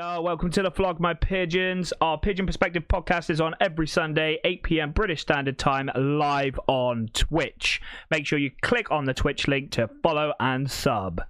Yo, welcome to the vlog, my pigeons. Our Pigeon Perspective Podcast is on every Sunday, 8 p.m. British Standard Time, live on Twitch. Make sure you click on the Twitch link to follow and sub.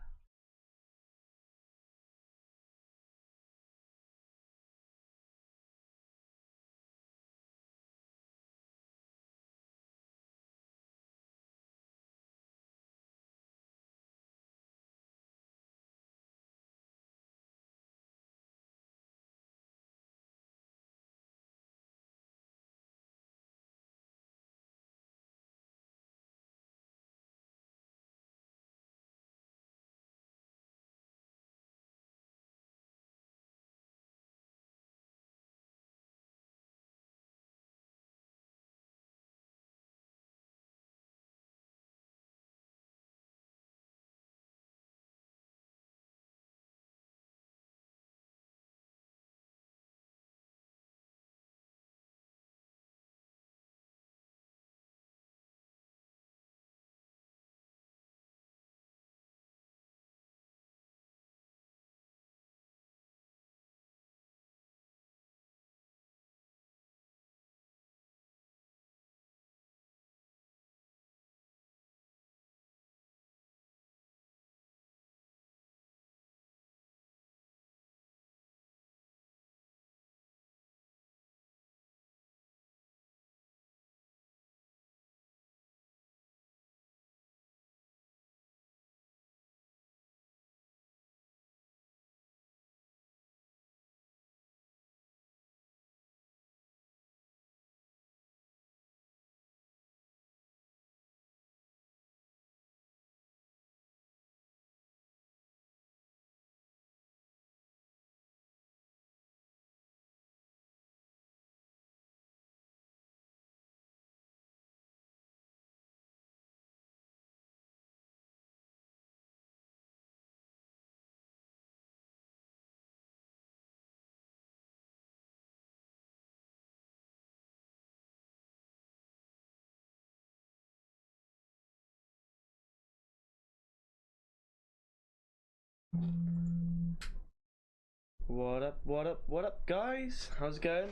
What up, guys? How's it going?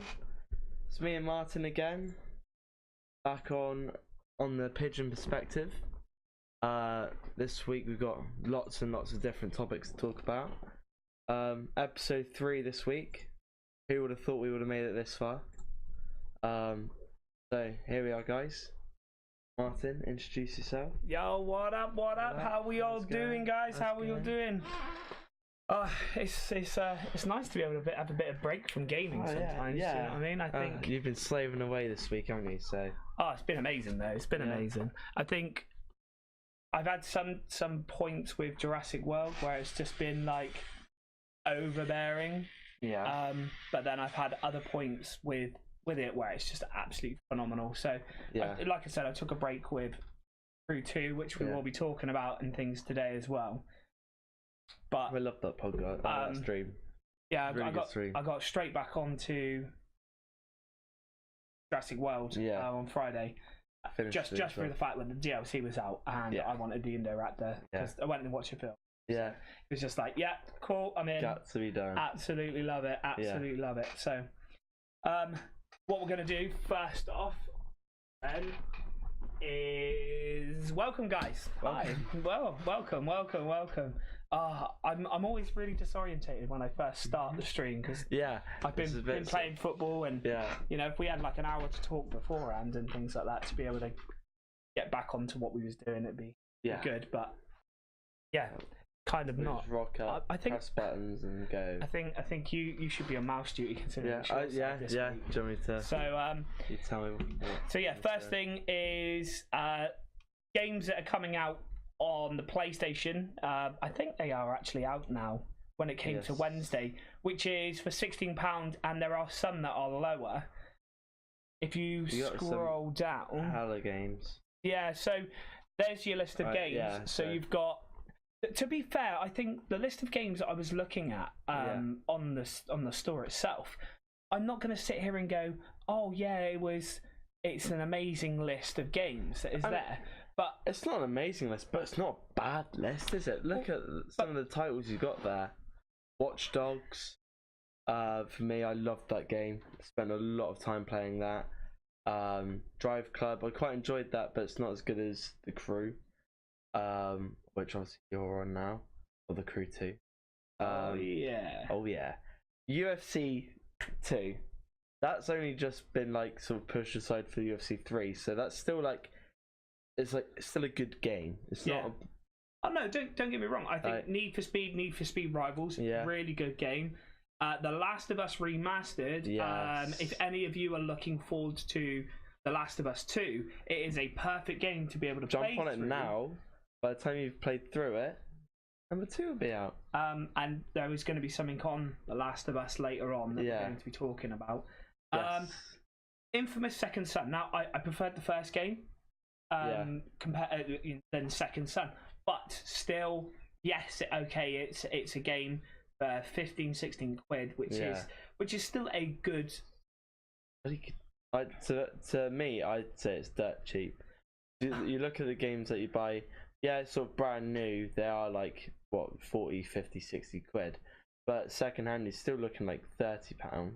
It's me and Martin again, back on the Pigeon Perspective. This week we've got lots and lots of different topics to talk about. Episode 3 this week. Who would have thought we would have made it this far? So here we are, guys. Martin, introduce yourself. Yo, what up? How we all doing, guys? How we all doing? It's nice to be able to have a bit of break from gaming sometimes. Yeah. You know what I mean? I think you've been slaving away this week, haven't you? So it's been amazing though. It's been amazing. I think I've had some points with Jurassic World where it's just been like overbearing. Yeah. But then I've had other points with it where it's just absolutely phenomenal. So like I said, I took a break with Crew 2, which we will be talking about and things today as well. But I love that podcast, that stream. Yeah, really I got straight back onto Jurassic World on Friday. Just through the fact that the DLC was out and I wanted the Indoraptor because I went and watched a film. Yeah, it was just like, cool, I'm in. Got to be done. Absolutely love it. Love it. So, what we're gonna do first off, then, is welcome, guys. Hi. Well, welcome. I'm always really disorientated when I first start the stream because I've been playing football and you know, if we had like an hour to talk beforehand and things like that to be able to get back onto what we was doing, it'd be good. But kind of not. Just rock up, I think, press buttons and go. I think you should be on mouse duty considering. Do you want me to? So you tell me. First thing is games that are coming out on the PlayStation. I think they are actually out now when it came to Wednesday, which is for £16, and there are some that are lower. If you scroll down, hella games. Yeah, so there's your list of games. Yeah, so you've got. To be fair, I think the list of games that I was looking at on the store itself, I'm not going to sit here and go, oh yeah, it's an amazing list of games that is there. But it's not an amazing list, but it's not a bad list, is it? Look at some of the titles you got there. Watch Dogs, For me, I loved that game. Spent a lot of time playing that. Drive Club, I quite enjoyed that, but it's not as good as The Crew, which obviously you're on now, or The Crew 2. Oh yeah. UFC 2. That's only just been like sort of pushed aside for UFC 3, so that's still like it's still a good game. It's not. Oh no, don't get me wrong. I think Need for Speed Rivals, really good game. The Last of Us Remastered. Yes. If any of you are looking forward to The Last of Us 2, it is a perfect game to be able to jump on it now. By the time you've played through it, number 2 will be out. And there is going to be something on The Last of Us later on that we're going to be talking about. Yes. Infamous Second Son. Now, I preferred the first game than Second Son, but still, yes, okay, it's a game for 15-16 quid, which is still a good. To me, I'd say it's dirt cheap. You look at the games that you buy, it's sort of brand new. They are like what 40, 50, 60 quid, but second hand is still looking like £30.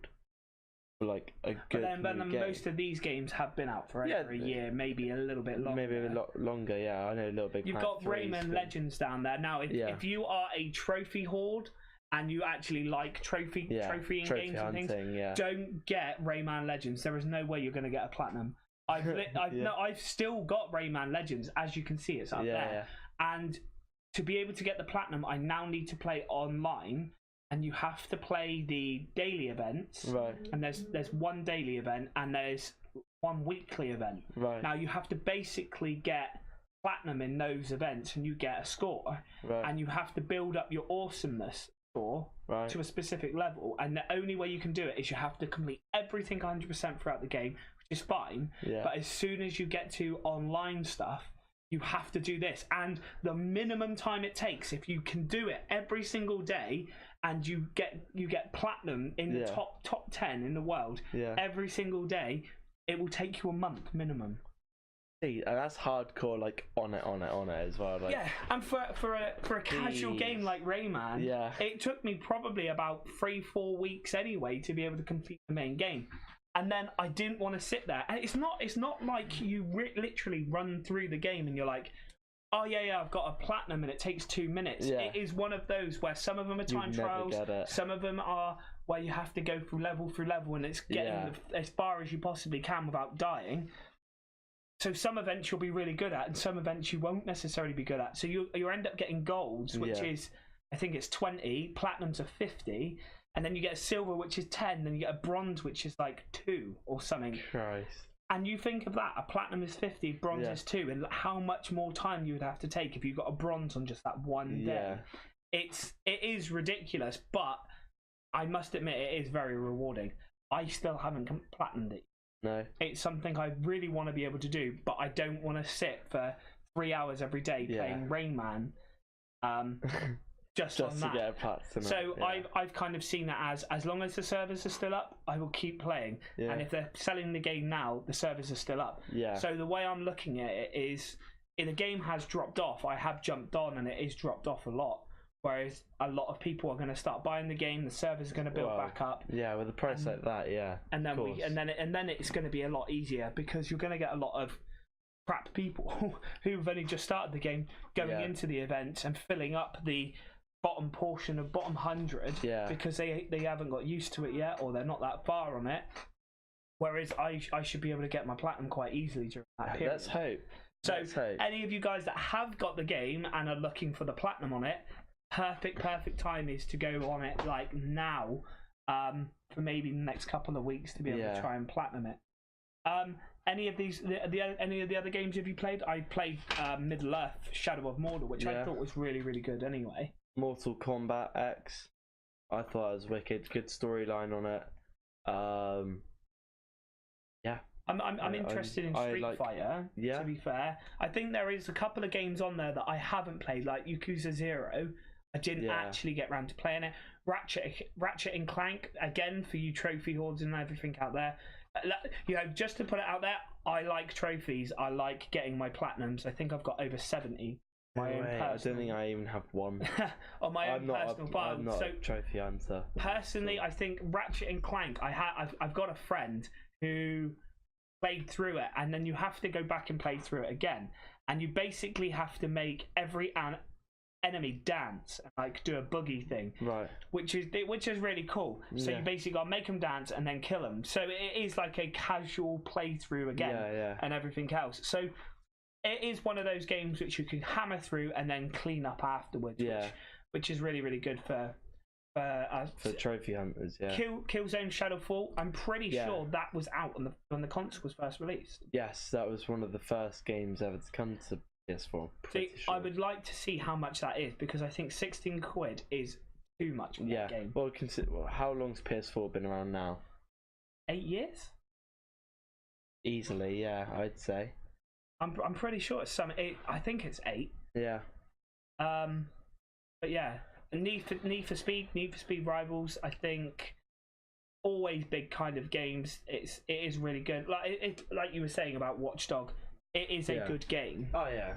Like a good but then game. Most of these games have been out for over a year, maybe a little bit longer. Maybe a lot longer, I know a little bit. You've got Rayman Legends down there. Now, if you are a trophy hoard and you actually like trophy games hunting, and things, don't get Rayman Legends. There is no way you're going to get a platinum. I've still got Rayman Legends, as you can see, it's up there. And to be able to get the platinum, I now need to play online. And you have to play the daily events, right? And there's one daily event and there's one weekly event. Right. Now you have to basically get platinum in those events, and you get a score. Right. And you have to build up your awesomeness score to a specific level. And the only way you can do it is you have to complete everything 100% throughout the game, which is fine. Yeah. But as soon as you get to online stuff, you have to do this. And the minimum time it takes, if you can do it every single day, and you get platinum in the top 10 in the world every single day, it will take you a month minimum. See, and that's hardcore, like on it as well. Like, and for a casual game like Rayman, it took me probably about 3-4 weeks anyway to be able to complete the main game. And then I didn't want to sit there. And it's not like you literally run through the game and you're like, oh yeah, I've got a platinum and it takes 2 minutes. It is one of those where some of them are time trials, some of them are where you have to go through level, and it's getting as far as you possibly can without dying. So some events you'll be really good at, and some events you won't necessarily be good at. So you end up getting golds, which is, I think it's 20, platinums are 50, and then you get a silver, which is 10, then you get a bronze, which is like 2 or something. Christ. And you think of that, a platinum is 50, bronze is 2, and how much more time you would have to take if you got a bronze on just that one day. It is ridiculous, but I must admit it is very rewarding. I still haven't platinumed it. No. It's something I really want to be able to do, but I don't want to sit for 3 hours every day playing Rayman. Just on to that. Get a platinum. So I've kind of seen that as long as the servers are still up, I will keep playing. And if they're selling the game now, the servers are still up. So the way I'm looking at it is, if the game has dropped off, I have jumped on and it is dropped off a lot. Whereas a lot of people are going to start buying the game, the servers are going to build back up. Yeah, with a price like that, and then it's going to be a lot easier, because you're going to get a lot of crap people who've only just started the game going into the event and filling up the bottom portion of bottom 100 because they haven't got used to it yet, or they're not that far on it, whereas I should be able to get my platinum quite easily during that period. Let's hope. So any of you guys that have got the game and are looking for the platinum on it, perfect time is to go on it like now, for maybe the next couple of weeks to be able to try and platinum it. Any of these, any of the other games have you played? I played Middle Earth: Shadow of Mordor, which I thought was really, really good anyway. Mortal Kombat X, I thought it was wicked. Good storyline on it. I'm interested in Street Fighter. To be fair, I think there is a couple of games on there that I haven't played, like Yakuza 0. I didn't actually get around to playing it. Ratchet and Clank, again, for you trophy hoards and everything out there. Just to put it out there, I like trophies. I like getting my platinums. I think I've got over 70 My own personal... I don't think I even have one. On my own personal file. I'm not a trophy hunter. Personally, I think Ratchet and Clank. I've got a friend who played through it, and then you have to go back and play through it again, and you basically have to make every enemy dance, like do a boogie thing, right? Which is really cool. So you basically got to make them dance and then kill them. So it is like a casual playthrough again, and everything else. So it is one of those games which you can hammer through and then clean up afterwards. Which is really, really good for trophy hunters. Killzone Shadowfall. I'm pretty sure that was out when the console was first released. Yes, that was one of the first games ever to come to PS4. See, sure. I would like to see how much that is, because I think 16 quid is too much for that game. Well, how long's PS4 been around now? 8 years? Easily, yeah, I'd say. I'm pretty sure it's I think it's 8. Yeah. But yeah, Need for Speed Rivals. I think always big kind of games. It is really good. Like you were saying about Watch Dog, it is a good game. Oh yeah.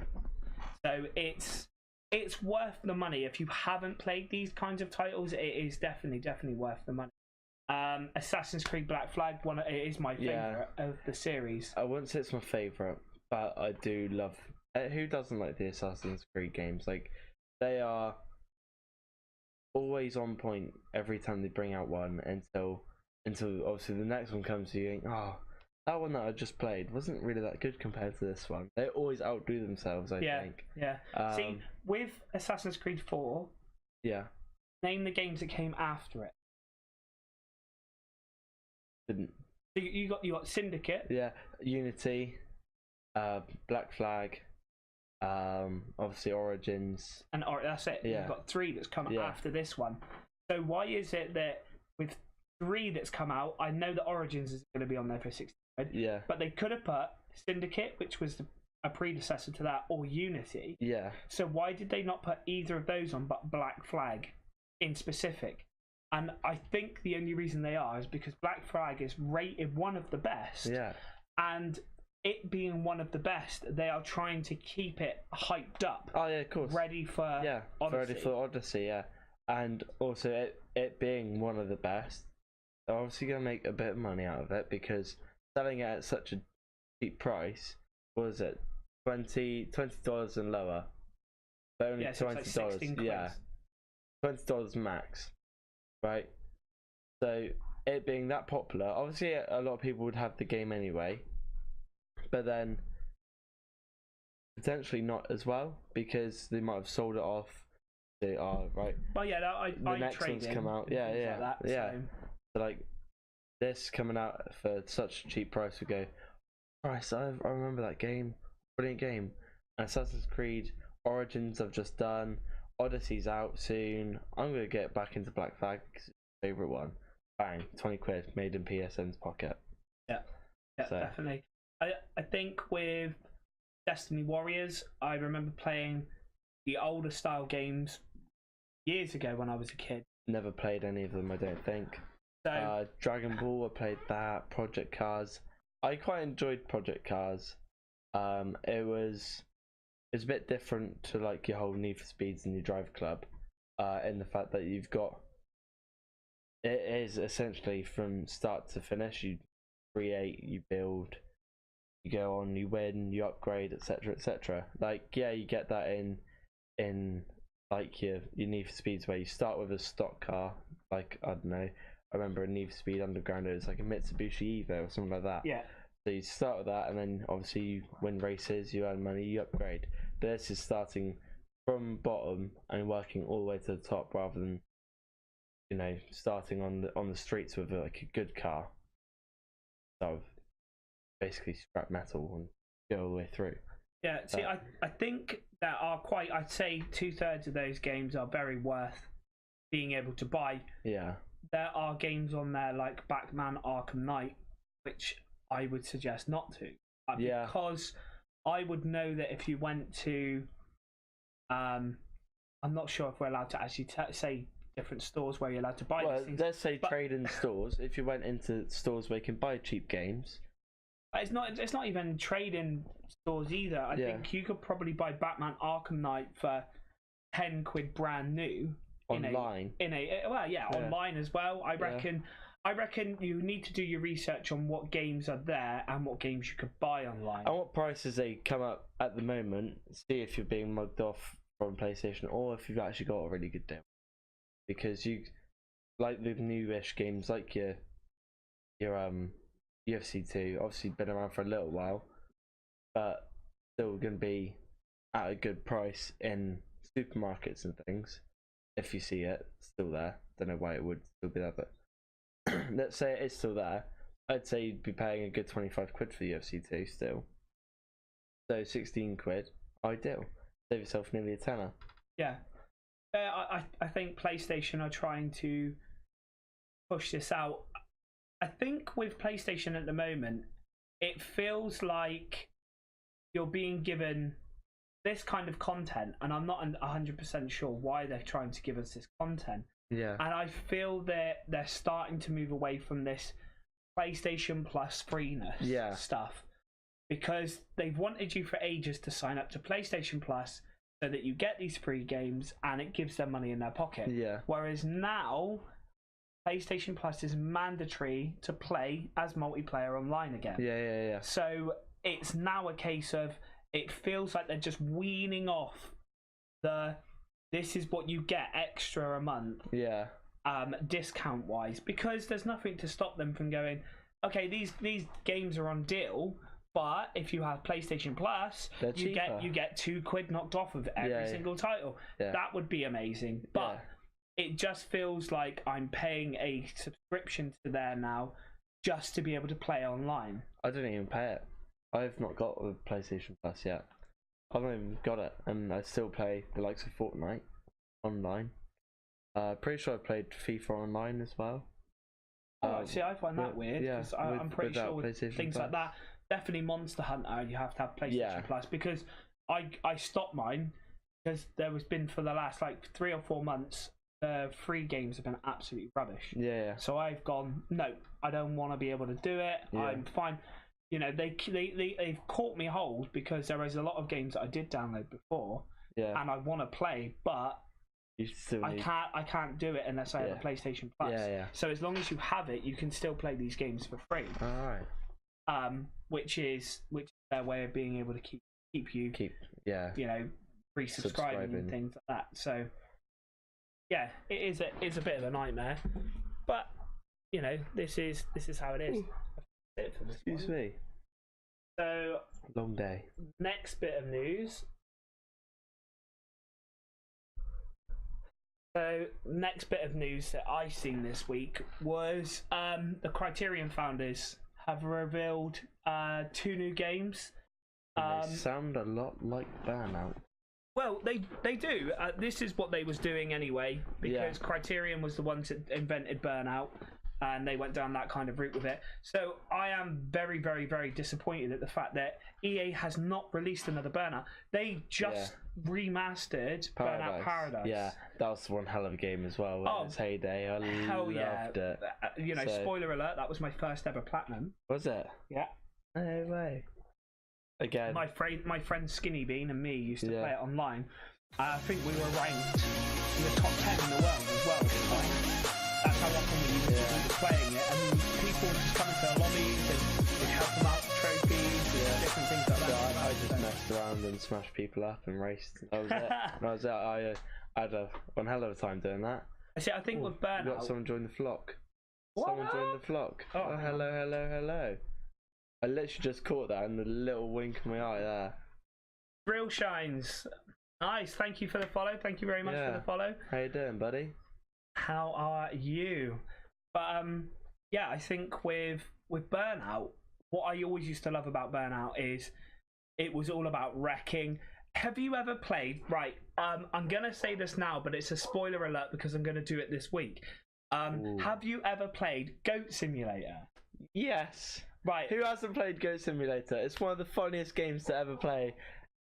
So it's worth the money if you haven't played these kinds of titles. It is definitely worth the money. Assassin's Creed Black Flag, it is my favorite of the series. I wouldn't say it's my favorite, but I do love. Who doesn't like the Assassin's Creed games? Like, they are always on point every time they bring out one, until obviously the next one comes to you and that one that I just played wasn't really that good compared to this one. They always outdo themselves, I think. See, with Assassin's Creed 4, name the games that came after it. Didn't. So you got Syndicate. Yeah, Unity, Black Flag, obviously Origins, and that's it. You've got 3 that's come after this one. So why is it that with 3 that's come out, I know that Origins is going to be on there for 60 quid, but they could have put Syndicate, which was a predecessor to that, or Unity. So why did they not put either of those on but Black Flag in specific? And I think the only reason they are is because Black Flag is rated one of the best. And it being one of the best, they are trying to keep it hyped up. Oh yeah, of course. Ready for Odyssey, And also it being one of the best, they're obviously going to make a bit of money out of it, because selling it at such a cheap price, what is it, $20 and lower, but only $20, $20 max, right? So it being that popular, obviously a lot of people would have the game anyway, but then potentially not as well, because they might have sold it off. They are right. Well, yeah, the next one's come out. So like this coming out for such a cheap price, we go, Christ, I remember that game, brilliant game. And Assassin's Creed Origins I've just done. Odyssey's out soon. I'm gonna get back into Black Flag, favorite one. Bang, 20 quid made in PSN's pocket. Yeah, definitely. I think with Destiny Warriors, I remember playing the older style games years ago when I was a kid. Never played any of them, I don't think. So Dragon Ball, I played that. Project Cars, I quite enjoyed Project Cars. It was a bit different to like your whole Need for Speeds and your Drive Club, in the fact that you've got, it is essentially from start to finish. You create, you build, you go on, you win, you upgrade, etc. Like, yeah, you get that in like your Need for Speeds, where you start with a stock car, like, I don't know, I remember a Need for Speed Underground, it was like a Mitsubishi Evo or something like that. Yeah. So you start with that, and then obviously you win races, you earn money, you upgrade. But this is starting from bottom and working all the way to the top, rather than, you know, starting on the streets with like a good car. So basically scrap metal and go all the way through. Yeah, see, I think that are quite, I'd say 2/3 of those games are very worth being able to buy. Yeah. There are games on there like Batman Arkham Knight, which I would suggest not to. Because I would know that if you went to, I'm not sure if we're allowed to actually say different stores where you're allowed to buy these things. Let's say trade-in stores. If you went into stores where you can buy cheap games, It's not even trading stores either. I think you could probably buy Batman Arkham Knight for £10 brand new online. Online as well. I reckon you need to do your research on what games are there and what games you could buy online. And what prices they come up at the moment. See if you're being mugged off from PlayStation or if you've actually got a really good deal. Because you like the newish games like your UFC 2, obviously been around for a little while, but still going to be at a good price in supermarkets and things. If you see it, still there. Don't know why it would still be there, but let's say it is still there. I'd say you'd be paying a good £25 for the UFC 2 still. So £16, ideal. Save yourself nearly a tenner. Yeah. I think PlayStation are trying to push this out. I think with PlayStation at the moment, it feels like you're being given this kind of content, and I'm not 100% sure why they're trying to give us this content. Yeah. And I feel that they're starting to move away from this PlayStation Plus freeness stuff, because they've wanted you for ages to sign up to PlayStation Plus so that you get these free games and it gives them money in their pocket. Yeah. Whereas now, PlayStation Plus is mandatory to play as multiplayer online again. Yeah. So it's now a case of, it feels like they're just weaning off this is what you get extra a month. Yeah. Discount wise, because there's nothing to stop them from going, okay, these games are on deal, but if you have PlayStation Plus, you get £2 knocked off of every single title. Yeah. That would be amazing. But it just feels like I'm paying a subscription to there now just to be able to play online. I didn't even pay it. I've not got the PlayStation Plus yet. I've not even got it, and I still play the likes of Fortnite online. Pretty sure I played FIFA online as well. See, I find that weird, because I'm pretty sure with things like that, definitely Monster Hunter, you have to have PlayStation Plus, because I stopped mine because there has been, for the last like 3 or 4 months, the free games have been absolutely rubbish. Yeah. So I've gone, no, I don't want to be able to do it. Yeah. I'm fine. You know, they've caught me hold, because there is a lot of games that I did download before, and I want to play, but I can't do it unless I have a PlayStation Plus. Yeah. So as long as you have it, you can still play these games for free. All right. Which is their way of being able to keep you resubscribing and things like that. So yeah, it is a bit of a nightmare, but you know, this is how it is. Excuse me. So long day. Next bit of news. So next bit of news that I seen this week was the Criterion founders have revealed 2 new games. They sound a lot like Burnout. Well, they do. This is what they was doing anyway, because Criterion was the ones that invented Burnout, and they went down that kind of route with it. So I am very, very, very disappointed at the fact that EA has not released another Burnout. They just remastered Burnout Paradise. Yeah, that was one hell of a game as well. In its heyday, I loved it. You know, spoiler alert, that was my first ever platinum. Was it? Yeah. No way. Again, my friend Skinny Bean and me used to play it online. I think we were ranked in the top 10 in the world as well at the time. That's how often we were playing it, and people would just come into the lobbies and we'd help them out with trophies and different things like that. I just messed around and smashed people up and raced. That was it. I had one hell of a time doing that. See, I think with Burnout, got someone join the flock. What? Someone joined the flock. Oh, hello. I literally just caught that and the little wink of my eye there. Real Shines. Nice. Thank you for the follow. Thank you very much for the follow. How you doing, buddy? How are you? But I think with Burnout, what I always used to love about Burnout is it was all about wrecking. Have you ever played? Right. I'm gonna say this now, but it's a spoiler alert because I'm gonna do it this week. Have you ever played Goat Simulator? Yes. Right. Who hasn't played Goat Simulator? It's one of the funniest games to ever play.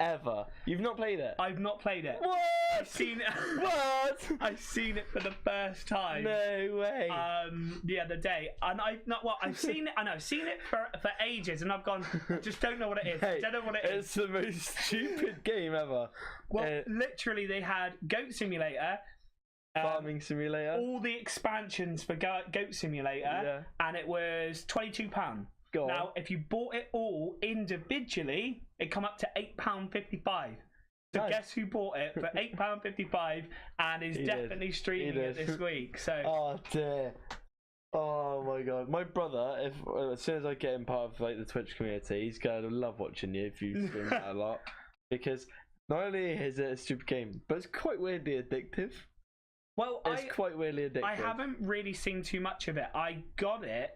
ever. You've not played it? I've not played it. What? I've seen it. What? I've seen it for the first time. No way. The other day, and I've seen it. I know, I've seen it for ages, and I've gone. I just don't know what it is. Hey, I don't know what it is. It's the most stupid game ever. Well, literally, they had Goat Simulator. Farming Simulator. All the expansions for Goat Simulator, and it was £22. Now, if you bought it all individually, it come up to £8.55. So Nice. guess who bought it for £8.55 and is definitely streaming it this week? So. Oh dear. Oh my god. My brother, as soon as I get him part of like the Twitch community, he's gonna love watching you if you stream that a lot. Because not only is it a stupid game, but it's quite weirdly addictive. Well, it's quite weirdly addictive. I haven't really seen too much of it. I got it,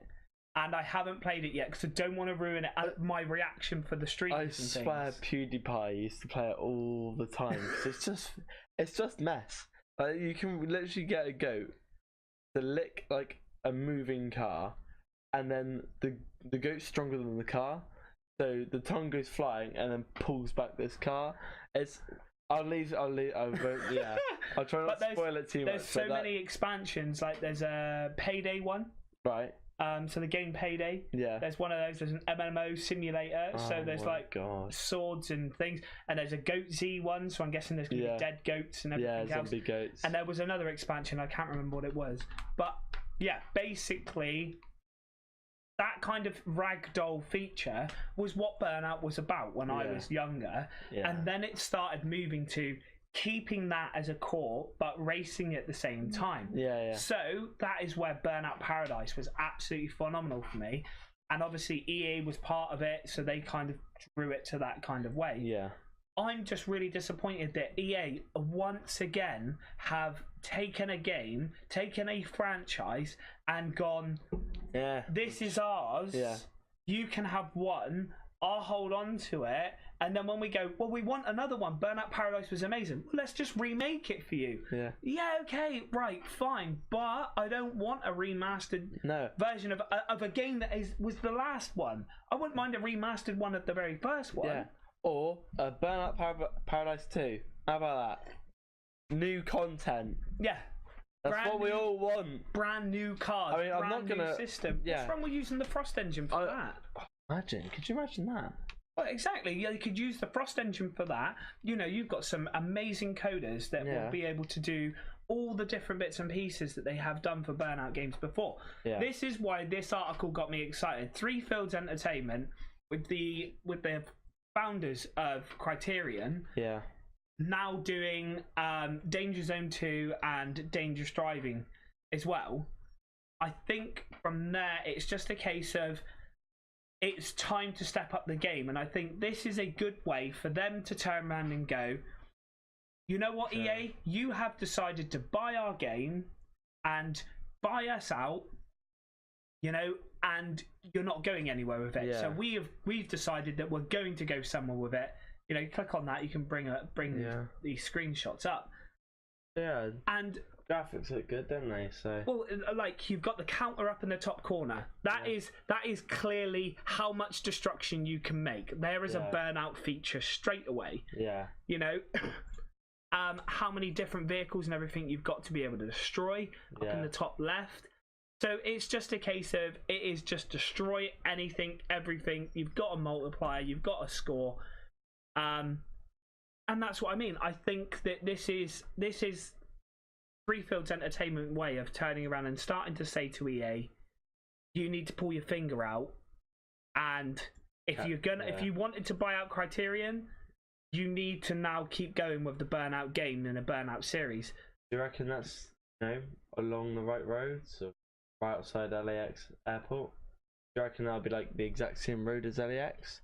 and I haven't played it yet because I don't want to ruin it. My reaction for the streams. I swear, PewDiePie used to play it all the time. It's just mess. Like, you can literally get a goat to lick like a moving car, and then the goat's stronger than the car, so the tongue goes flying and then pulls back this car. I'll leave. I won't. Yeah. I'll try not to spoil it too much. There's so many expansions. Like there's a Payday one. Right. So the game Payday. Yeah. There's one of those. There's an MMO simulator. So there's like swords and things. And there's a Goat Z one. So I'm guessing there's gonna be dead goats and everything else. Yeah, zombie goats. And there was another expansion. I can't remember what it was. But yeah, basically, that kind of ragdoll feature was what Burnout was about when I was younger. Yeah. And then it started moving to keeping that as a core, but racing at the same time. Yeah. So that is where Burnout Paradise was absolutely phenomenal for me. And obviously EA was part of it, so they kind of drew it to that kind of way. Yeah. I'm just really disappointed that EA once again have taken a franchise and gone, this is ours. Yeah. You can have one. I'll hold on to it. And then when we go, well, we want another one. Burnout Paradise was amazing. Well, let's just remake it for you. Yeah. Yeah, okay, right, fine. But I don't want a remastered version of a game that was the last one. I wouldn't mind a remastered one of the very first one. Yeah. Or a Burnout Paradise 2. How about that? New content. Yeah. That's what we all want. Brand new cars. I mean, I'm not gonna system. Yeah. What's wrong with using the Frost engine for that? Imagine. Could you imagine that? Well, exactly. Yeah, you could use the Frost engine for that. You know, you've got some amazing coders that will be able to do all the different bits and pieces that they have done for Burnout games before. Yeah. This is why this article got me excited. Three Fields Entertainment with the founders of Criterion. Yeah. Now doing Danger Zone 2 and Dangerous Driving as well. I think from there it's just a case of it's time to step up the game, and I think this is a good way for them to turn around and go, you know what, EA, you have decided to buy our game and buy us out, you know, and you're not going anywhere with it. Yeah. So we've decided that we're going to go somewhere with it. You know, you click on that, you can bring these screenshots up. Yeah. And graphics look good, don't they? So well, like you've got the counter up in the top corner. That is clearly how much destruction you can make. There is a Burnout feature straight away. Yeah. You know, how many different vehicles and everything you've got to be able to destroy up in the top left. So it's just a case of it is just destroy anything, everything. You've got a multiplier, you've got a score, and that's what I mean. I think that this is Three Fields Entertainment way of turning around and starting to say to EA, you need to pull your finger out, and if you wanted to buy out Criterion, you need to now keep going with the Burnout game and a Burnout series. Do you reckon that's along the right roads, or right outside LAX airport? Do you reckon that'll be like the exact same road as LAX?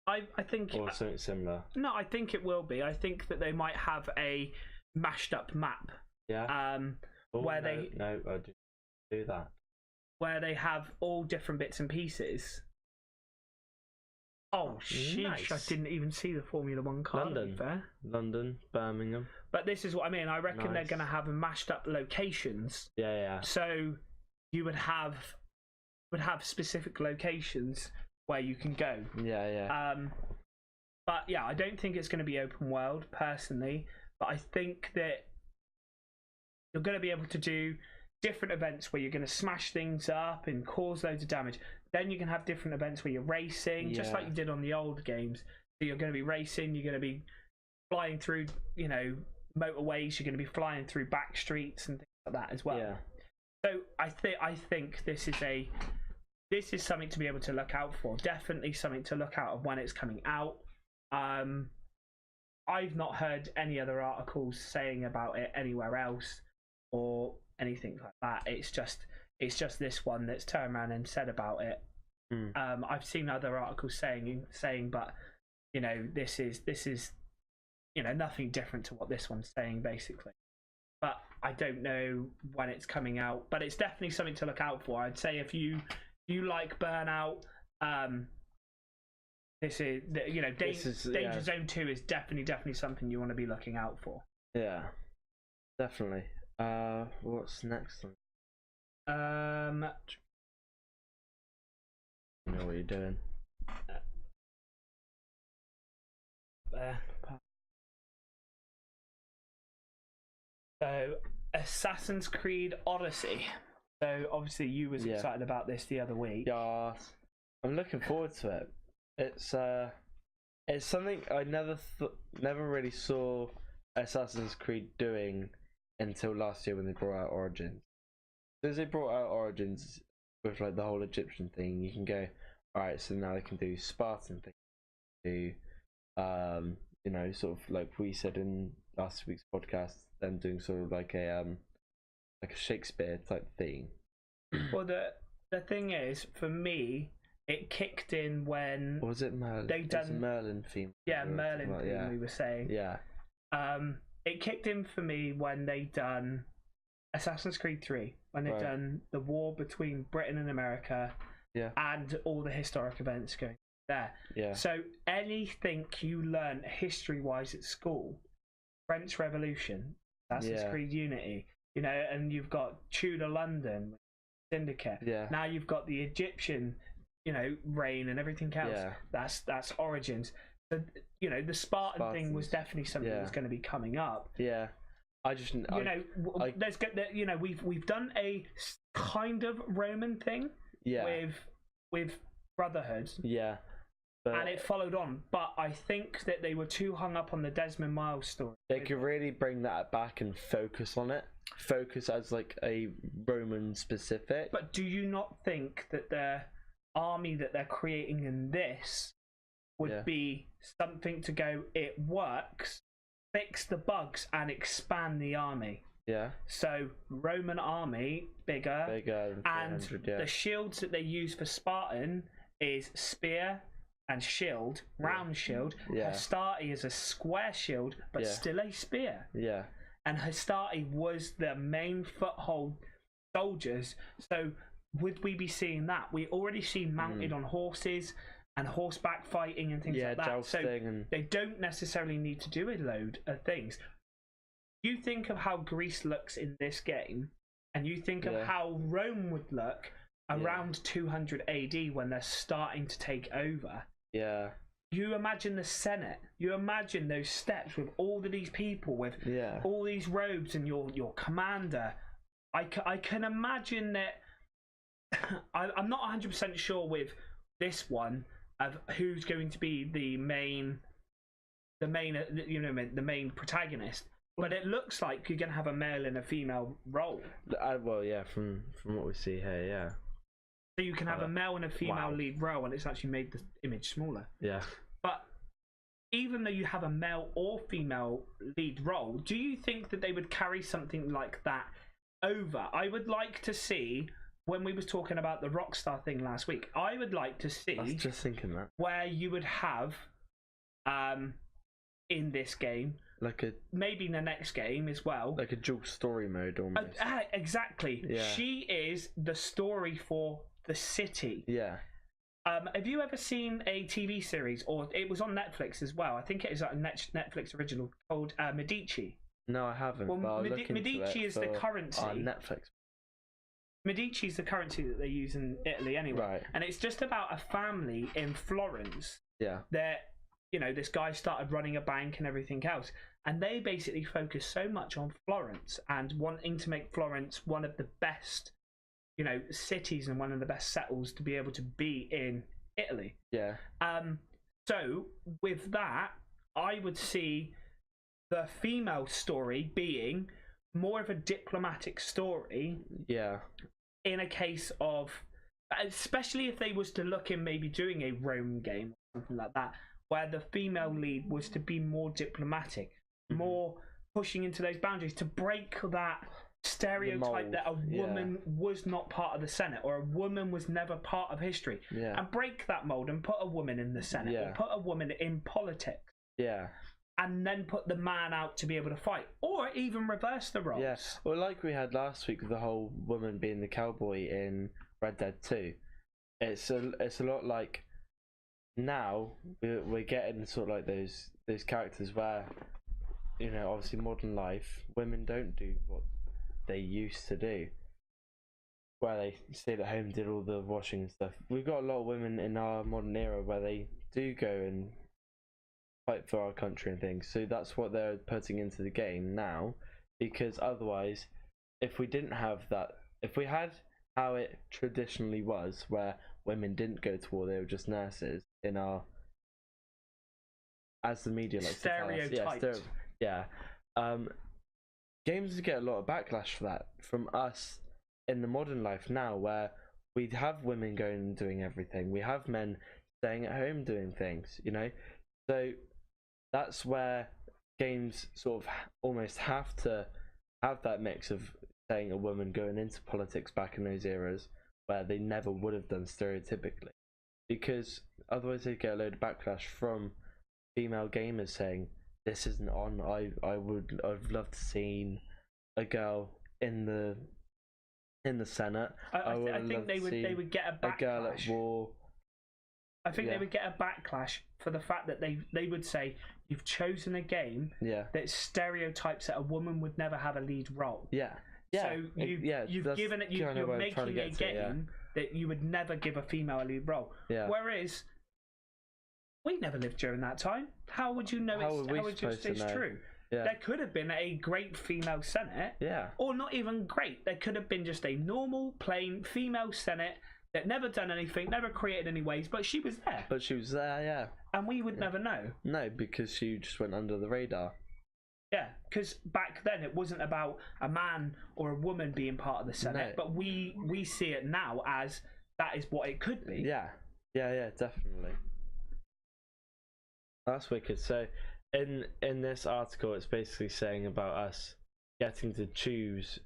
I think, or something similar. No, I think it will be. I think that they might have a mashed up map. Yeah. I do that. Where they have all different bits and pieces. Oh, sheesh! Nice. I didn't even see the Formula 1 car. London, Birmingham. But this is what I mean. I reckon they're going to have mashed up locations. Yeah. So you would have specific locations where you can go. Yeah. But yeah, I don't think it's going to be open world personally. But I think that you're going to be able to do different events where you're going to smash things up and cause loads of damage. Then you can have different events where you're racing, just like you did on the old games. So you're going to be racing, you're going to be flying through, motorways, you're going to be flying through back streets and things like that as well. Yeah. So I think this is something to be able to look out for. Definitely something to look out of when it's coming out. I've not heard any other articles saying about it anywhere else or anything like that. It's just this one that's turned around and said about it. I've seen other articles saying, but this is nothing different to what this one's saying basically. But I don't know when it's coming out. But it's definitely something to look out for. I'd say if you like Burnout, Danger Zone 2 is definitely something you want to be looking out for. Yeah, definitely. What's next one? You know what you're doing. So, Assassin's Creed Odyssey. So, obviously, you was excited about this the other week. Yeah, I'm looking forward to it. It's something I never really saw Assassin's Creed doing until last year when they brought out Origins. As they brought out Origins with like the whole Egyptian thing, you can go, alright, so now they can do Spartan things, do sort of like we said in last week's podcast, them doing sort of like a Shakespeare type thing. Well, the thing is, for me, it kicked in when was it Merlin? They done Merlin theme. Yeah, Merlin theme. We were saying. Yeah. It kicked in for me when they done Assassin's Creed 3, when they done the war between Britain and America, and all the historic events going there. Yeah. So anything you learn history-wise at school, French Revolution, Assassin's Creed Unity, and you've got Tudor London, Syndicate. Yeah. Now you've got the Egyptian, reign and everything else. Yeah. That's Origins. So, the Spartans thing was definitely something that was going to be coming up. Yeah. We've done a kind of Roman thing with Brotherhood. Yeah. And it followed on, but I think that they were too hung up on the Desmond Miles story. They could really bring that back and focus on it. Focus as like a Roman specific. But do you not think that their army that they're creating in this would be something to go, it works, fix the bugs and expand the army? Yeah. So Roman army, bigger and the shields that they use for Spartan is spear and shield, round shield. Hastati is a square shield, but still a spear. Yeah. And Hastati was the main foothold soldiers. So would we be seeing that? We already see mounted on horses and horseback fighting and things like that. So they don't necessarily need to do a load of things. You think of how Greece looks in this game, and you think of how Rome would look around 200 AD when they're starting to take over. Yeah. You imagine the Senate. You imagine those steps with all of these people with all these robes and your commander. I can imagine that. I'm not 100% sure with this one of who's going to be the main protagonist. But it looks like you're going to have a male and a female role. Well, yeah, from what we see here, yeah. So you can have a male and a female lead role, and it's actually made the image smaller. Yeah. But even though you have a male or female lead role, do you think that they would carry something like that over? I would like to see, when we was talking about the Rockstar thing last week, I would like to see I was just thinking that. Where you would have in this game, like a maybe in the next game as well, like a dual story mode almost. Exactly. Yeah. She is the story for the city. Yeah. Have you ever seen a TV series, or it was on Netflix as well? I think it is a Netflix original called Medici. No, I haven't. Well, Medici is the currency. On Netflix. Medici is the currency that they use in Italy anyway. Right. And it's just about a family in Florence. Yeah. That this guy started running a bank and everything else. And they basically focused so much on Florence and wanting to make Florence one of the best, cities and one of the best settles to be able to be in Italy. Yeah. So with that, I would see the female story being more of a diplomatic story. Yeah. In a case of, especially if they was to look in maybe doing a Rome game or something like that, where the female lead was to be more diplomatic, more pushing into those boundaries to break that stereotype that a woman was not part of the Senate or a woman was never part of history, and break that mold and put a woman in the Senate or put a woman in politics. Yeah. And then put the man out to be able to fight, or even reverse the roles. Yeah, well, like we had last week with the whole woman being the cowboy in Red Dead 2, it's a lot like now we're getting sort of like those characters where, obviously modern life, women don't do what they used to do, where they stayed at home, did all the washing and stuff. We've got a lot of women in our modern era where they do go and fight for our country and things. So that's what they're putting into the game now, because otherwise, if we didn't have that, if we had how it traditionally was, where women didn't go to war, they were just nurses in our, as the media likes to tell us. Games get a lot of backlash for that from us in the modern life now, where we have women going and doing everything. We have men staying at home doing things, So that's where games sort of almost have to have that mix of saying a woman going into politics back in those eras where they never would have done stereotypically, because otherwise they'd get a load of backlash from female gamers saying this isn't on. I'd love to see a girl in the Senate. I think they would get a backlash. A girl at war. I think they would get a backlash for the fact that they would say you've chosen a game that stereotypes that a woman would never have a lead role. Yeah. So you're making a game that you would never give a female a lead role. Yeah. Whereas we never lived during that time. How would you know it's true? Yeah. There could have been a great female Senate. Yeah. Or not even great. There could have been just a normal, plain female Senate that never done anything, never created any waves, but she was there. Yeah. And we would never know. No, because she just went under the radar. Yeah, because back then it wasn't about a man or a woman being part of the Senate, but we see it now as that is what it could be. Yeah, definitely. That's wicked. So in this article, it's basically saying about us getting to choose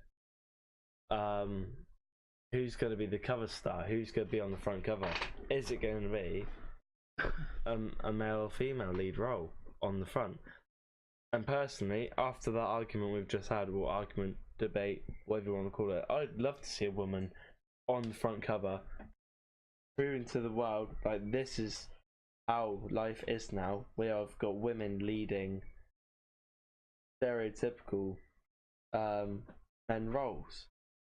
who's going to be the cover star, who's going to be on the front cover. Is it going to be a male or female lead role on the front? And personally, after that argument we've just had, or argument, debate, whatever you want to call it, I'd love to see a woman on the front cover, proving to the world like this is how life is now. We have got women leading stereotypical men roles.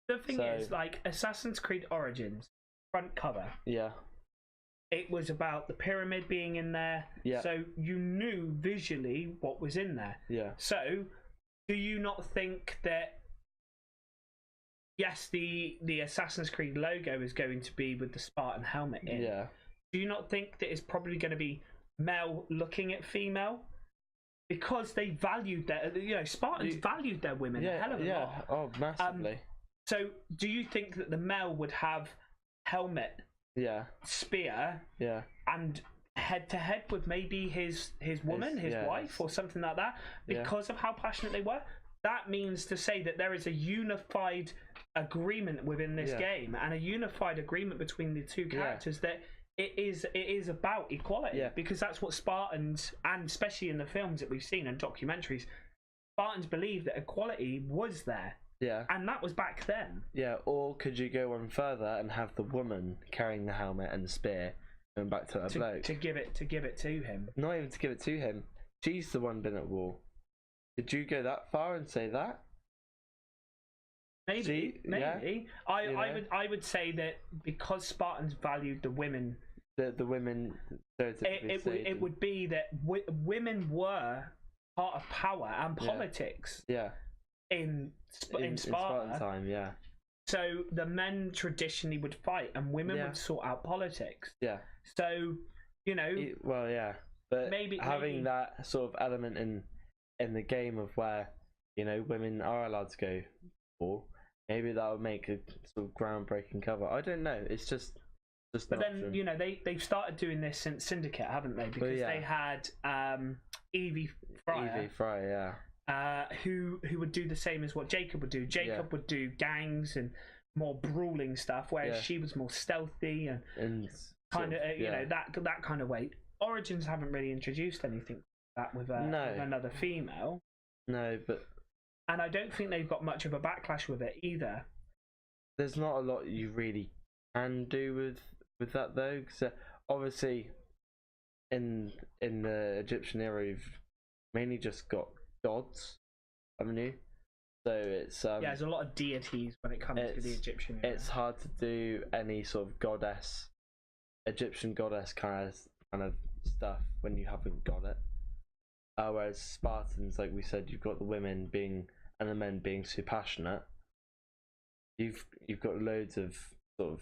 The thing is, like Assassin's Creed Origins front cover. Yeah. It was about the pyramid being in there. Yeah. So you knew visually what was in there. Yeah. So do you not think that yes, the Assassin's Creed logo is going to be with the Spartan helmet in? Yeah. Do you not think that it's probably going to be male looking at female? Because they valued their, Spartans valued their women a hell of a lot. Yeah, oh, massively. So do you think that the male would have helmet, spear, and head to head with maybe his woman, his wife, or something like that, because of how passionate they were? That means to say that there is a unified agreement within this game, and a unified agreement between the two characters that it is about equality, because that's what Spartans, and especially in the films that we've seen and documentaries, Spartans believed that equality was there. Yeah. And that was back then. Yeah, or could you go one further and have the woman carrying the helmet and the spear going back to that bloke? To give it to him. Not even to give it to him. She's the one been at war. Did you go that far and say that? Maybe. I would say that because Spartans valued the women the women stereotypically it would be that women were part of power and politics. Yeah. In Sparta time, yeah. So the men traditionally would fight, and women would sort out politics. Yeah. So well, yeah, but maybe that sort of element in the game of where women are allowed to go for, maybe that would make a sort of groundbreaking cover. I don't know. It's just. But then they've started doing this since Syndicate, haven't they? Because they had Evie Fryer, who would do the same as what Jacob would do. Jacob would do gangs and more brawling stuff, whereas she was more stealthy and kind of that kind of way. Origins haven't really introduced anything like that with another female. No, and I don't think they've got much of a backlash with it either. There's not a lot you really can do with that though, because obviously in the Egyptian era you've mainly just got gods, haven't you? So it's there's a lot of deities when it comes to the Egyptian era. It's hard to do any sort of Egyptian goddess kind of stuff when you haven't got it. Whereas Spartans, like we said, you've got the women and the men being so passionate. You've got loads of sort of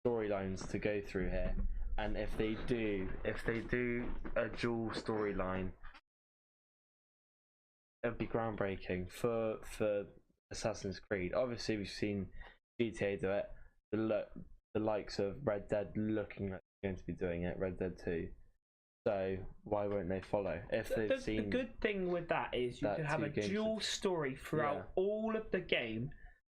storylines to go through here, and if they do a dual storyline, it would be groundbreaking for Assassin's Creed. Obviously, we've seen GTA do it. The likes of Red Dead looking like they're going to be doing it. Red Dead 2. So why won't they follow? If they've seen the good thing with that is you could have a dual story throughout all of the game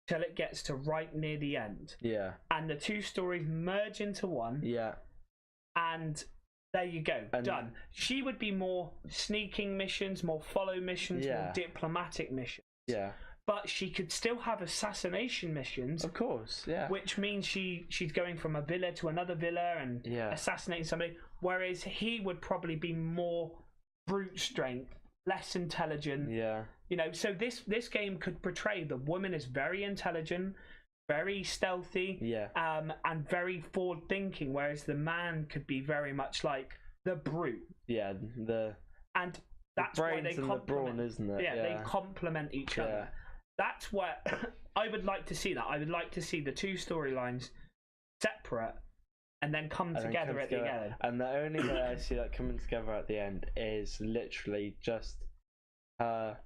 till it gets to right near the end. Yeah. And the two stories merge into one. Yeah. And there you go. Done. She would be more sneaking missions, more follow missions, more diplomatic missions. Yeah. But she could still have assassination missions. Of course, yeah. Which means she's going from a villa to another villa and assassinating somebody. Whereas he would probably be more brute strength, less intelligent. Yeah. So this game could portray the woman as very intelligent, very stealthy, and very forward thinking, whereas the man could be very much like the brute. Yeah, and that's why they complement, the brawn, isn't it? Yeah, they complement each other. That's what I would like to see. I would like to see the two storylines separate and then come together at the end. And the only way I see that coming together at the end is literally just her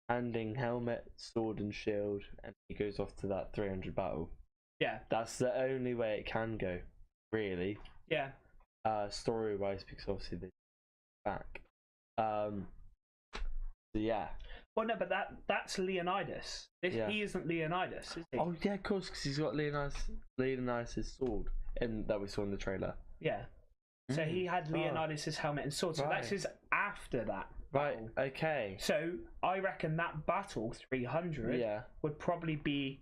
handing helmet, sword, and shield, and he goes off to that 300 battle. Yeah, that's the only way it can go, really. Yeah. Story wise, because obviously they're back. So yeah. Well, no, but that's Leonidas. He isn't Leonidas, is he? Oh yeah, of course, because he's got Leonidas' sword that we saw in the trailer. Yeah. So he had Leonidas' helmet and sword. So that's his after that. Right. Okay. So I reckon that battle 300 would probably be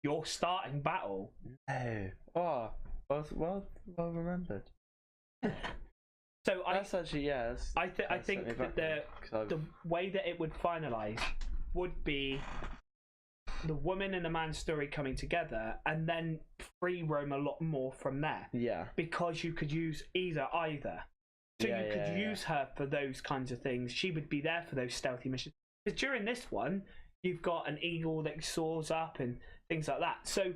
your starting battle. No. Oh, well remembered. So that's actually I think that the way that it would finalize would be the woman and the man's story coming together, and then free roam a lot more from there. Yeah. Because you could use either. So you could use her for those kinds of things. She would be there for those stealthy missions. Because during this one, you've got an eagle that soars up and things like that. So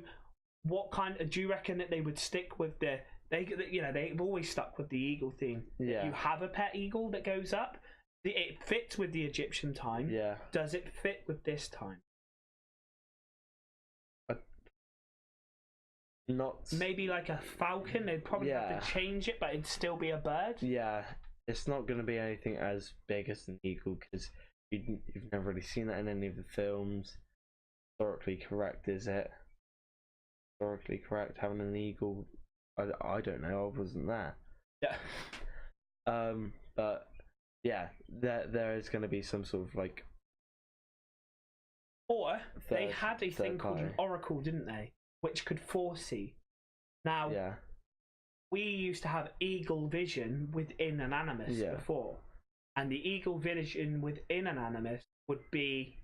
what do you reckon that they would stick with they've always stuck with the eagle theme. Yeah. You have a pet eagle that goes up. It fits with the Egyptian time. Yeah. Does it fit with this time? Not maybe like a falcon. They'd probably have to change it, but it'd still be a bird. Yeah, it's not going to be anything as big as an eagle because you've never really seen that in any of the films. Historically correct, is it? Historically correct having an eagle? I don't know. I wasn't there. Yeah. But yeah, there is going to be some sort of like. Or they had a thing called an oracle, didn't they? Which could foresee. Now, we used to have eagle vision within an animus before. And the eagle vision within an animus would be,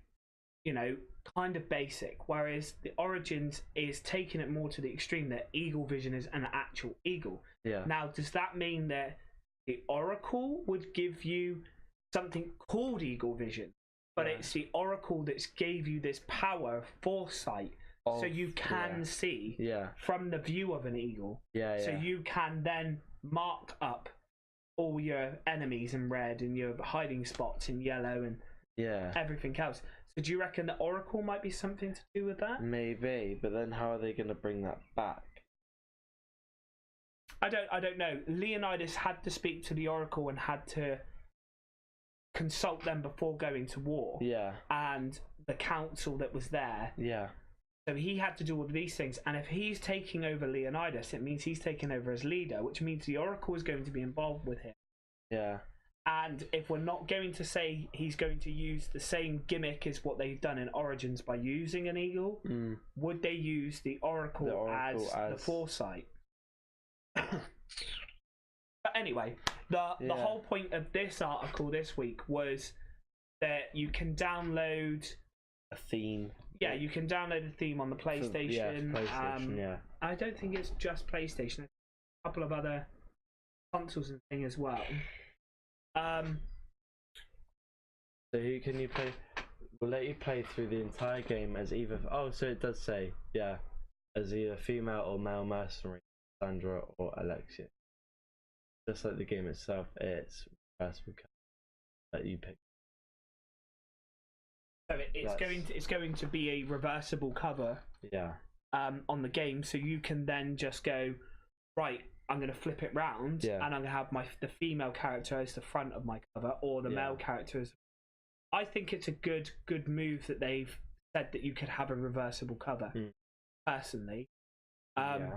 kind of basic, whereas the Origins is taking it more to the extreme that Eagle Vision is an actual eagle. Yeah. Now, does that mean that the Oracle would give you something called Eagle Vision, but it's the Oracle that's gave you this power of foresight, so you can see from the view of an eagle. So you can then mark up all your enemies in red and your hiding spots in yellow and everything else. So do you reckon the Oracle might be something to do with that? Maybe, but then how are they going to bring that back? I don't know. Leonidas had to speak to the Oracle and had to consult them before going to war. Yeah. And the council that was there. Yeah. So he had to do all of these things. And if he's taking over Leonidas, it means he's taking over as leader, which means the Oracle is going to be involved with him. Yeah. And if we're not going to say he's going to use the same gimmick as what they've done in Origins by using an eagle, would they use the Oracle as the foresight? But anyway, the whole point of this article this week was that you can download a theme. Yeah, you can download a theme on the PlayStation. PlayStation, I don't think it's just PlayStation. A couple of other consoles and thing as well. So who can you play? We'll let you play through the entire game as either. Oh, so it does say as either female or male mercenary, Sandra or Alexia. Just like the game itself, it's reversible that you pick. So it's going to be a reversible cover. Yeah. On the game, so you can then just go, right, I'm going to flip it round, and I'm going to have the female character as the front of my cover, or the male character as. I think it's a good move that they've said that you could have a reversible cover. Personally, I'd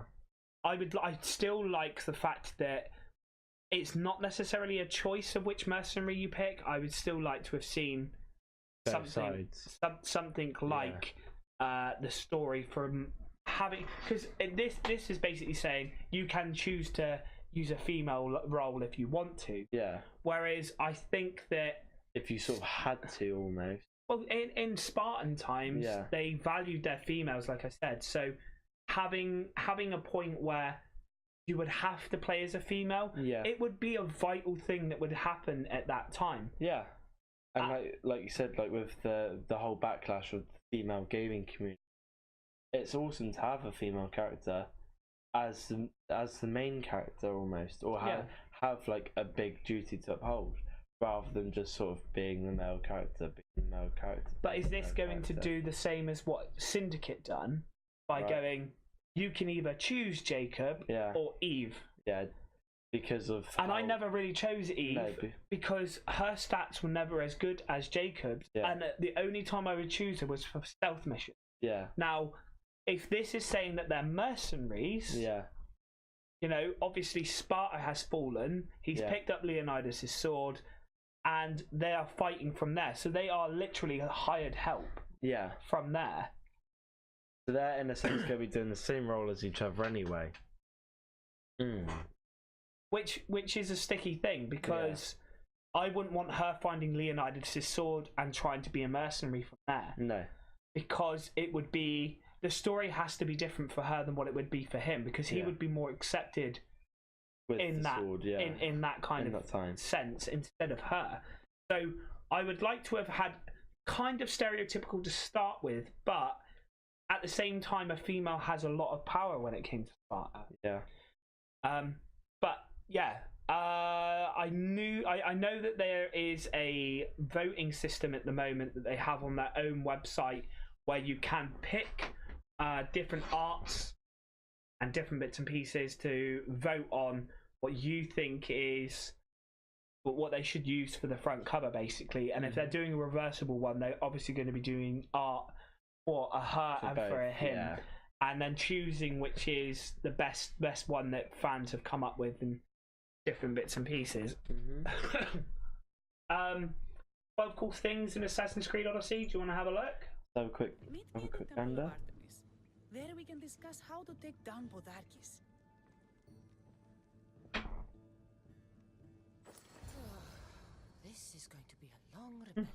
still like the fact that it's not necessarily a choice of which mercenary you pick. I would still like to have seen something like the story from having, because this is basically saying you can choose to use a female role if you want to. Yeah. Whereas I think that if you sort of had to almost. Well, in Spartan times, they valued their females, like I said. So having a point where you would have to play as a female, it would be a vital thing that would happen at that time. Yeah. And like you said, like with the whole backlash of the female gaming community, it's awesome to have a female character as the main character almost, or have like a big duty to uphold, rather than just sort of being the male character. But is this going to do the same as what Syndicate done by going? You can either choose Jacob or Eve. Yeah. Because of I never really chose Eve because her stats were never as good as Jacob's, and the only time I would choose her was for stealth missions. Yeah. Now, if this is saying that they're mercenaries, you know, obviously Sparta has fallen. He's picked up Leonidas' sword, and they are fighting from there. So they are literally hired help. Yeah. From there. So they're in a sense going to be doing the same role as each other anyway. Which is a sticky thing, because I wouldn't want her finding Leonidas' sword and trying to be a mercenary from there. No. Because it would be, the story has to be different for her than what it would be for him, because he would be more accepted with in the that sword, in that kind of sense instead of her. So I would like to have had kind of stereotypical to start with, but at the same time a female has a lot of power when it came to Sparta. Yeah. But yeah, I know that there is a voting system at the moment that they have on their own website where you can pick different arts and different bits and pieces to vote on what you think is what they should use for the front cover, basically. And if they're doing a reversible one, they're obviously going to be doing art for a her and for a him, and then choosing which is the best one that fans have come up with in different bits and pieces. 12 cool things in Assassin's Creed Odyssey. Do you want to have a look? Have a quick gander. There we can discuss how to take down Podarkis. This is going to be a long rebellion.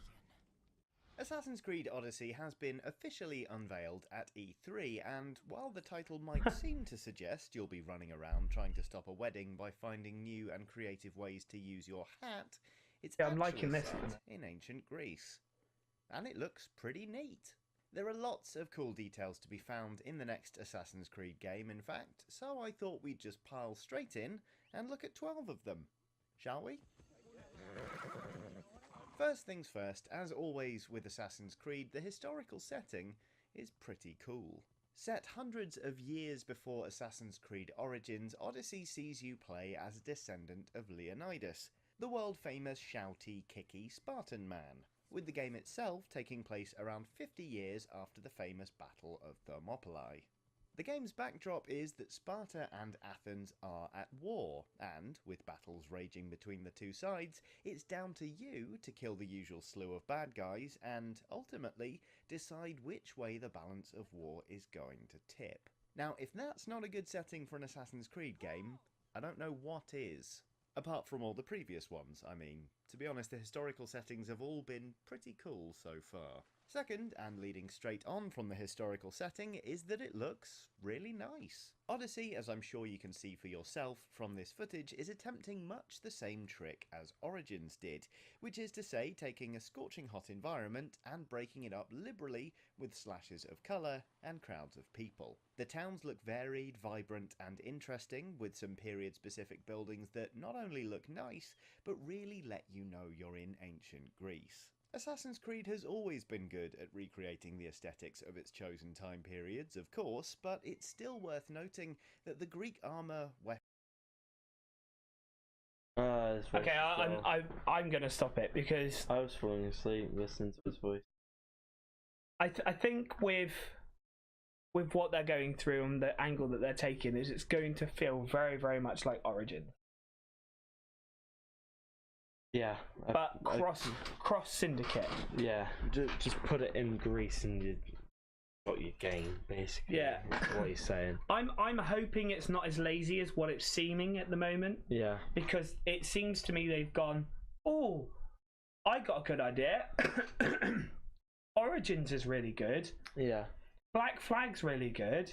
Assassin's Creed Odyssey has been officially unveiled at E3, and while the title might seem to suggest you'll be running around trying to stop a wedding by finding new and creative ways to use your hat, it's actually set in ancient Greece. And it looks pretty neat. There are lots of cool details to be found in the next Assassin's Creed game, in fact, so I thought we'd just pile straight in and look at 12 of them. Shall we? First things first, as always with Assassin's Creed, the historical setting is pretty cool. Set hundreds of years before Assassin's Creed Origins, Odyssey sees you play as a descendant of Leonidas, the world-famous shouty, kicky Spartan man, with the game itself taking place around 50 years after the famous Battle of Thermopylae. The game's backdrop is that Sparta and Athens are at war, and, with battles raging between the two sides, it's down to you to kill the usual slew of bad guys and, ultimately, decide which way the balance of war is going to tip. Now, if that's not a good setting for an Assassin's Creed game, I don't know what is. Apart from all the previous ones, I mean. To be honest, the historical settings have all been pretty cool so far. Second, and leading straight on from the historical setting, is that it looks really nice. Odyssey, as I'm sure you can see for yourself from this footage, is attempting much the same trick as Origins did, which is to say taking a scorching hot environment and breaking it up liberally with slashes of colour and crowds of people. The towns look varied, vibrant and interesting, with some period-specific buildings that not only look nice, but really let you know you're in ancient Greece. Assassin's Creed has always been good at recreating the aesthetics of its chosen time periods, of course, but it's still worth noting that the Greek armour, weapons... Okay, I'm going to stop it because... I was falling asleep listening to his voice. I think with what they're going through and the angle that they're taking is it's going to feel very, very much like Origin. Yeah, but cross syndicate. Yeah, just put it in Greece and you got your game basically. Yeah, that's what he's saying. I'm hoping it's not as lazy as what it's seeming at the moment. Yeah, because it seems to me they've gone, oh, I got a good idea. Origins is really good. Yeah, Black Flag's really good.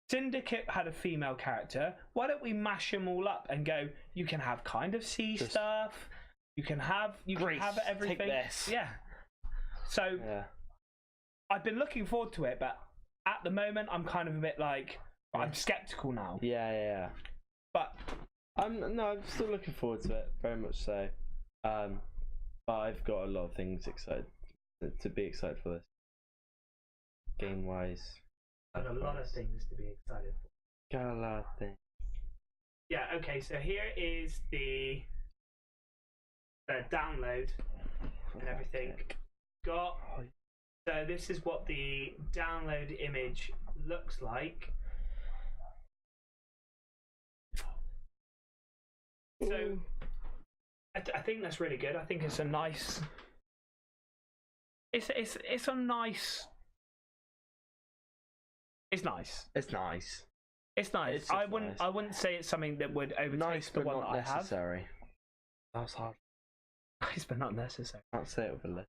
Syndicate had a female character. Why don't we mash them all up and go? You can have kind of sea stuff. You can have everything. Take this. Yeah. So I've been looking forward to it, but at the moment I'm kind of a bit like I'm skeptical now. Yeah. But I'm still looking forward to it, very much so. But I've got a lot of things to be excited for this. Game wise. I've got a lot of things to be excited for. Got a lot of things. Yeah, okay, so here is the download and everything. So this is what the download image looks like. So I think that's really good. I think it's a nice. It's a nice. It's nice. It's nice. It's nice. I wouldn't say it's something that would overtake nice, the one that I have. Necessary. That was hard. Nice, but not necessary. Can't say it with a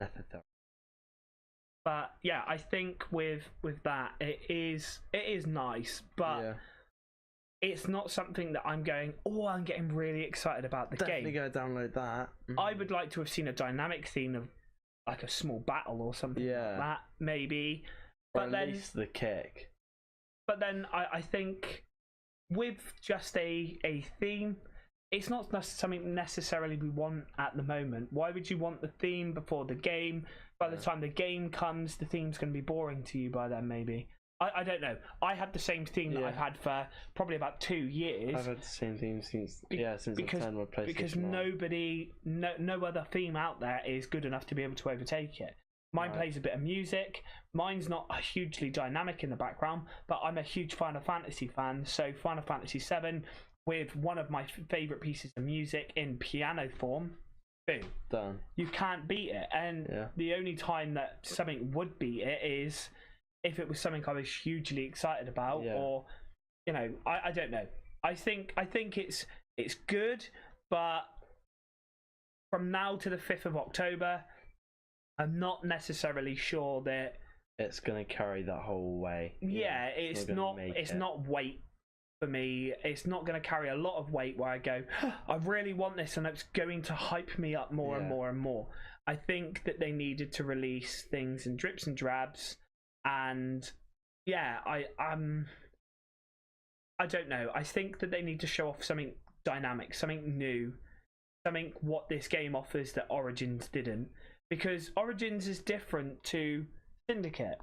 method though. But yeah, I think with that it is nice, but it's not something that I'm going, oh, I'm getting really excited about the game. Definitely go download that. I would like to have seen a dynamic theme of like a small battle or something like that, maybe. Or at least the kick. But then I think with just a theme, it's not something necessarily we want at the moment. Why would you want the theme before the game? By the time the game comes, the theme's going to be boring to you by then, maybe. I don't know. I had the same theme that I've had for probably about 2 years. I've had the same theme since I turned my PlayStation because no other theme out there is good enough to be able to overtake it. Mine plays a bit of music. Mine's not hugely dynamic in the background, but I'm a huge Final Fantasy fan. So Final Fantasy VII, with one of my favourite pieces of music in piano form, boom, done. You can't beat it. And the only time that something would beat it is if it was something I was hugely excited about, or I don't know. I think it's good, but from now to the 5th of October, I'm not necessarily sure that it's gonna carry that whole way. Yeah, it's not weight for me. It's not going to carry a lot of weight where I go, I really want this, and it's going to hype me up more and more and more. I think that they needed to release things in drips and drabs, and I don't know. I think that they need to show off something dynamic, something new, something what this game offers that Origins didn't, because Origins is different to Syndicate.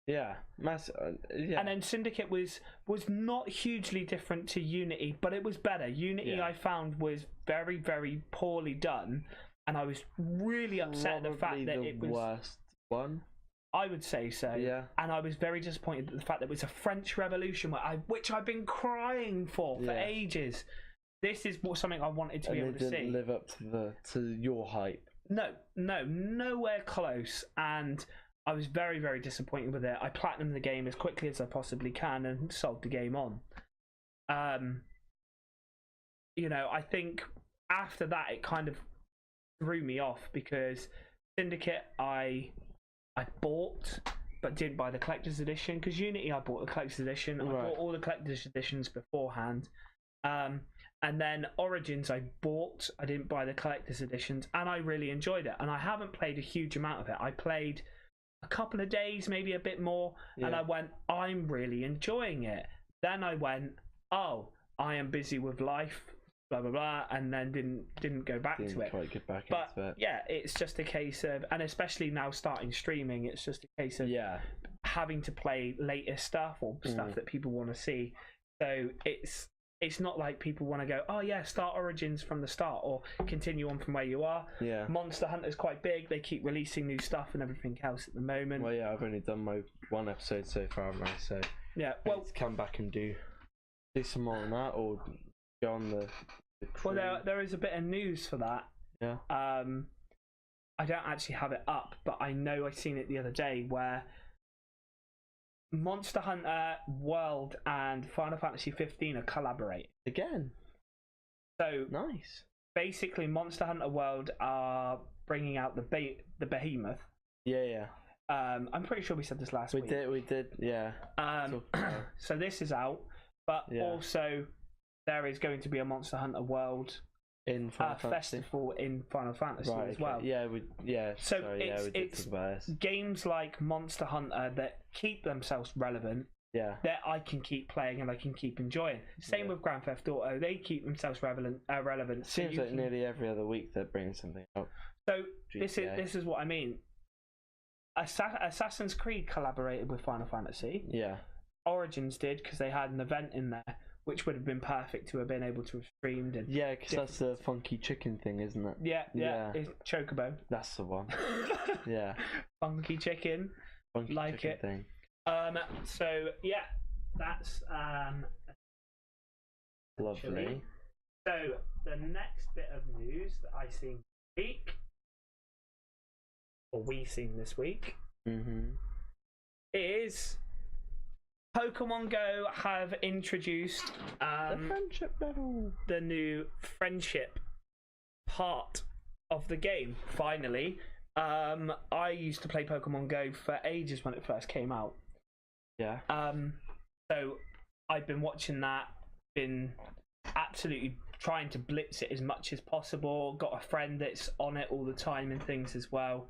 Yeah. And then Syndicate was not hugely different to Unity, but it was better. Unity I found was very, very poorly done, and I was really upset at the fact that it was the worst one. I would say so. Yeah. And I was very disappointed at the fact that it was a French Revolution, which I've been crying for ages. This is something I wanted to be able to see. And it didn't live up to your hype. No, nowhere close. And I was very, very disappointed with it. I platinumed the game as quickly as I possibly can and sold the game on. I think after that it kind of threw me off, because Syndicate I bought but didn't buy the collector's edition, because Unity I bought the collector's edition. I bought all the collector's editions beforehand. And then Origins I didn't buy the collector's editions, and I really enjoyed it. And I haven't played a huge amount of it. I played a couple of days, maybe a bit more, and I went, I'm really enjoying it. Then I went, oh, I am busy with life, blah blah blah, and then didn't go back to it. Quite get back but into it. Yeah, it's just a case of, and especially now starting streaming, it's just a case of having to play latest stuff or stuff that people want to see. So it's not like people want to go, oh yeah, start Origins from the start or continue on from where you are. Yeah. Monster Hunter's quite big. They keep releasing new stuff and everything else at the moment. Well, yeah, I've only done my one episode so far, haven't I? So yeah, I need to come back and do some more on that, or go on the crew. Well, there is a bit of news for that. Yeah. I don't actually have it up, but I know I seen it the other day where Monster Hunter World and Final Fantasy 15 are collaborating again. So nice. Basically, Monster Hunter World are bringing out the Behemoth. Yeah. I'm pretty sure we said this last week. We did. Yeah. So this is out, but also there is going to be a Monster Hunter World in festival in Final Fantasy as well. Yeah. So it's games like Monster Hunter that keep themselves relevant. Yeah. That I can keep playing and I can keep enjoying. Same with Grand Theft Auto; they keep themselves relevant. Seems like nearly every other week they're bringing something out. So this is what I mean. Assassin's Creed collaborated with Final Fantasy. Yeah. Origins did, because they had an event in there, which would have been perfect to have been able to have streamed. And because that's the funky chicken thing, isn't it? Yeah. It's Chocobo. That's the one. Yeah. Funky chicken. Funky like chicken it. Thing. So yeah, that's lovely. So the next bit of news that I seen this week, or we seen this week, is Pokemon Go have introduced the friendship level, the new friendship part of the game. Finally, I used to play Pokemon Go for ages when it first came out. Yeah. So I've been watching that, been absolutely trying to blitz it as much as possible. Got a friend that's on it all the time and things as well.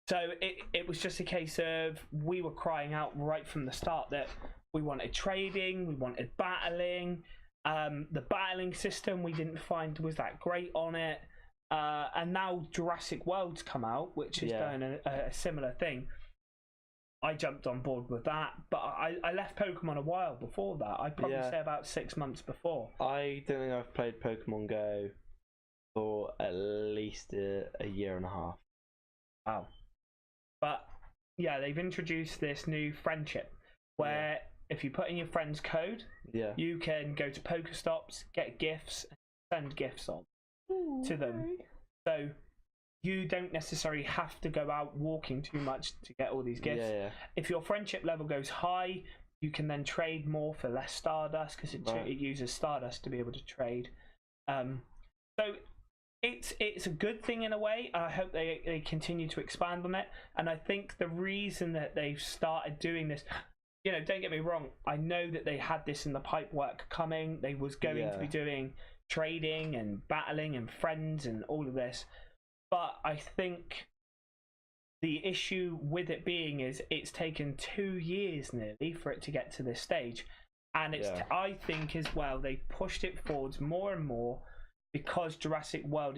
So it was just a case of, we were crying out right from the start that we wanted trading, we wanted battling. The battling system we didn't find was that great on it. And now Jurassic World's come out, which is doing a similar thing. I jumped on board with that, but I left Pokemon a while before that. I'd probably say about 6 months before. I don't think I've played Pokemon Go for at least a year and a half. Wow. But yeah, they've introduced this new friendship where if you put in your friend's code, you can go to Pokestops, get gifts, and send gifts on to them. So you don't necessarily have to go out walking too much to get all these gifts. If your friendship level goes high, you can then trade more for less Stardust, because it uses Stardust to be able to trade. So it's a good thing in a way. I hope they continue to expand on it. And I think the reason that they've started doing this, don't get me wrong, I know that they had this in the pipe work coming. They was going to be doing trading and battling and friends and all of this. But I think the issue with it being is it's taken 2 years nearly for it to get to this stage. And I think as well, they pushed it forwards more and more because Jurassic World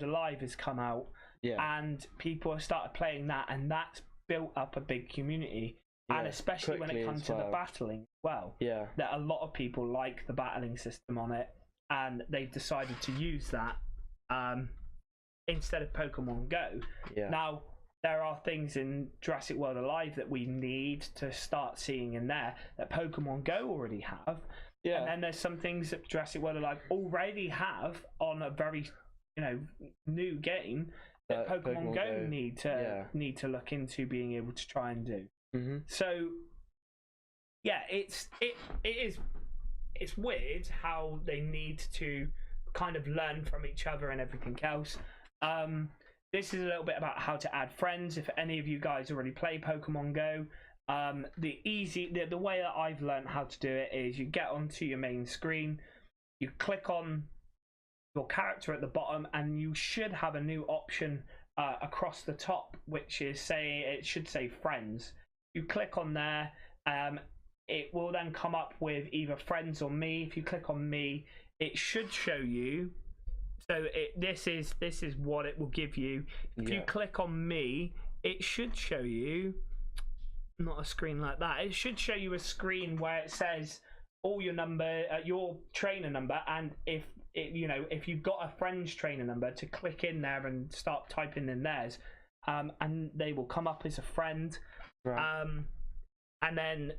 Alive has come out, and people have started playing that, and that's built up a big community. And especially when it comes to the battling as well, that a lot of people like the battling system on it, and they've decided to use that instead of Pokemon Go. Now, there are things in Jurassic World Alive that we need to start seeing in there that Pokemon Go already have. And then there's some things that Jurassic World Alive already have on a very, new game that Pokemon Go need to look into being able to try and do. So, it's weird how they need to kind of learn from each other and everything else. This is a little bit about how to add friends. If any of you guys already play Pokemon Go, the way that I've learned how to do it is you get onto your main screen, you click on your character at the bottom, and you should have a new option across the top, which is it should say friends. You click on there, it will then come up with either friends or me. If you click on me, it should show you. So this is what it will give you. If you click on me, it should show you not a screen like that. It should show you a screen where it says all your number, your trainer number, and if you've got a friend's trainer number, to click in there and start typing in theirs, and they will come up as a friend. Right. And then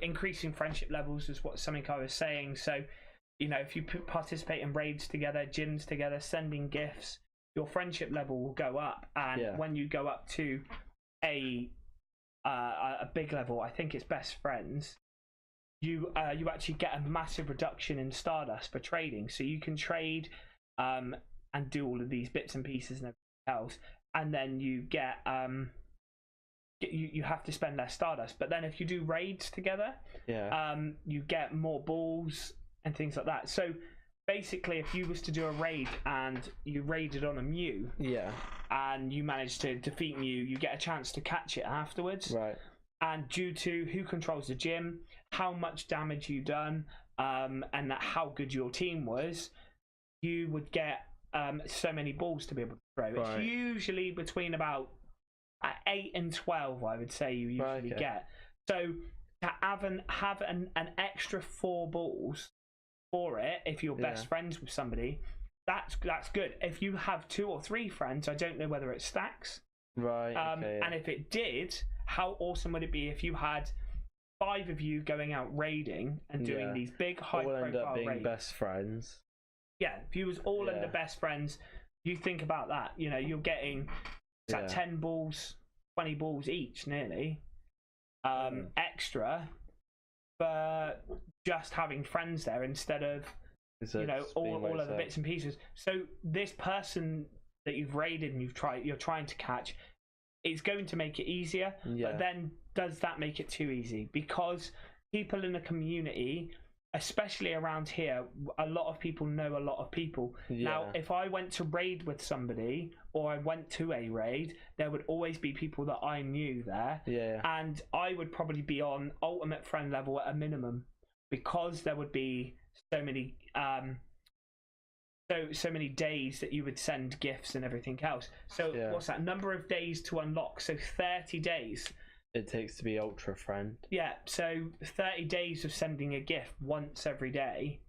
increasing friendship levels is something I was saying. So if you participate in raids together, gyms together, sending gifts, your friendship level will go up. And when you go up to a big level, I think it's best friends, you actually get a massive reduction in Stardust for trading. So you can trade and do all of these bits and pieces and everything else, and then you get you have to spend less Stardust. But then if you do raids together, you get more balls and things like that. So basically, if you was to do a raid and you raided on a Mew, and you managed to defeat Mew, you get a chance to catch it afterwards. Right. And due to who controls the gym, how much damage you done, and how good your team was, you would get so many balls to be able to throw. Right. It's usually between about 8 and 12, I would say you usually get. So to have an extra 4 balls for it, if you're best friends with somebody, that's good. If you have 2 or 3 friends, I don't know whether it stacks. Right. And if it did, how awesome would it be if you had 5 of you going out raiding and doing these big high-profile raids? All end up being best friends. Yeah, if you was all under best friends, you think about that. You're getting 10 balls, 20 balls each, nearly extra, for just having friends there instead of all of the bits and pieces. So this person that you've raided and you're trying to catch, it's going to make it easier. But then does that make it too easy? Because people in the community, especially around here, a lot of people know a lot of people. Now, if I went to raid with somebody, or I went to a raid, there would always be people that I knew there. And I would probably be on ultimate friend level at a minimum, because there would be so many so many days that you would send gifts and everything else. So what's that number of days to unlock? So 30 days it takes to be ultra friend. So 30 days of sending a gift once every day,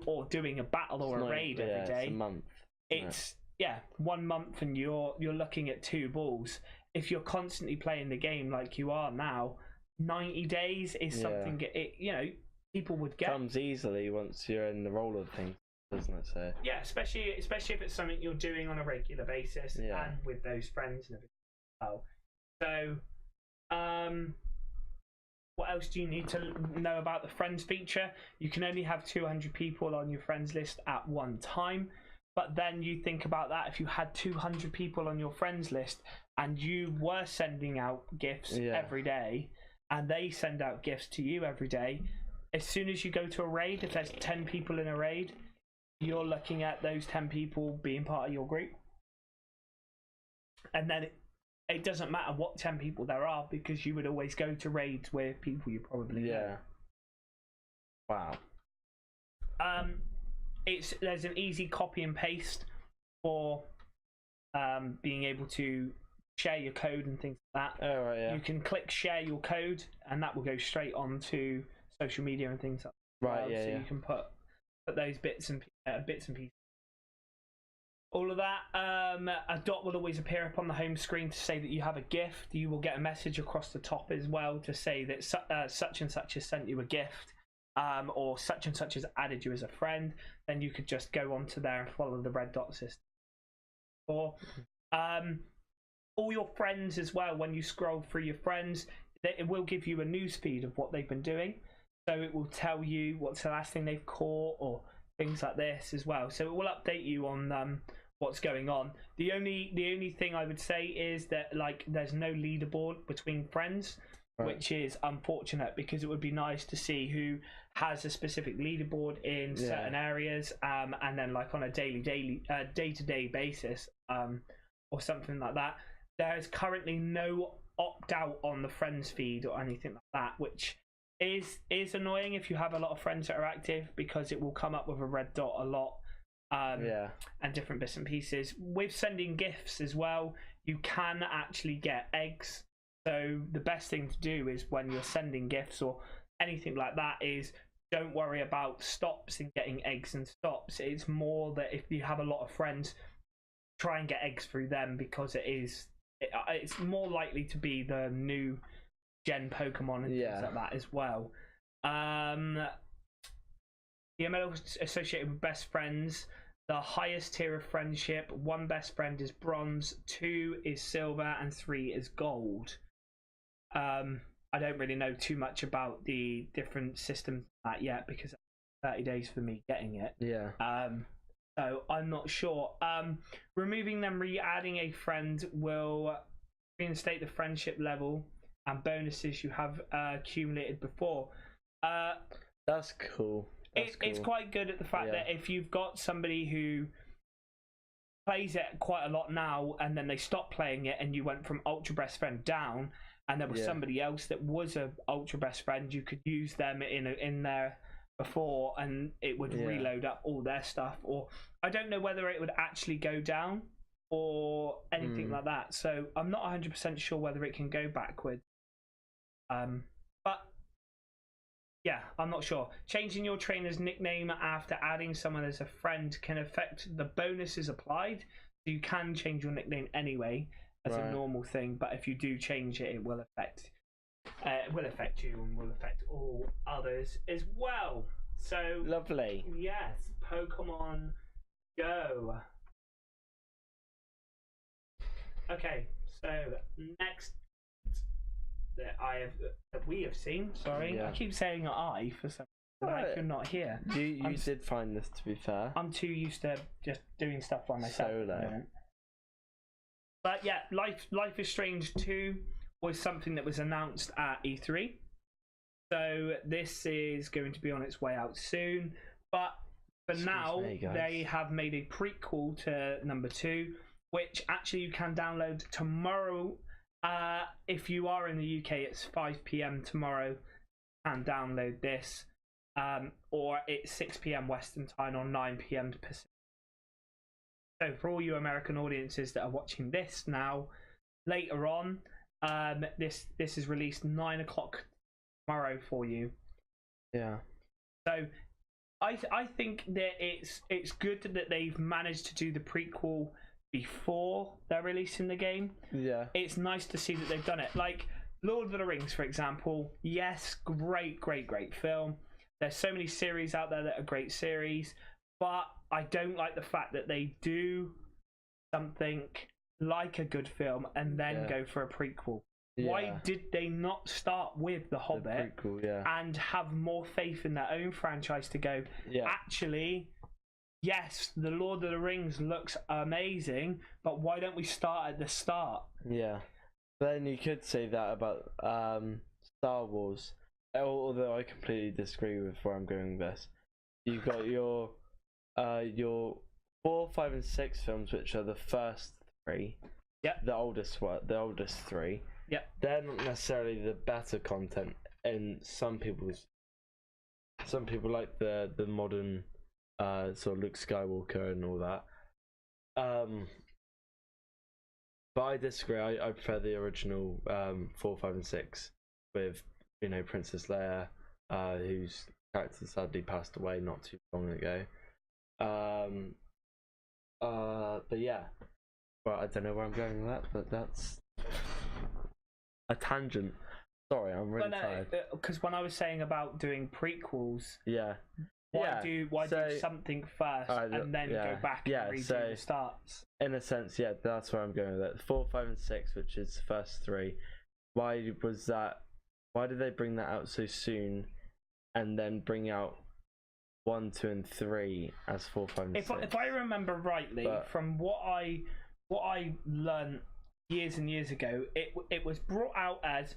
or doing a battle or a raid every day. It's a month. It's 1 month, and you're looking at 2 balls. If you're constantly playing the game like you are now, 90 days is something people would get. Comes easily once you're in the role of things, doesn't it? So especially if it's something you're doing on a regular basis and with those friends and everything. So What else do you need to know about the friends feature? You can only have 200 people on your friends list at one time. But then you think about that, if you had 200 people on your friends list and you were sending out gifts every day, and they send out gifts to you every day, as soon as you go to a raid, if there's 10 people in a raid, you're looking at those 10 people being part of your group. And then it doesn't matter what 10 people there are, because you would always go to raids with people you probably know. Wow. There's an easy copy and paste for being able to share your code and things like that. Oh, right, yeah. You can click share your code, and that will go straight onto social media and things like that. Right, yeah, so yeah. you can put those bits and pieces. All of that. A dot will always appear up on the home screen to say that you have a gift. You will get a message across the top as well to say that such and such has sent you a gift, or such and such has added you as a friend. Then you could just go onto there and follow the red dot system. Or all your friends as well, when you scroll through your friends, it will give you a news feed of what they've been doing. So it will tell you what's the last thing they've caught or things like this as well. So it will update you on what's going on. The only thing I would say is that there's no leaderboard between friends, which is unfortunate, because it would be nice to see who has a specific leaderboard in certain areas, and then on a day-to-day basis, or something like that. There is currently no opt-out on the friends feed or anything like that, which is annoying if you have a lot of friends that are active, because it will come up with a red dot a lot. And different bits and pieces. With sending gifts as well, you can actually get eggs. So the best thing to do is, when you're sending gifts or anything like that, is don't worry about stops in getting eggs and stops. It's more that if you have a lot of friends, try and get eggs through them, because it's more likely to be the new gen Pokemon and things like that as well. The ML associated with best friends, the highest tier of friendship, 1 best friend is bronze, 2 is silver, and 3 is gold. I don't really know too much about the different systems yet, because it's 30 days for me getting it. So I'm not sure. Removing them, re-adding a friend will reinstate the friendship level and bonuses you have accumulated before. That's cool. It's quite good at the fact that if you've got somebody who plays it quite a lot now, and then they stopped playing it, and you went from ultra best friend down, and there was somebody else that was a ultra best friend, you could use them in there before, and it would reload up all their stuff. Or I don't know whether it would actually go down or anything like that, so I'm not 100% sure whether it can go backward. But yeah, I'm not sure. Changing your trainer's nickname after adding someone as a friend can affect the bonuses applied. So you can change your nickname anyway as a normal thing, but if you do change it, it will affect you and will affect all others as well. So lovely. Yes, Pokemon Go. Okay, so next that we have seen. Sorry, I keep saying I for some reason. Like you're not here. You did find this, to be fair. I'm too used to just doing stuff by myself. Solo. But yeah, Life is Strange 2 was something that was announced at E3. So this is going to be on its way out soon. But for now, they have made a prequel to number 2, which actually you can download tomorrow. If you are in the UK, it's 5 PM tomorrow, and download this. Or it's 6 PM Western time or 9 PM Pacific. So for all you American audiences that are watching this now, later on, this is released 9 o'clock tomorrow for you. Yeah. So I think that it's good that they've managed to do the prequel before they're releasing the game. Yeah. It's nice to see that they've done it. Like Lord of the Rings, for example. Yes, great film. There's so many series out there that are great series, but I don't like the fact that they do something like a good film and then go for a prequel. Why did they not start with The Hobbit and have more faith in their own franchise to go, actually, yes, The Lord of the Rings looks amazing, but why don't we start at the start? Yeah. Then you could say that about Star Wars, although I completely disagree with where I'm going with this. You've got your 4, 5, and 6 films, which are the first 3. Yep. The oldest 3. Yep. They're not necessarily the better content in some people's. Some people like the modern sort of Luke Skywalker and all that. But I disagree. I prefer the original 4, 5, and 6 with Princess Leia, whose character sadly passed away not too long ago. But yeah. Well, I don't know where I'm going with that, but that's a tangent. Sorry, I'm really tired. Because when I was saying about doing prequels, why do something first and then go back and redo the starts? In a sense, that's where I'm going with it. 4, 5, and 6, which is the first 3. Why was that? Why did they bring that out so soon, and then bring out 1, 2, and 3 as 4, 5, and 6? If I remember rightly, from what I learned years and years ago, it was brought out as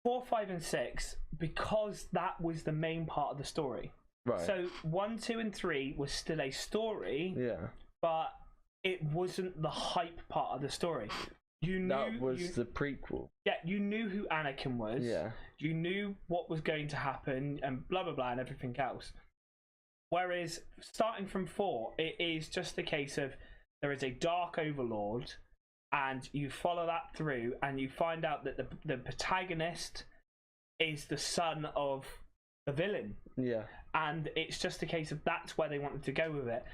4, 5, and 6 because that was the main part of the story. Right. So 1, 2, and 3 was still a story. Yeah. But it wasn't the hype part of the story. That was the prequel. Yeah, you knew who Anakin was. Yeah. You knew what was going to happen and blah blah blah and everything else. Whereas starting from 4, it is just a case of there is a dark overlord, and you follow that through, and you find out that the protagonist is the son of the villain. Yeah. And it's just a case of that's where they wanted to go with it.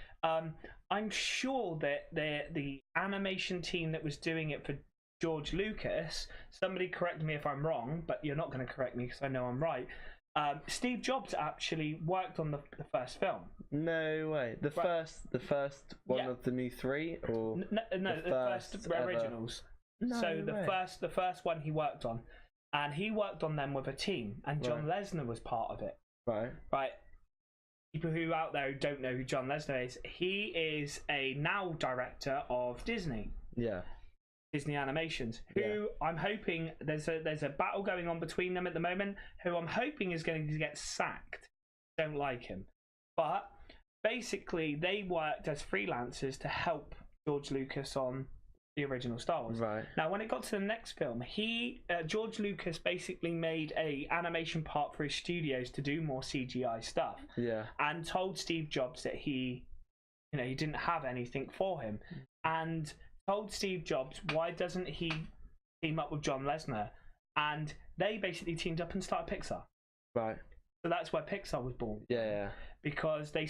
I'm sure that the animation team that was doing it for George Lucas, somebody correct me if I'm wrong, but you're not going to correct me because I know I'm right. Steve Jobs actually worked on the first film. No way. The first one of the new 3, or the first originals. No so way. the first one he worked on, and he worked on them with a team, and John Lesnar was part of it. Right. People who out there who don't know who John Lesnar is, he is a now director of Disney. Yeah. Disney Animations, who I'm hoping there's a battle going on between them at the moment, who I'm hoping is going to get sacked. Don't like him. But basically they worked as freelancers to help George Lucas on the original Star Wars. Right. Now when it got to the next film, George Lucas basically made a animation part for his studios to do more CGI stuff. Yeah. And told Steve Jobs that he didn't have anything for him. And told Steve Jobs, why doesn't he team up with John Lesnar? And they basically teamed up and started Pixar. Right. So that's where Pixar was born. Yeah. Because they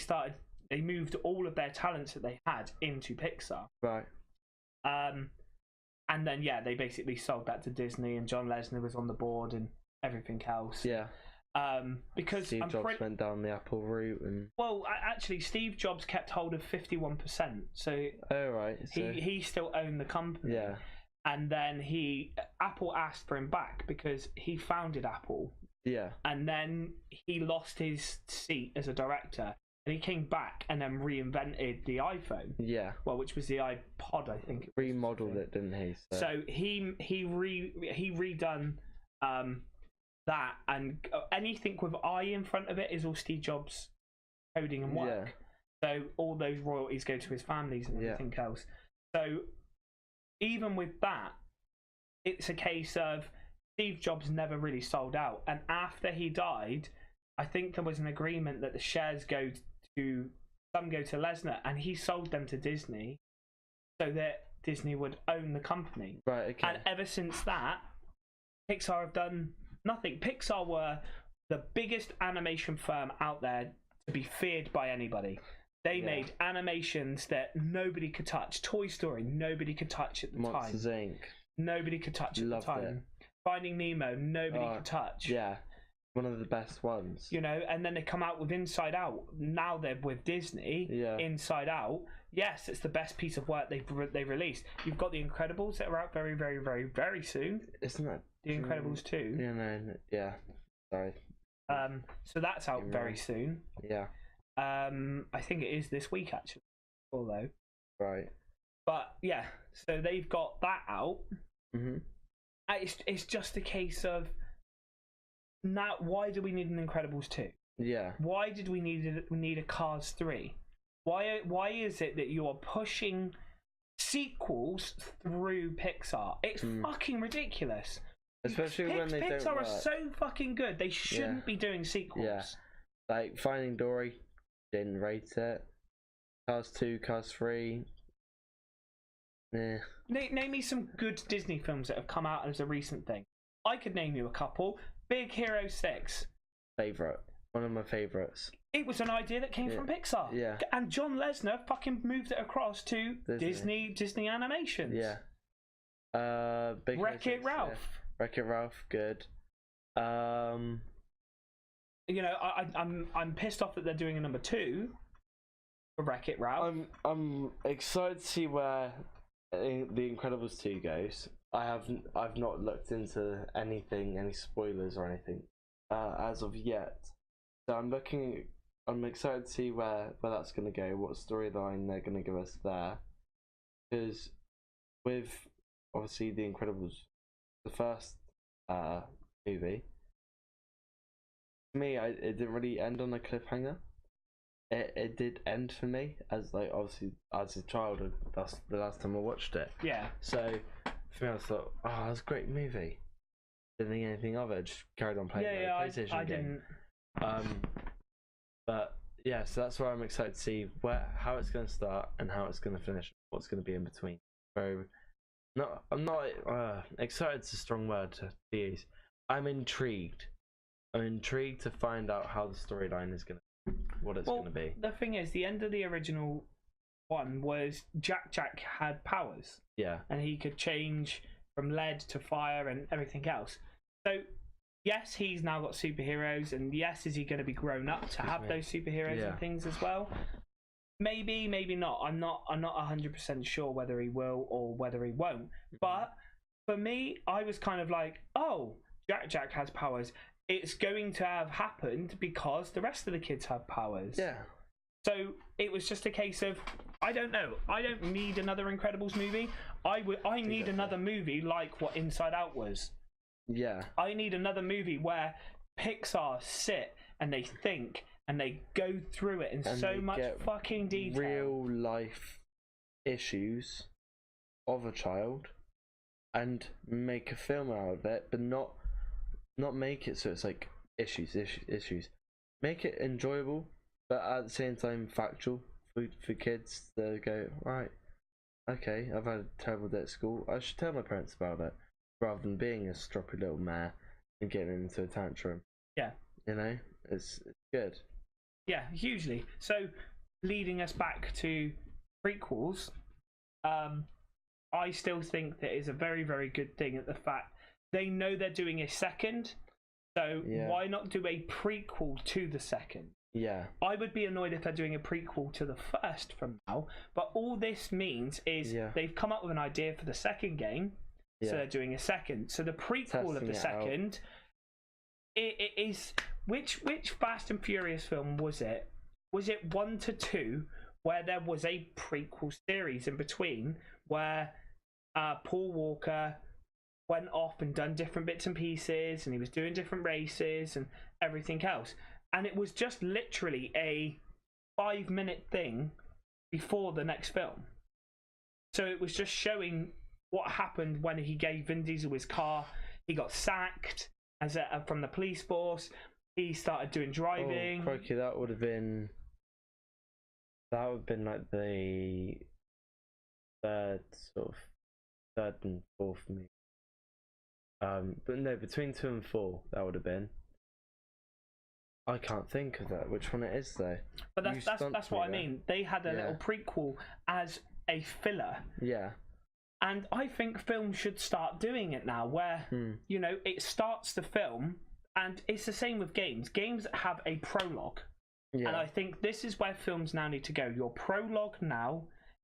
moved all of their talents that they had into Pixar. Right. And then they basically sold that to Disney, and John Lesnar was on the board and everything else. Yeah. Because Steve Jobs went down the Apple route, and actually Steve Jobs kept hold of 51%. So he still owned the company. Yeah. And then Apple asked for him back because he founded Apple. Yeah. And then he lost his seat as a director, and he came back and then reinvented the iPhone. Yeah. Well, which was the iPod, I think. Remodeled it, didn't he? So he redone that, and anything with I in front of it is all Steve Jobs coding and work. So all those royalties go to his families and everything else. So even with that, it's a case of Steve Jobs never really sold out, and after he died, I think there was an agreement that the shares go to Lesnar, and he sold them to Disney so that Disney would own the company. Right. Okay. And ever since that, Pixar have done nothing. Pixar were the biggest animation firm out there to be feared by anybody. They made animations that nobody could touch. Toy Story, nobody could touch at the time. Monsters Inc. Nobody could touch at the time. Finding Nemo, nobody could touch. Yeah, one of the best ones. And then they come out with Inside Out. Now they're with Disney. Yeah. Inside Out. yes, it's the best piece of work they've released. You've got The Incredibles that are out very, very, very, very soon. Isn't that The Incredibles 2? Yeah, no, yeah. Sorry. So that's out very soon. Yeah. I think it is this week actually, although. Right. But yeah, so they've got that out. Mhm. It's just a case of now. Why do we need an Incredibles 2? Yeah. Why did we need a Cars 3? Why is it that you are pushing sequels through Pixar? It's fucking ridiculous. Especially when they Pixar don't work. are so fucking good. They shouldn't be doing sequels. Yeah. Like Finding Dory, didn't rate it. Cars 2, Cars 3. Yeah. Name me some good Disney films that have come out as a recent thing. I could name you a couple. Big Hero 6. Favorite. One of my favorites. It was an idea that came from Pixar. Yeah. And John Lesnar fucking moved it across to Disney Animations. Yeah. Big Wreck-It Ralph. Yeah. Wreck-It Ralph, good. You know, I'm pissed off that they're doing a number 2 for Wreck-It Ralph. I'm excited to see where The Incredibles 2 goes. I've not looked into any spoilers or anything as of yet. So I'm excited to see where that's going to go, what storyline they're going to give us there. Because with obviously The Incredibles, the first movie, for me, it didn't really end on a cliffhanger. It did end for me as obviously as a child. That's the last time I watched it. Yeah. So for me, I thought, oh, that's a great movie. Didn't think anything of it. Just carried on playing the PlayStation I game. didn't. But yeah, so that's why I'm excited to see how it's going to start and how it's going to finish. What's going to be in between. So, I'm not excited. Is a strong word to use. I'm intrigued. I'm intrigued to find out how the storyline is going to, what it's going to be. The thing is, the end of the original one was Jack had powers. Yeah. And he could change from lead to fire and everything else. So yes, he's now got superheroes, and yes, is he going to be grown up to have those superheroes and things as well? Maybe, maybe not. I'm not 100% sure whether he will or whether he won't. But for me, I was kind of like, oh, Jack has powers. It's going to have happened because the rest of the kids have powers. Yeah. So it was just a case of, I don't know. I don't need another Incredibles movie. I need another movie like what Inside Out was. Yeah. I need another movie where Pixar sit and they think and they go through it in so much fucking detail. Real life issues of a child and make a film out of it, but not make it so it's like issues. Make it enjoyable, but at the same time factual for kids to go, right, okay, I've had a terrible day at school. I should tell my parents about it, rather than being a stroppy little mare and getting into a tantrum. Yeah. You know, it's good. Yeah, hugely. So, leading us back to prequels, I still think that is a very, very good thing at the fact they know they're doing a second, so why not do a prequel to the second? Yeah. I would be annoyed if they're doing a prequel to the first from now, but all this means is they've come up with an idea for the second game, so they're doing a second. So the prequel of the second, it is... Which Fast and Furious film was it? Was it 1 to 2, where there was a prequel series in between, where Paul Walker went off and done different bits and pieces, and he was doing different races and everything else, and it was just literally a 5-minute thing before the next film. So it was just showing what happened when he gave Vin Diesel his car. He got sacked from the police force. He started doing driving. Oh, crikey, that would have been like the third and fourth movie. But no, between 2 and 4, that would have been. I can't think of that. Which one it is though? But that's what I mean. They had a little prequel as a filler. Yeah. And I think films should start doing it now, where you know, it starts the film. And it's the same with games. Games have a prologue. Yeah. And I think this is where films now need to go. Your prologue now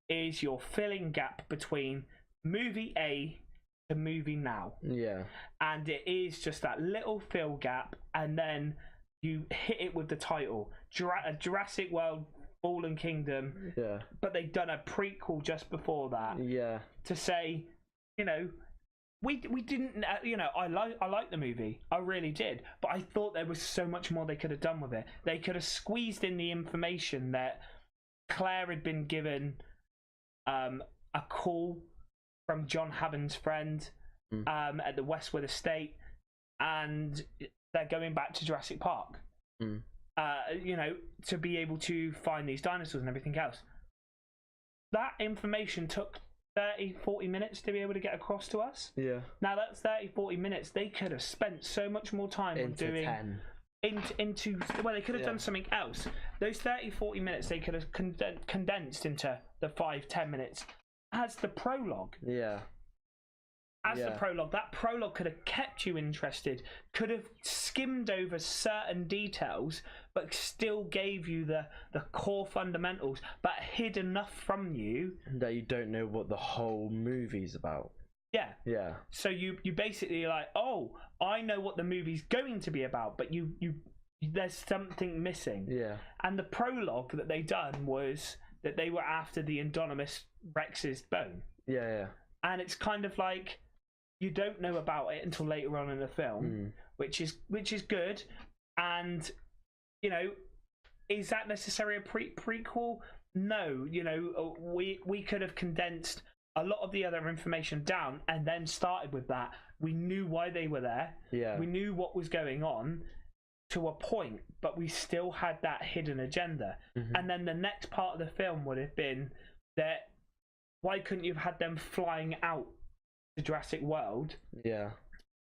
is you're filling gap between movie A to movie now. Yeah. And it is just that little fill gap, and then you hit it with the title, Jurassic World Fallen Kingdom. Yeah. But they've done a prequel just before that. Yeah. To say, you know, we didn't, you know, I like the movie, I really did, but I thought there was so much more they could have done with it. They could have squeezed in the information that Claire had been given a call from John Hammond's friend at the Westwood estate, and they're going back to Jurassic Park. You know, to be able to find these dinosaurs and everything else. That information took 30-40 minutes to be able to get across to us. Yeah. Now that's 30-40 minutes. They could have spent so much more time on doing 10. into well, they could have done something else. Those 30-40 minutes they could have condensed into the 5-10 minutes as the prologue. Yeah. The prologue. That prologue could have kept you interested, could have skimmed over certain details, but still gave you the core fundamentals, but hid enough from you that you don't know what the whole movie's about. Yeah. Yeah. So you basically like, oh, I know what the movie's going to be about, but you there's something missing. Yeah. And the prologue that they done was that they were after the Indominus Rex's bone. Yeah, yeah. And it's kind of like you don't know about it until later on in the film, which is good. And you know, is that necessarily a prequel? No. You know, we could have condensed a lot of the other information down and then started with that. We knew why they were there. Yeah. We knew what was going on to a point, but we still had that hidden agenda. And then the next part of the film would have been that why couldn't you have had them flying out to Jurassic World? Yeah.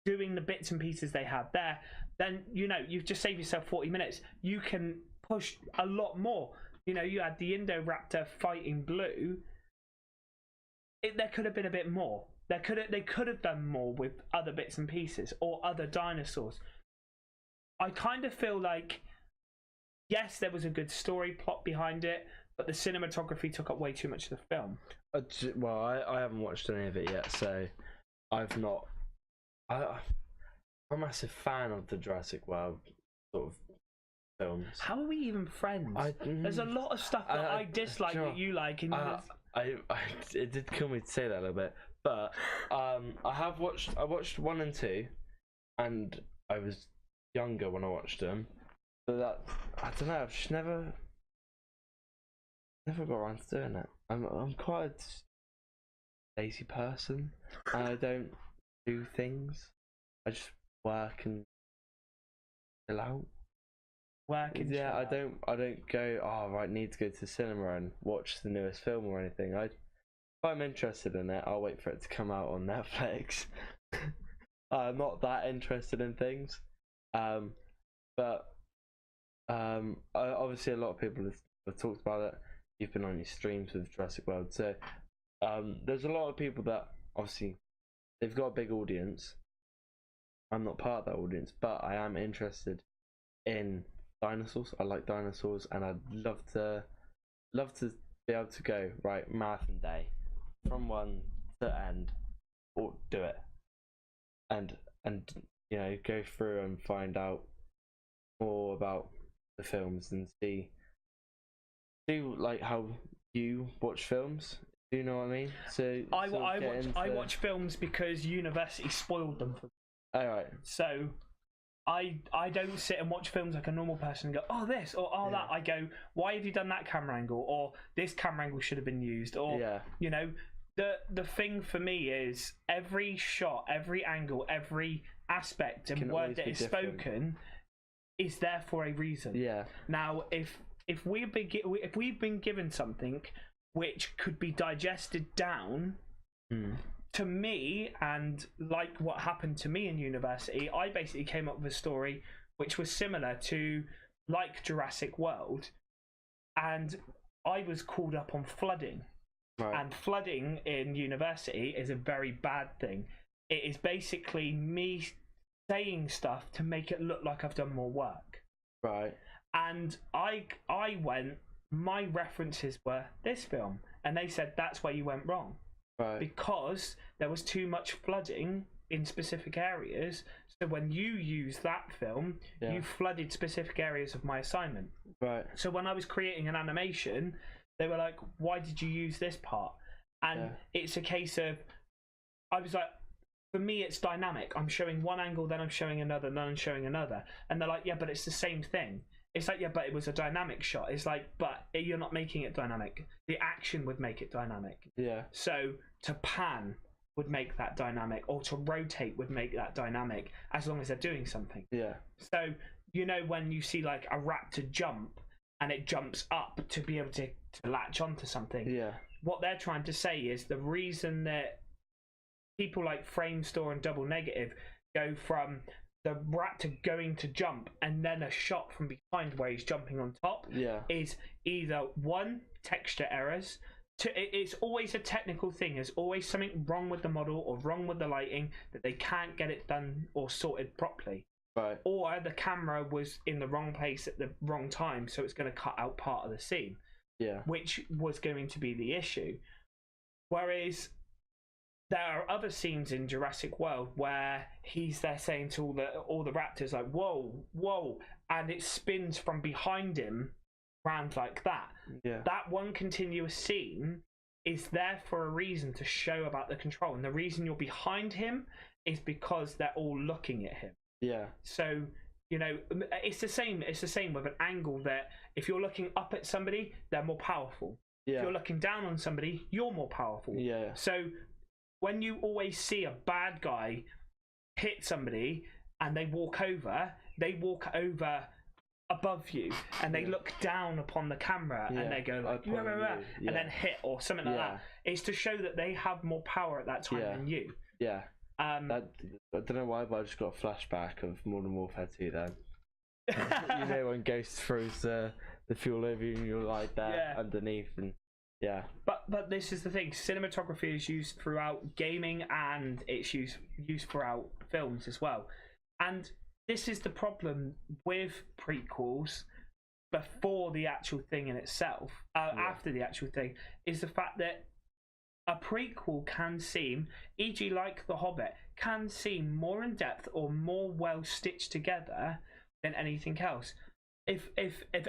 Doing the bits and pieces they had there. Then, you know, you've just saved yourself 40 minutes. You can push a lot more. You know, you had the Indoraptor fighting Blue. There could have been a bit more. They could have done more with other bits and pieces or other dinosaurs. I kind of feel like, yes, there was a good story plot behind it, but the cinematography took up way too much of the film. Well, I haven't watched any of it yet, so I've not. I'm a massive fan of the Jurassic World sort of films. How are we even friends? There's a lot of stuff that I dislike that you like, and it did kill me to say that a little bit, but I watched 1 and 2, and I was younger when I watched them, so that I don't know. I've just never got around to doing it. I'm quite a lazy person, and I don't do things. I just work and chill out. I don't go, oh right, need to go to the cinema and watch the newest film or anything. If I'm interested in it, I'll wait for it to come out on Netflix. I'm not that interested in things. But obviously a lot of people have talked about it. You've been on your streams with Jurassic World, so there's a lot of people that obviously they've got a big audience. I'm not part of that audience, but I am interested in dinosaurs. I like dinosaurs, and I'd love to be able to go right marathon day from one to end, or do it, and you know, go through and find out more about the films and see like how you watch films. Do you know what I mean? So I watch films because university spoiled them for me. Alright. So I don't sit and watch films like a normal person and go, oh this or oh that. I go, why have you done that camera angle, or this camera angle should have been used, or you know, the thing for me is every shot, every angle, every aspect and word that is spoken is there for a reason. Yeah. Now if we've been given something which could be digested down, to me, and like what happened to me in university, I basically came up with a story which was similar to like Jurassic World, and I was called up on flooding. Right. And flooding in university is a very bad thing. It is basically me saying stuff to make it look like I've done more work. Right. And I went, my references were this film, and they said that's where you went wrong. Right. Because there was too much flooding in specific areas. So when you used that film, you flooded specific areas of my assignment. Right. So when I was creating an animation, they were like, why did you use this part? And it's a case of, I was like, for me, it's dynamic. I'm showing one angle, then I'm showing another, then I'm showing another. And they're like, yeah, but it's the same thing. It's like, yeah, but it was a dynamic shot. It's like, but you're not making it dynamic. The action would make it dynamic. Yeah. So to pan would make that dynamic, or to rotate would make that dynamic, as long as they're doing something. Yeah. So, you know, when you see like a raptor jump and it jumps up to be able to latch onto something. Yeah. What they're trying to say is the reason that people like Framestore and Double Negative go from the raptor going to jump and then a shot from behind where he's jumping on top is either one, texture errors. It's always a technical thing. There's always something wrong with the model or wrong with the lighting that they can't get it done or sorted properly. Right. Or the camera was in the wrong place at the wrong time, so it's going to cut out part of the scene. Yeah. Which was going to be the issue. Whereas there are other scenes in Jurassic World where he's there saying to all the raptors like, whoa, whoa, and it spins from behind him round like that. Yeah. That one continuous scene is there for a reason, to show about the control, and the reason you're behind him is because they're all looking at him. Yeah. So, you know, it's the same with an angle, that if you're looking up at somebody, they're more powerful. Yeah. If you're looking down on somebody, you're more powerful. Yeah. So when you always see a bad guy hit somebody and they walk over above you and they look down upon the camera and they go like, and then hit or something like that. It's to show that they have more power at that time than you. Yeah. I don't know why, but I just got a flashback of Modern Warfare 2 then. You know, when Ghost throws the fuel over you and you're like there underneath, and But this is the thing. Cinematography is used throughout gaming, and it's used throughout films as well. And this is the problem with prequels before the actual thing in itself. After the actual thing is the fact that a prequel can seem, e.g. like The Hobbit, can seem more in depth or more well stitched together than anything else. If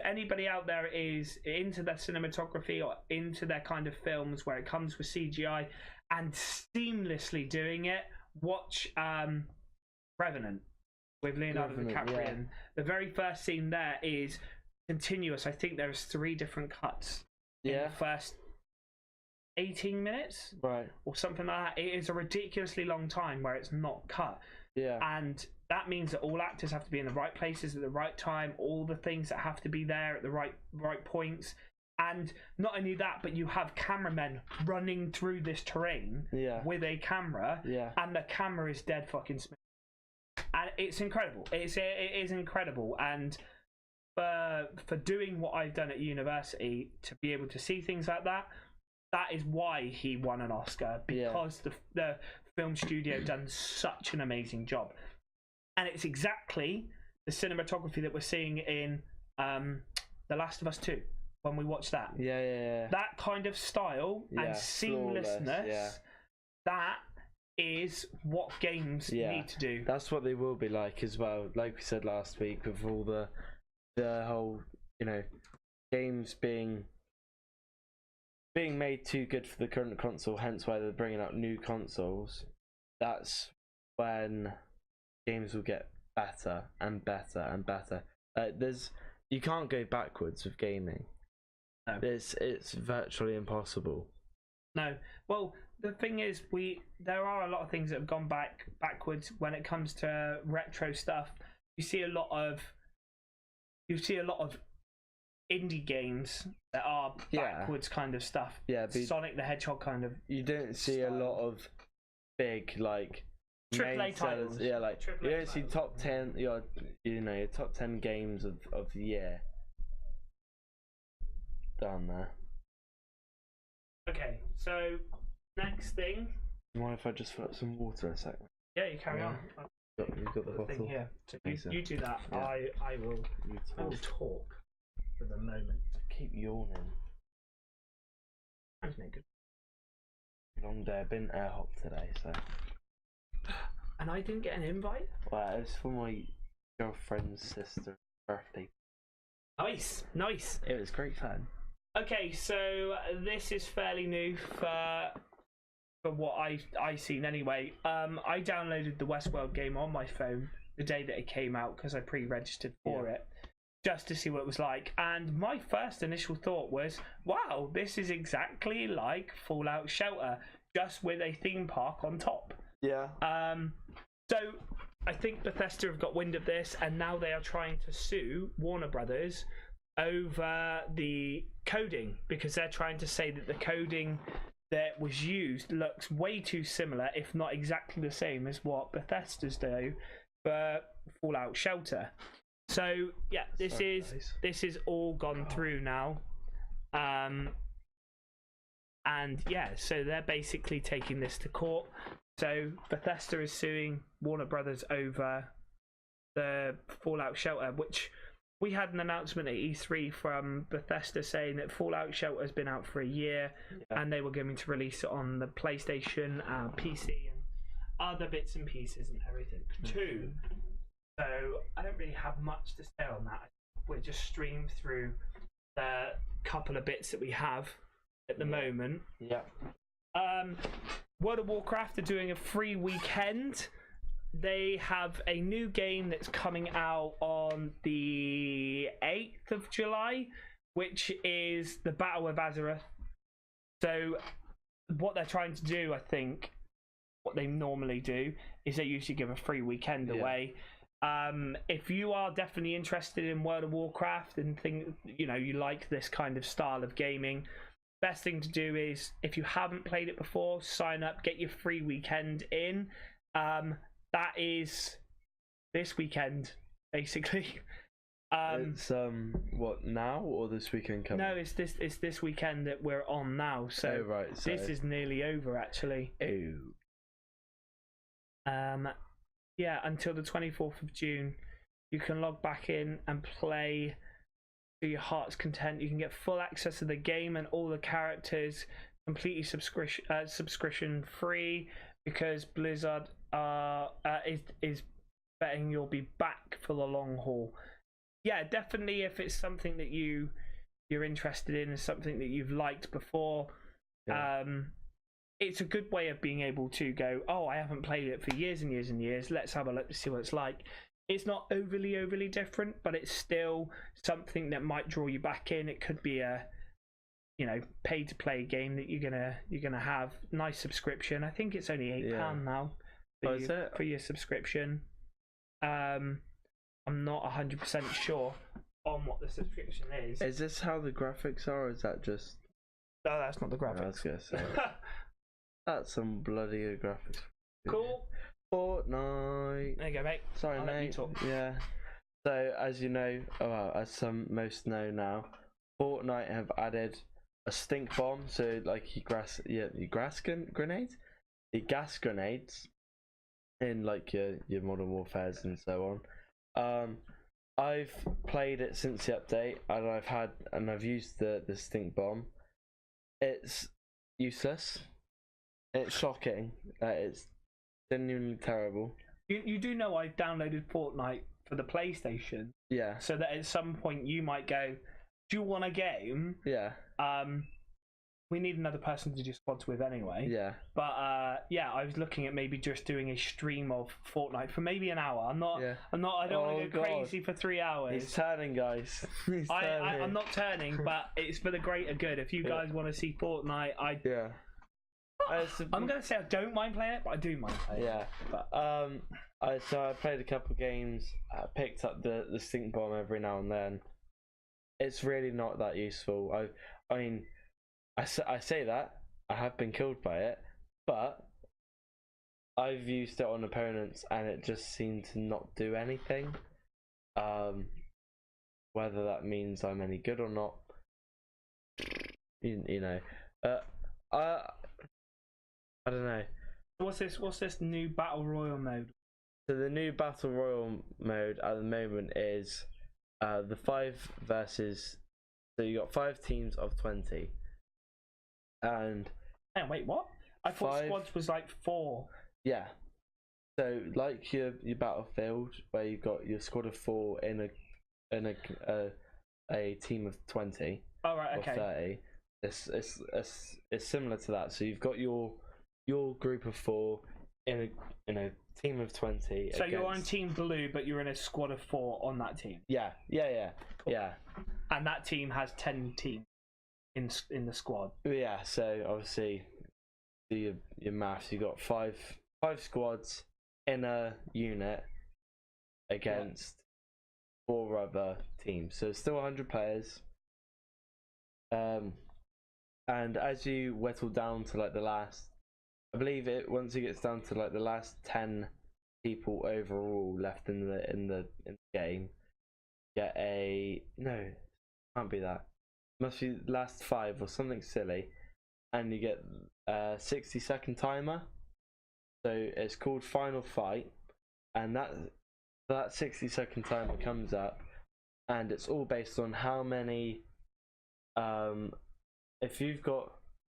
anybody out there is into their cinematography or into their kind of films where it comes with CGI and seamlessly doing it, watch Revenant with Leonardo DiCaprio. Yeah. The very first scene there is continuous. I think there's 3 different cuts in the first 18 minutes, right, or something like that. It is a ridiculously long time where it's not cut. Yeah. And that means that all actors have to be in the right places at the right time, all the things that have to be there at the right points. And not only that, but you have cameramen running through this terrain with a camera, and the camera is dead fucking smooth. And it's incredible. It is incredible. And for doing what I've done at university, to be able to see things like that, that is why he won an Oscar, because the film studio done such an amazing job. And it's exactly the cinematography that we're seeing in The Last of Us 2 when we watch that. That kind of style and seamlessness, that is what games need to do. That's what they will be like as well. Like we said last week, with all the whole, you know, games being made too good for the current console, hence why they're bringing out new consoles. That's when games will get better and better and better. You can't go backwards with gaming. No. It's virtually impossible. No. Well, the thing is, there are a lot of things that have gone backwards when it comes to retro stuff. You see a lot of indie games that are backwards kind of stuff. Sonic the Hedgehog kind of. You don't see a lot of big like AAA titles. Yeah, like AAA you don't see titles. top 10. Your top 10 games of the year down there. Okay, so next thing. You mind if I just fill up some water a second? Yeah, you carry on. You've got the bottle. Thing here. So you do that. Yeah. I will talk for the moment. Keep yawning. That's no good. Long day. I've been air hop today, so. And I didn't get an invite? Well, it was for my girlfriend's sister's birthday. Nice. It was great fun. Okay, so this is fairly new for what I seen anyway. I downloaded the Westworld game on my phone the day that it came out because I pre-registered for it just to see what it was like. And my first initial thought was, wow, this is exactly like Fallout Shelter, just with a theme park on top. Yeah. So I think Bethesda have got wind of this, and now they are trying to sue Warner Brothers over the coding, because they're trying to say that the coding that was used looks way too similar, if not exactly the same as what Bethesda's do for Fallout Shelter. So yeah, this is all gone through now, and yeah, so they're basically taking this to court. So Bethesda is suing Warner Brothers over the Fallout Shelter, which we had an announcement at E3 from Bethesda saying that Fallout Shelter has been out for a year, and they were going to release it on the PlayStation, PC, and other bits and pieces and everything too. So I don't really have much to say on that. We'll just stream through the couple of bits that we have at the moment. Yeah. World of Warcraft are doing a free weekend. They have a new game that's coming out on the 8th of July, which is the Battle of Azeroth. So what they're trying to do, I think, what they normally do, is they usually give a free weekend away. If you are definitely interested in World of Warcraft and think, you like this kind of style of gaming, best thing to do is, if you haven't played it before, sign up, get your free weekend in. That is this weekend, basically. It's what, now or this weekend coming? No, it's this weekend that we're on now. So, right, so this is nearly over, actually. Yeah, until the 24th of June, you can log back in and play to your heart's content. You can get full access to the game and all the characters completely subscription free, because Blizzard is betting you'll be back for the long haul. Yeah, definitely, if it's something that you're interested in and something that you've liked before, it's a good way of being able to go, oh, I haven't played it for years and years and years, let's have a look to see what it's like. It's not overly different, but it's still something that might draw you back in. It could be a pay to play game that you're gonna have. Nice subscription. I think it's only £8 now for your subscription. I'm not 100% sure on what the subscription is. Is this how the graphics are, or is that just? No, that's not the graphics. I was gonna say. That's some bloody graphics. Cool. Fortnite. There you go, mate. Sorry, I'll mate. let you talk. Yeah. So, as you know, as some most know now, Fortnite have added a stink bomb. So, like your gas grenades in like your Modern Warfares and so on. I've played it since the update, and I've used the stink bomb. It's useless. It's shocking. It's genuinely terrible. You do know I've downloaded Fortnite for the PlayStation. Yeah. So that at some point you might go, do you want a game? Yeah. We need another person to do squads with anyway. Yeah. But I was looking at maybe just doing a stream of Fortnite for maybe an hour. I don't want to go crazy for 3 hours. He's turning, guys. I'm not turning, but it's for the greater good. If you guys want to see Fortnite, I'm gonna say I don't mind playing it, but I do mind playing it. Yeah. But so I played a couple games. I picked up the stink bomb every now and then. It's really not that useful. I mean, I say that I have been killed by it, but I've used it on opponents and it just seemed to not do anything. Whether that means I'm any good or not, I don't know. What's this new battle royal mode? So the new battle royal mode at the moment is the 5 versus. So you got 5 teams of 20. And wait, what? I thought squads was like 4. Yeah. So like your Battlefield, where you've got your squad of 4 in a team of 20 or 30. It's similar to that. So you've got your group of 4 in a team of 20. So you're on Team Blue, but you're in a squad of 4 on that team. Yeah. Cool. Yeah. And that team has 10 teams in the squad. Yeah. So obviously, do your maths. You got five squads in a unit against 4 other teams. So it's still 100 players. And as you whittle down to like the last, I believe once it gets down to like the last 10 people overall left in the game, get can't be that. Must be last 5 or something silly, and you get a 60-second timer. So it's called Final Fight, and that 60-second timer comes up, and it's all based on how many. If you've got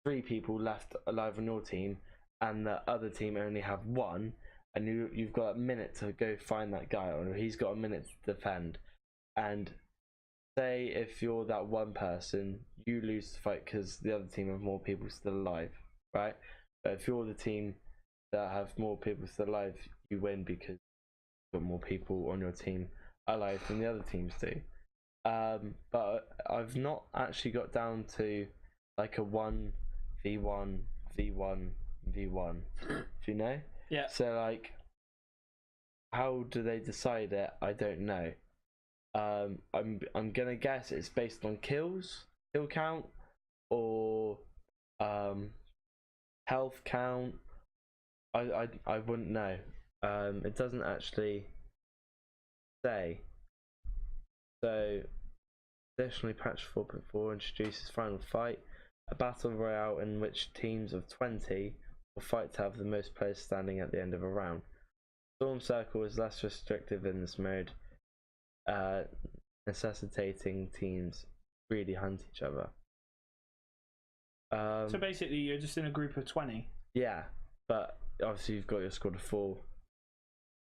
3 people left alive on your team, and the other team only have 1, and you've got a minute to go find that guy, or he's got a minute to defend, and say if you're that one person, you lose the fight because the other team have more people still alive, right? But if you're the team that have more people still alive, you win because you've got more people on your team alive than the other teams do. But I've not actually got down to like a 1v1 v1 v1, do you know? Yeah. So like, how do they decide it? I don't know. I'm gonna guess it's based on kill count, or health count. I wouldn't know. It doesn't actually say. So additionally, patch 4.4 introduces Final Fight, a battle royale in which teams of 20 will fight to have the most players standing at the end of a round. Storm Circle is less restrictive in this mode, necessitating teams really hunt each other. So basically, you're just in a group of 20. Yeah, but obviously you've got your squad of 4.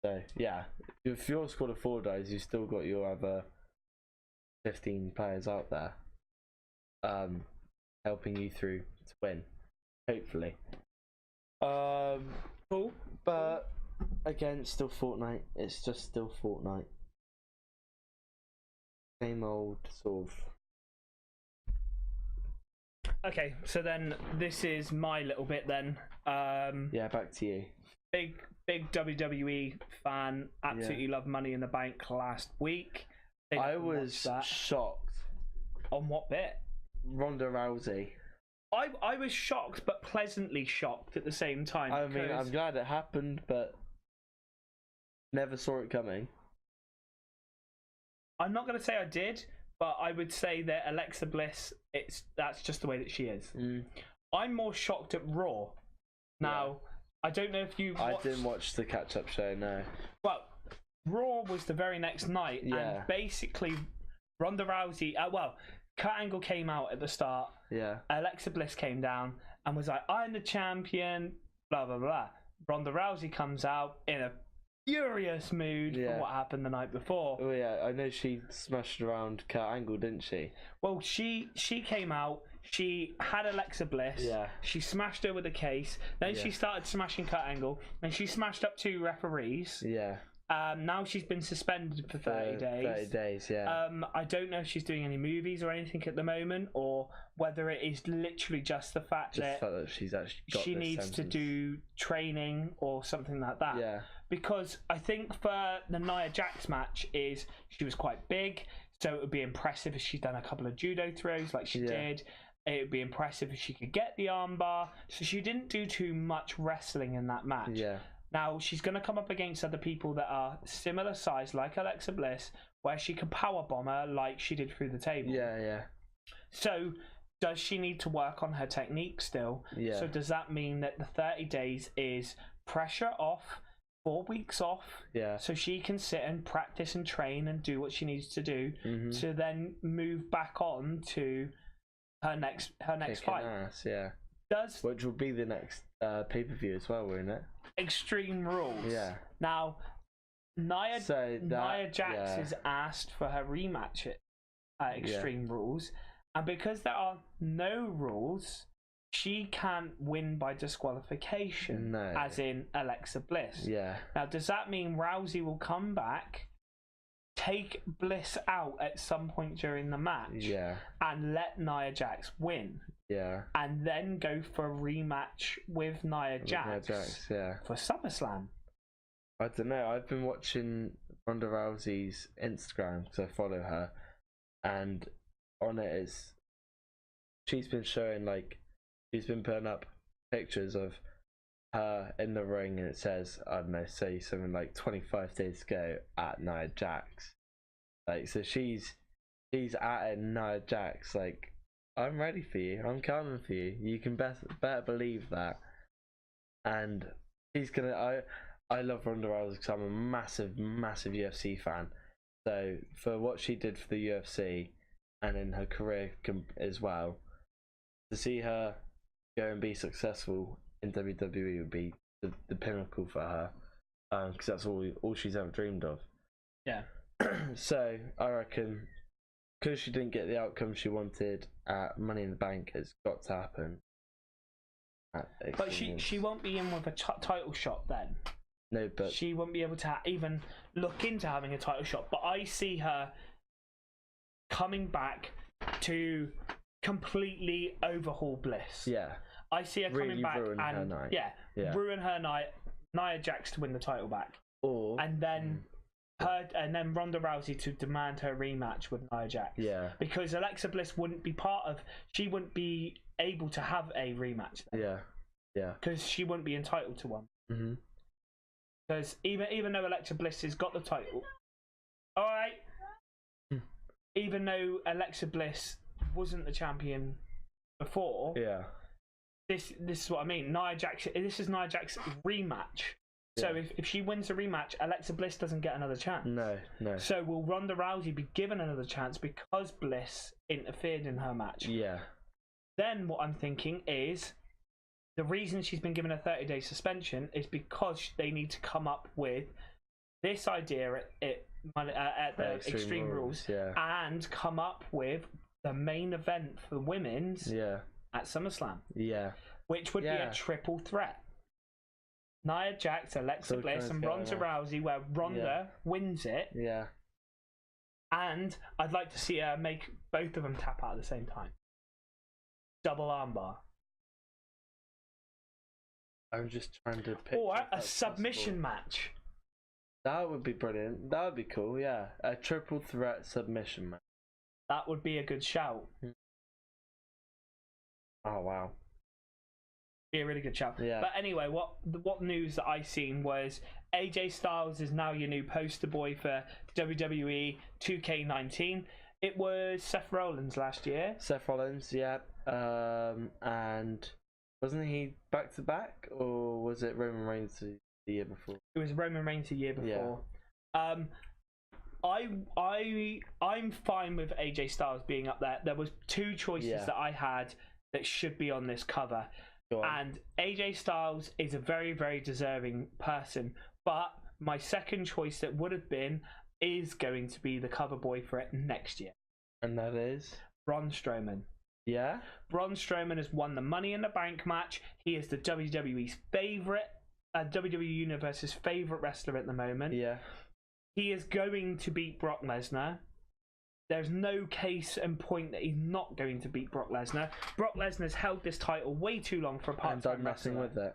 So yeah, if your squad of 4 dies, you've still got your other 15 players out there, helping you through to win, hopefully. Cool. But again, it's still Fortnite. It's just still Fortnite. Same old sort of. Okay, so then this is my little bit then. Yeah, back to you. Big WWE fan. Absolutely loved Money in the Bank last week. I was shocked. On what bit? Ronda Rousey. I was shocked, but pleasantly shocked at the same time. I mean, I'm glad it happened, but never saw it coming. I'm not going to say I did, but I would say that Alexa Bliss, that's just the way that she is. I'm more shocked at Raw. Now, I don't know if you watched... I didn't watch the catch-up show, no. Well, Raw was the very next night, and basically Ronda Rousey... Kurt Angle came out at the start. Yeah. Alexa Bliss came down and was like, I'm the champion, blah, blah, blah. Ronda Rousey comes out in a furious mood for what happened the night before. Oh yeah, I know she smashed around Kurt Angle, didn't she? Well, she came out, she had Alexa Bliss, she smashed her with a case, then she started smashing Kurt Angle, and she smashed up 2 referees. Yeah. Now she's been suspended for 30 days. 30 days, yeah. I don't know if she's doing any movies or anything at the moment, or whether it is literally just the fact that she's actually got she needs to do training or something like that. Yeah. Because I think for the Nia Jax match is she was quite big, so it would be impressive if she'd done a couple of judo throws like she did. It would be impressive if she could get the armbar. So she didn't do too much wrestling in that match. Yeah. Now, she's going to come up against other people that are similar size, like Alexa Bliss, where she can powerbomb her like she did through the table. Yeah. So, does she need to work on her technique still? Yeah. So, does that mean that the 30 days is pressure off, 4 weeks off, so she can sit and practice and train and do what she needs to do to then move back on to her next fight? Ass, yeah. which will be the next pay-per-view as well, won't it? Extreme Rules. Yeah. Now, Nia Jax is asked for her rematch at Extreme Rules, and because there are no rules, she can't win by disqualification, as in Alexa Bliss. Yeah. Now, does that mean Rousey will come back, take Bliss out at some point during the match, and let Nia Jax win? Yeah. And then go for a rematch with Nia Jax for SummerSlam? I don't know. I've been watching Ronda Rousey's Instagram because I follow her, and on it she's been showing, like, she's been putting up pictures of her in the ring, and it says, I don't know, say something like 25 days ago at Nia Jax. Like, so she's at Nia Jax, like, I'm ready for you, I'm coming for you. You can better believe that. And she's gonna. I love Ronda Rousey because I'm a massive UFC fan. So for what she did for the UFC and in her career as well, to see her go and be successful in WWE would be the pinnacle for her, because that's all she's ever dreamed of. Yeah. So I reckon, because she didn't get the outcome she wanted at Money in the Bank, it's got to happen. But she won't be in with a title shot then. No, but she won't be able to even look into having a title shot. But I see her coming back to completely overhaul Bliss. Yeah. I see her coming back ruin and her night. Ruin her night. Nia Jax to win the title back, and then Ronda Rousey to demand her rematch with Nia Jax. Yeah. Because Alexa Bliss wouldn't be she wouldn't be able to have a rematch then. Yeah. Yeah. Because she wouldn't be entitled to one. Mhm. Because even though Alexa Bliss has got the title, all right. Even though Alexa Bliss wasn't the champion before, this is what I mean. This is Nia Jax's rematch. So if she wins the rematch, Alexa Bliss doesn't get another chance. No. So will Ronda Rousey be given another chance because Bliss interfered in her match? Yeah. Then what I'm thinking is, the reason she's been given a 30-day suspension is because they need to come up with this idea at the Extreme Rules and come up with the main event for women's at SummerSlam. Yeah. Which would be a triple threat. Nia Jax, Alexa Bliss, and Ronda Rousey, where Ronda wins it. Yeah. And I'd like to see her make both of them tap out at the same time. Double armbar. I'm just trying to picture. Or a submission match. That would be brilliant. That would be cool, yeah. A triple threat submission match. That would be a good shout. Oh, wow. Be a really good shout. Yeah. But anyway, what news that I seen was AJ Styles is now your new poster boy for WWE 2K19. It was Seth Rollins last year. Seth Rollins, yeah. And wasn't he back to back, or was it Roman Reigns the year before? It was Roman Reigns the year before. Yeah. I'm fine with AJ Styles being up there. There was two choices that I had that should be on this cover. And AJ Styles is a very, very deserving person. But my second choice that would have been is going to be the cover boy for it next year. And that is? Braun Strowman. Yeah? Braun Strowman has won the Money in the Bank match. He is the WWE's favourite, WWE Universe's favourite wrestler at the moment. Yeah. He is going to beat Brock Lesnar. There's no case and point that he's not going to beat Brock Lesnar. Brock Lesnar's held this title way too long for a part-time and done nothing with it.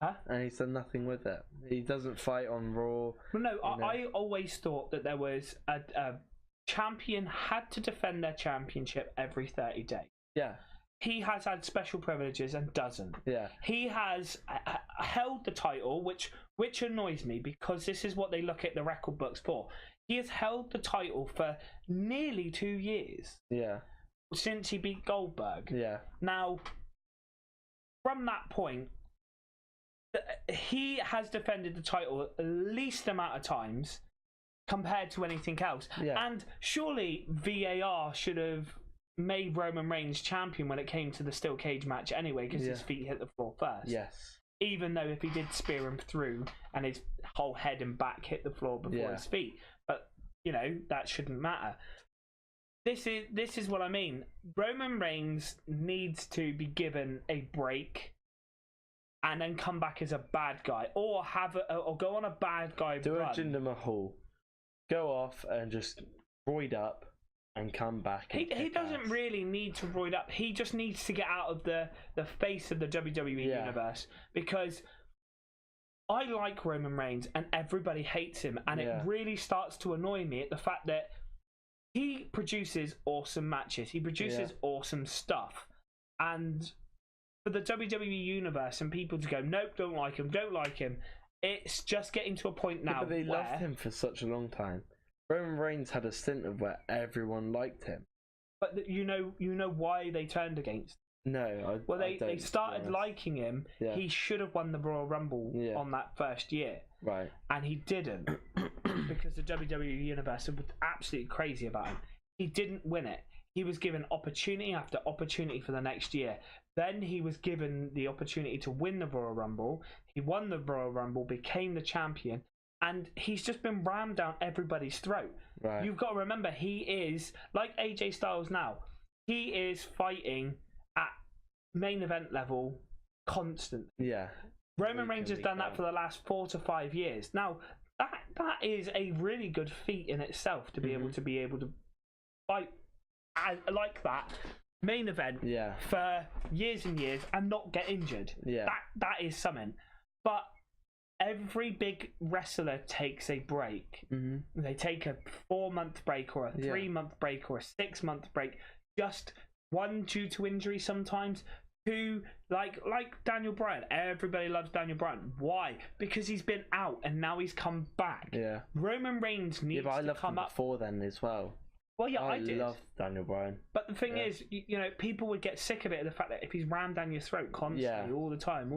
Huh? And he's done nothing with it. He doesn't fight on Raw. Well, no, I always thought that there was a champion had to defend their championship every 30 days. Yeah. He has had special privileges and doesn't. Yeah. He has held the title, which annoys me because this is what they look at the record books for. He has held the title for nearly 2 years. Yeah. Since he beat Goldberg. Yeah. Now, from that point, he has defended the title the least amount of times compared to anything else. Yeah. And surely VAR should have made Roman Reigns champion when it came to the steel cage match anyway, because his feet hit the floor first. Yes. Even though if he did spear him through and his whole head and back hit the floor before his feet. But, you know, that shouldn't matter. This is what I mean. Roman Reigns needs to be given a break and then come back as a bad guy, or or go on a bad guy Do run. a Jinder Mahal. Go off and just roid up and come back. He doesn't really need to roid up. He just needs to get out of the face of the WWE universe, because I like Roman Reigns and everybody hates him, and it really starts to annoy me at the fact that he produces awesome matches. He produces awesome stuff, and for the WWE universe and people to go, nope, don't like him, it's just getting to a point now but they where... loved him for such a long time. Roman Reigns had a stint of where everyone liked him. But you know why they turned against him? No, they started liking him. Yeah. He should have won the Royal Rumble on that first year. Right. And he didn't, because the WWE Universe was absolutely crazy about him. He didn't win it. He was given opportunity after opportunity for the next year. Then he was given the opportunity to win the Royal Rumble. He won the Royal Rumble, became the champion, and he's just been rammed down everybody's throat. Right. You've got to remember, he is, like AJ Styles now, he is fighting at main event level constantly. Yeah. Roman Reigns has done that for the last 4 to 5 years. Now, that is a really good feat in itself, to be able to fight like that main event for years and years and not get injured. Yeah. That is something. But every big wrestler takes a break. Mm-hmm. They take a 4-month break, or a 3-month break, or a 6-month break. Just one, due to injury sometimes. 2, like Daniel Bryan. Everybody loves Daniel Bryan. Why? Because he's been out and now he's come back. Yeah. Roman Reigns needs to come up before then as well. Well, yeah, I did. I love Daniel Bryan. But the thing is, you know, people would get sick of it, the fact that if he's rammed down your throat constantly, all the time.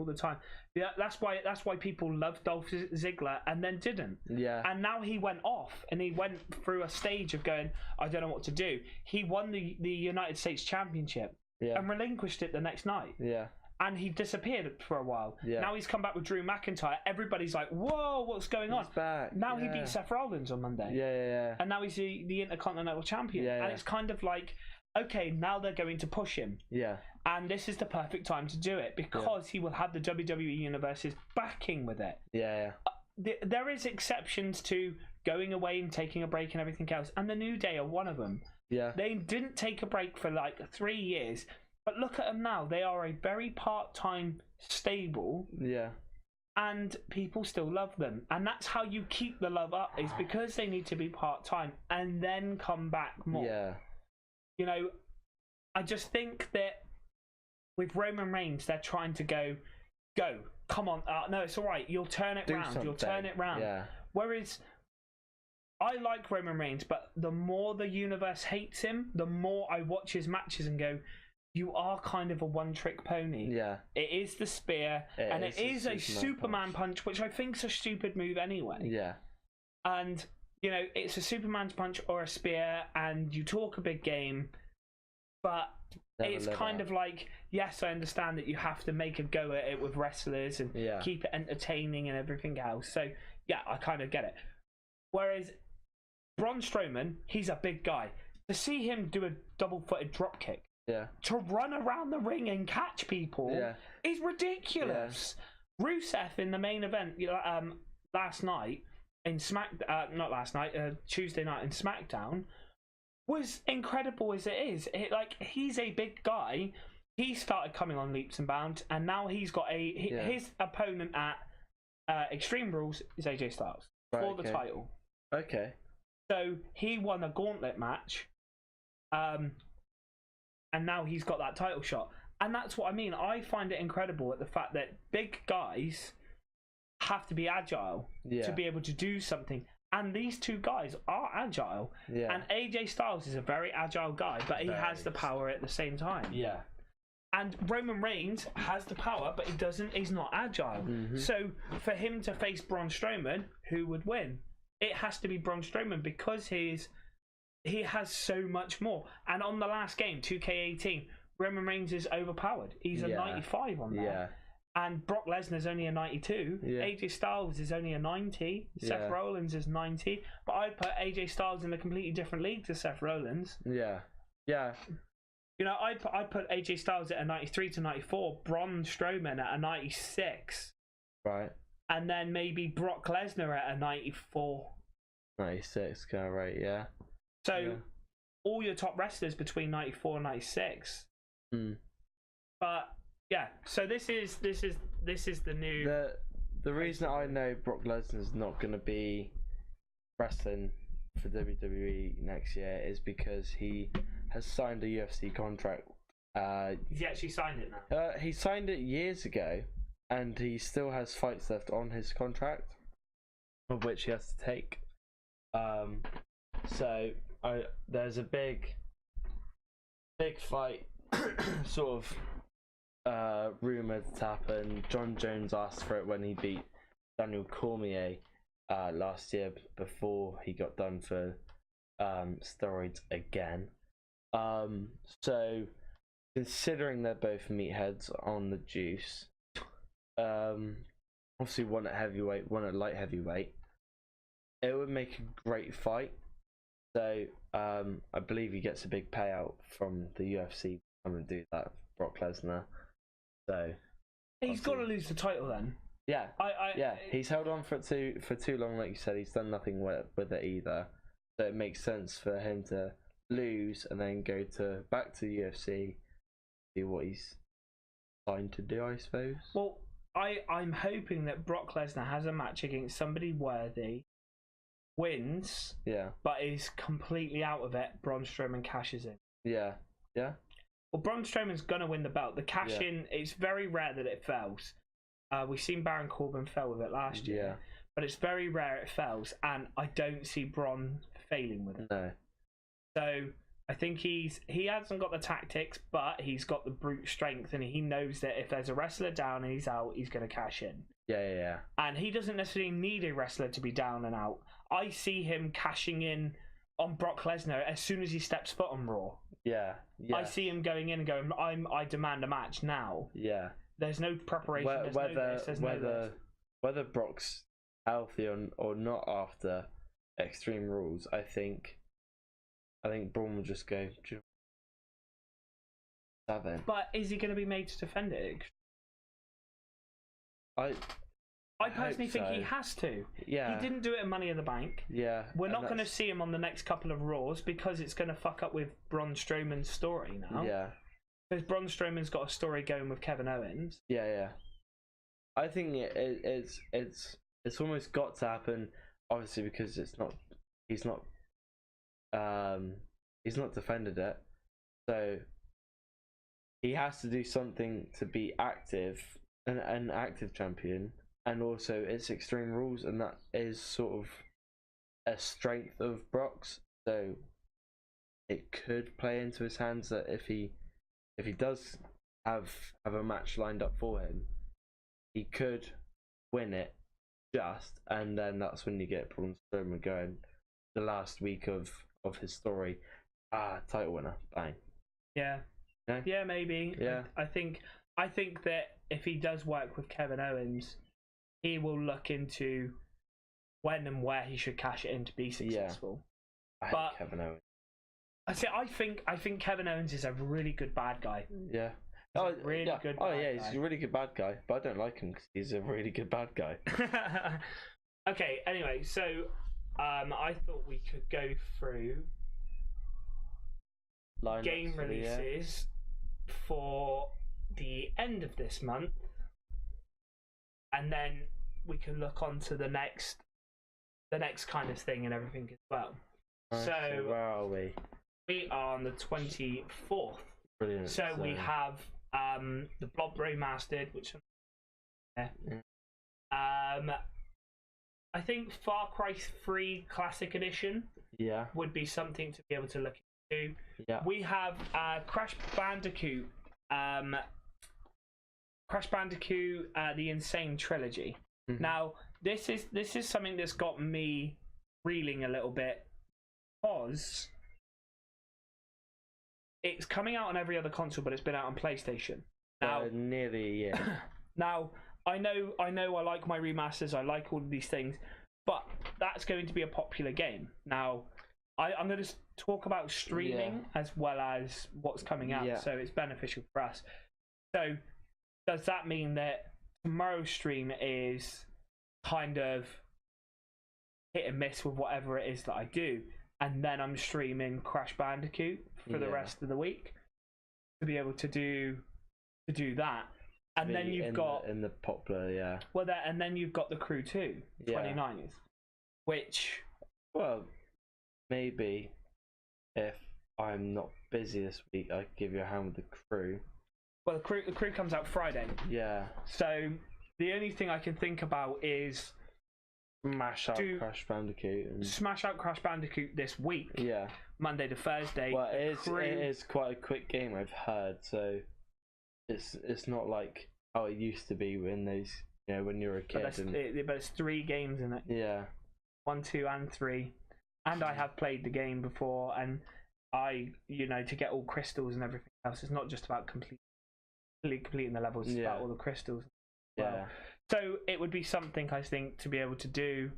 Yeah, that's why people loved Dolph Ziggler and then didn't. Yeah. And now he went off, and he went through a stage of going, I don't know what to do. He won the United States Championship and relinquished it the next night. Yeah. And he disappeared for a while. Yeah. Now he's come back with Drew McIntyre. Everybody's like, whoa, what's going on? He's back. Now he beat Seth Rollins on Monday. Yeah. And now he's the Intercontinental Champion. Yeah. And it's kind of like, okay, now they're going to push him. Yeah. And this is the perfect time to do it, because he will have the WWE Universe's backing with it. Yeah. There is exceptions to going away and taking a break and everything else. And the New Day are one of them. Yeah. They didn't take a break for like 3 years. But look at them now. They are a very part-time stable. Yeah. And people still love them. And that's how you keep the love up, is because they need to be part-time and then come back more. Yeah. You know, I just think that with Roman Reigns, they're trying to go, come on. No, it's all right. You'll turn it round. You'll turn it round. Yeah. Whereas I like Roman Reigns, but the more the universe hates him, the more I watch his matches and go, you are kind of a one-trick pony. Yeah. It is the spear, and it is a Superman punch, which I think is a stupid move anyway. Yeah. And, you know, it's a Superman's punch or a spear, and you talk a big game, but it's kind of like, yes, I understand that you have to make a go at it with wrestlers and keep it entertaining and everything else. So, yeah, I kind of get it. Whereas Braun Strowman, he's a big guy. To see him do a double-footed dropkick, to run around the ring and catch people is ridiculous. Rusev in the main event last night in Tuesday night in SmackDown was incredible as it is. He's a big guy. He started coming on leaps and bounds, and now he's got his opponent at Extreme Rules is AJ Styles for the title. Okay. So he won a gauntlet match. And now he's got that title shot. And that's what I mean. I find it incredible at the fact that big guys have to be agile to be able to do something. And these two guys are agile. Yeah. And AJ Styles is a very agile guy, but he has the power at the same time. Yeah. And Roman Reigns has the power, but he's not agile. Mm-hmm. So for him to face Braun Strowman, who would win? It has to be Braun Strowman, because he's he has so much more. And on the last game, 2K18, Roman Reigns is overpowered. He's a 95 on there. Yeah. And Brock Lesnar's only a 92. Yeah. AJ Styles is only a 90. Seth Rollins is 90. But I'd put AJ Styles in a completely different league to Seth Rollins. Yeah. Yeah. You know, I'd put AJ Styles at a 93 to 94. Braun Strowman at a 96. Right. And then maybe Brock Lesnar at a 94. 96, kind of right, yeah. So all your top wrestlers between 94 and 96. But yeah, so this is the new. The reason I know Brock Lesnar's not going to be wrestling for WWE next year is because he has signed a UFC contract. He actually signed it now. He signed it years ago, and he still has fights left on his contract, of which he has to take. So there's a big fight sort of rumoured to happen. John Jones asked for it when he beat Daniel Cormier last year before he got done for steroids again. So considering they're both meatheads on the juice, obviously one at heavyweight, one at light heavyweight, it would make a great fight. So I believe he gets a big payout from the UFC to come and do that, Brock Lesnar. So he's got to lose the title then. Yeah, he's held on for too long, like you said. He's done nothing with it either. So it makes sense for him to lose and then go back to the UFC, do what he's trying to do, I suppose. Well, I'm hoping that Brock Lesnar has a match against somebody worthy, wins, but is completely out of it. Braun Strowman cashes in. Yeah. Well, Braun Strowman's gonna win the belt. The cash in, it's very rare that it fails. We've seen Baron Corbin fail with it last year, but it's very rare it fails, and I don't see Braun failing with it. No. So I think he hasn't got the tactics, but he's got the brute strength, and he knows that if there's a wrestler down and he's out, he's going to cash in. Yeah. And he doesn't necessarily need a wrestler to be down and out. I see him cashing in on Brock Lesnar as soon as he steps foot on Raw. Yeah. I see him going in and going, I demand a match now. Yeah. There's no preparation. Whether Brock's healthy or not after Extreme Rules, I think Braun will just go 7. But is he going to be made to defend it? I personally think he has to. Yeah. He didn't do it in Money in the Bank. Yeah. We're not going to see him on the next couple of Raws because it's going to fuck up with Braun Strowman's story now. Yeah. Because Braun Strowman's got a story going with Kevin Owens. Yeah. I think it's almost got to happen, obviously, because he's not defended it, so he has to do something to be active, an active champion, and also it's Extreme Rules, and that is sort of a strength of Brock's, so it could play into his hands that if he does have a match lined up for him, he could win it and then that's when you get Braun Strowman going the last week of his story, title winner, bang. Yeah, maybe. Yeah, I think that if he does work with Kevin Owens, he will look into when and where he should cash it in to be successful. I hate Kevin Owens. I think Kevin Owens is a really good bad guy. Yeah. Good bad guy. He's a really good bad guy, but I don't like him because he's a really good bad guy. Okay, anyway, so I thought we could go through game releases for the end of this month, and then we can look on to the next kind of thing and everything as well. Right, so where are we? We are on the 24th. Brilliant. So we have the Blob Remastered, which I think Far Cry 3 Classic Edition would be something to be able to look into. Yeah. We have Crash Bandicoot, the Insane Trilogy. Mm-hmm. Now, this is something that's got me reeling a little bit, because it's coming out on every other console, but it's been out on PlayStation now. Nearly a year. Now I know I like my remasters. I like all of these things, but that's going to be a popular game. Now I'm going to talk about streaming as well as what's coming out, so it's beneficial for us. So does that mean that tomorrow's stream is kind of hit and miss with whatever it is that I do, and then I'm streaming Crash Bandicoot for the rest of the week to be able to do that? And then you've got in the popular, well, and then you've got the Crew 2 29th, which, well, maybe if I'm not busy this week, I could give you a hand with the Crew. Well, the crew comes out Friday. Yeah. So the only thing I can think about is smash out Crash Bandicoot. Smash out Crash Bandicoot this week. Yeah. Monday to Thursday. Well, it is quite a quick game, I've heard. So it's not like how it used to be when when you were a kid. But it's 3 games in it. Yeah. 1, 2, and 3. And I have played the game before, and to get all crystals and everything else, it's not just about completing the levels, it's about all the crystals. Yeah. So it would be something, I think, to be able to do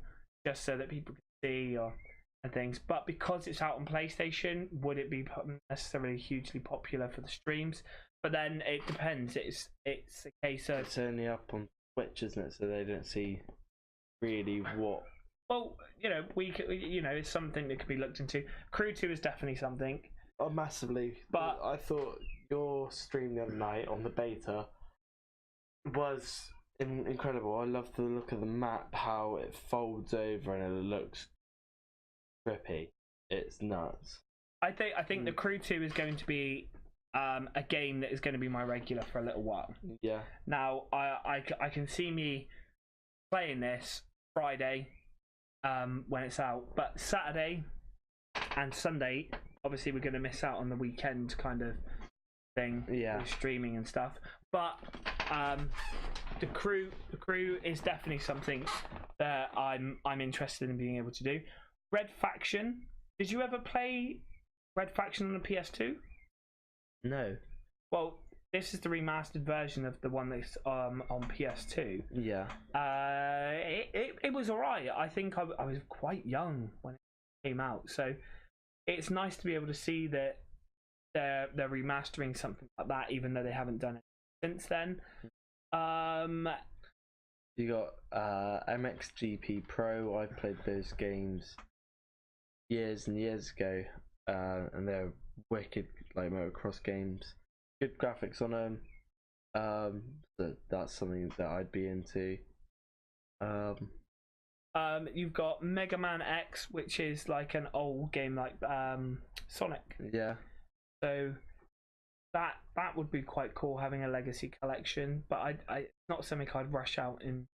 just so that people can see and things. But because it's out on PlayStation, would it be necessarily hugely popular for the streams? But then it depends. It's a case of it's only up on Twitch, isn't it? So they don't see really what. Well, it's something that could be looked into. Crew 2 is definitely something. Oh, massively. But I thought your stream the other night on the beta was incredible. I love the look of the map, how it folds over and it looks trippy. It's nuts. I think the Crew 2 is going to be a game that is going to be my regular for a little while. Yeah. Now I can see me playing this Friday when it's out, but Saturday and Sunday, obviously we're going to miss out on the weekend kind of thing, with streaming and stuff. But the crew is definitely something that I'm interested in being able to do. Red Faction. Did you ever play Red Faction on the PS2? No. Well, this is the remastered version of the one that's on PS2. Yeah. It was alright. I think I was quite young when it came out, so it's nice to be able to see that they're remastering something like that, even though they haven't done it since then. You got MXGP Pro. I played those games years and years ago, and they're wicked, like motocross games. Good graphics on them. That's something that I'd be into. You've got Mega Man X, which is like an old game like Sonic. Yeah. So that would be quite cool, having a legacy collection. But I not something I'd rush out and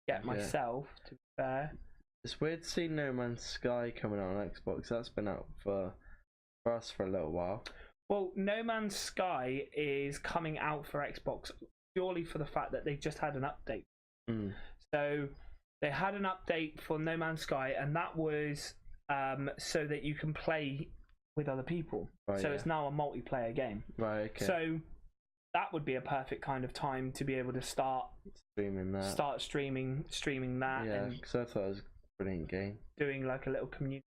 get myself. To be fair, it's weird to see No Man's Sky coming out on Xbox. That's been out for us for a little while. Well, No Man's Sky is coming out for Xbox purely for the fact that they just had an update. So they had an update for No Man's Sky, and that was so that you can play with other people. Right, so it's now a multiplayer game. Right. Okay. So that would be a perfect kind of time to be able to start streaming that. Yeah, because I thought it was a brilliant game. Doing like a little community.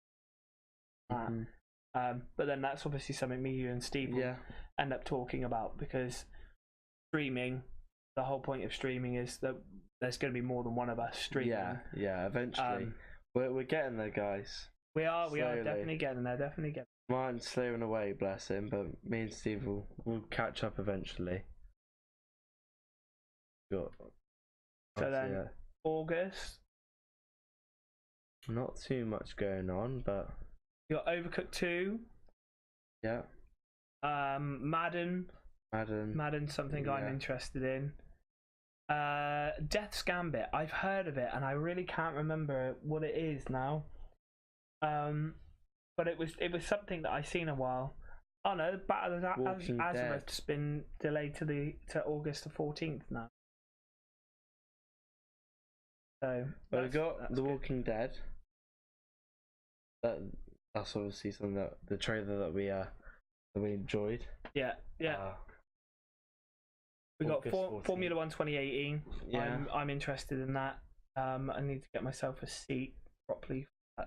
But then that's obviously something me, you, and Steve will end up talking about, because streaming, the whole point of streaming is that there's going to be more than one of us streaming. Yeah, eventually. We're getting there, guys. We are definitely getting there, Martin's slaving away, bless him, but me and Steve will catch up eventually. August. Not too much going on, but you got Overcooked 2. Yeah. Madden, something I'm interested in. Death's Gambit, I've heard of it and I really can't remember what it is now. But it was something that I've seen a while. Oh no, Battle of Azeroth's been delayed to August the 14th now. So we got The Walking Dead. That's obviously something that the trailer that we that we enjoyed. Yeah. We got Formula 1 2018. Yeah. I'm interested in that. I need to get myself a seat properly for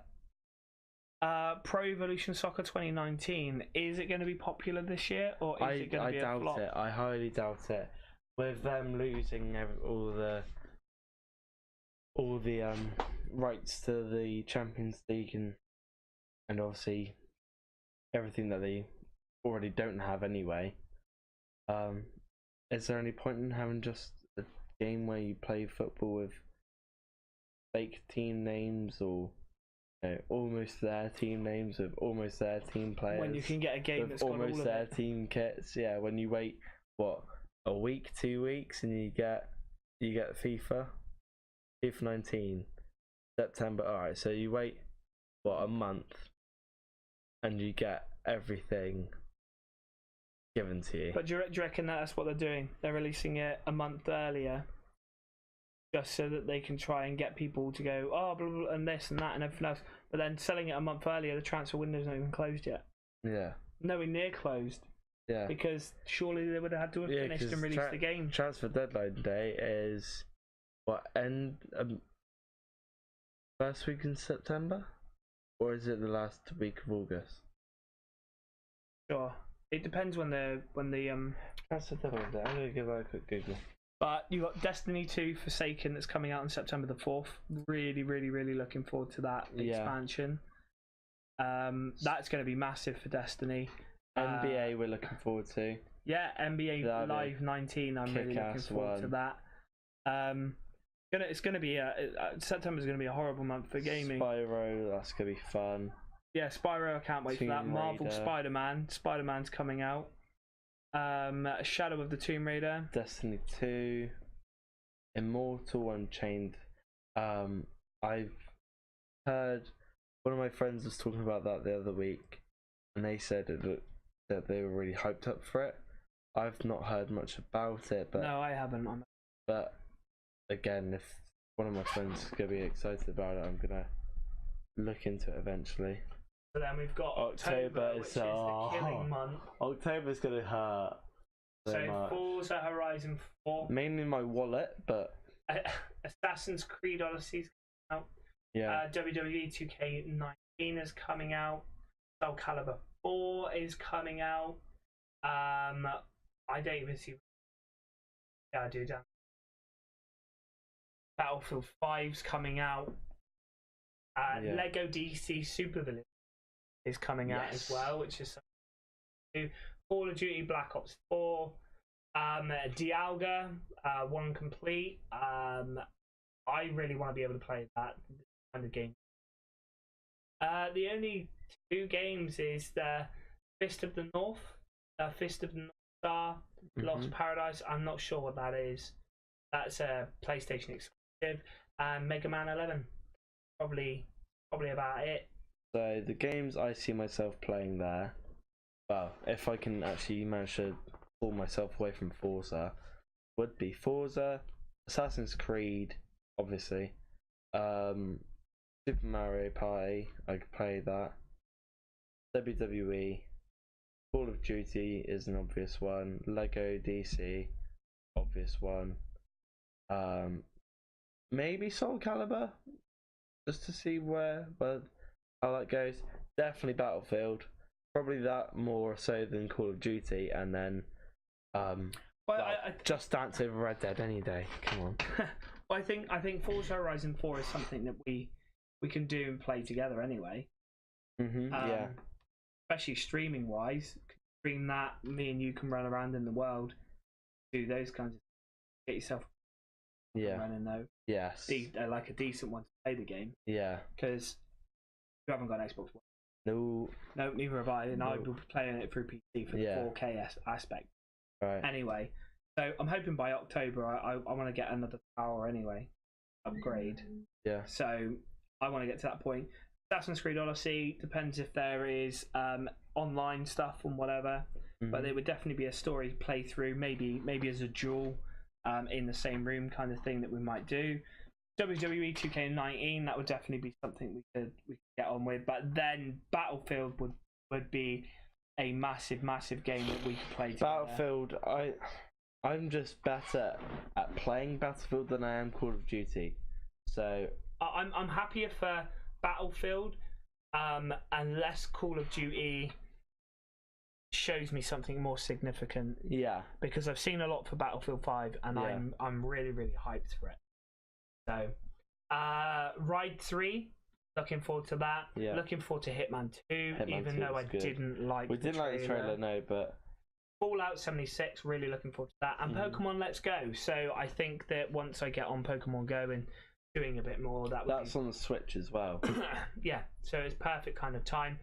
that. Pro Evolution Soccer 2019. Is it going to be popular this year, or is it going to be a flop? I doubt it. I highly doubt it. With them losing all the rights to the Champions League and obviously everything that they already don't have anyway. Is there any point in having just a game where you play football with fake team names or almost their team names with almost their team players? When you can get a game that's got almost all their of it. team kits, when you wait a week, 2 weeks, and you get FIFA 19 September. All right, so you wait a month, and you get everything given to you. But do you reckon that's what they're doing? They're releasing it a month earlier, just so that they can try and get people to go, oh, blah, blah, blah, and this and that and everything else. But then selling it a month earlier, the transfer window's not even closed yet. Yeah. Nowhere near closed. Yeah. Because surely they would have had to have finished and released the game. Transfer deadline day is first week in September, or is it the last week of August? Sure. It depends when the Transfer deadline day. I'm gonna give that a quick Google. But you got Destiny 2 Forsaken that's coming out on September the 4th. Really, really, really looking forward to that expansion. That's going to be massive for Destiny. NBA we're looking forward to. Yeah, NBA Live 19. I'm really looking forward to that. It's going to be September's going to be a horrible month for gaming. Spyro, that's going to be fun. Yeah, Spyro, I can't wait for that. Marvel Spider-Man. Spider-Man's coming out. Shadow of the Tomb Raider. Destiny 2. Immortal Unchained. I've heard one of my friends was talking about that the other week, and they said that they were really hyped up for it. I've not heard much about it, but no, I haven't. But again, if one of my friends is gonna be excited about it, I'm gonna look into it eventually. But then we've got October, which is the killing month. October's gonna hurt. So Forza Horizon 4. Mainly my wallet, but Assassin's Creed Odyssey's coming out. Yeah. WWE 2K19 is coming out. Soul Calibur 4 is coming out. I don't even see. Yeah, I do. Damn. Battlefield 5's coming out. Lego DC Supervillain is coming out as well, which is something. Call of Duty Black Ops 4, Dialga 1 complete. I really want to be able to play that kind of game. The only 2 games is the Fist of the North, Fist of the North Star, Lost Paradise. I'm not sure what that is. That's a PlayStation exclusive. And Mega Man 11. Probably about it. So the games I see myself playing there, well, if I can actually manage to pull myself away from Forza, would be Forza, Assassin's Creed, obviously, Super Mario Party, I could play that, WWE, Call of Duty is an obvious one, Lego DC, obvious one, maybe Soul Calibur, just to see where how that goes. Definitely Battlefield, probably that more so than Call of Duty, and then Just Dance over Red Dead any day. Come on. Well, I think Forza Horizon 4 is something that we can do and play together anyway. Yeah. Especially streaming wise, stream that. Me and you can run around in the world, do those kinds of. Get yourself. Running though. Yes. Like a decent one to play the game. Yeah. Because you haven't got an Xbox One. No, neither have I, and I will be playing it through PC for the 4K aspect. Right. Anyway, so I'm hoping by October I want to get another tower anyway, upgrade. Yeah. So I want to get to that point. Assassin's Creed Odyssey depends if there is online stuff and whatever, but it would definitely be a story playthrough, maybe as a duel in the same room kind of thing that we might do. WWE 2K19, that would definitely be something we could get on with, but then Battlefield would be a massive game that we could play together. Battlefield, I'm just better at playing Battlefield than I am Call of Duty. So I'm happier for Battlefield, unless Call of Duty shows me something more significant. Yeah, because I've seen a lot for Battlefield 5, and I'm really hyped for it. So, Ride 3, looking forward to that. Yeah. Looking forward to Hitman 2, even though I didn't like. We didn't like the trailer, no, but. Fallout 76, really looking forward to that, and Pokemon Let's Go. So I think that once I get on Pokemon Go and doing a bit more, that's on the Switch as well. Yeah, so it's perfect kind of time.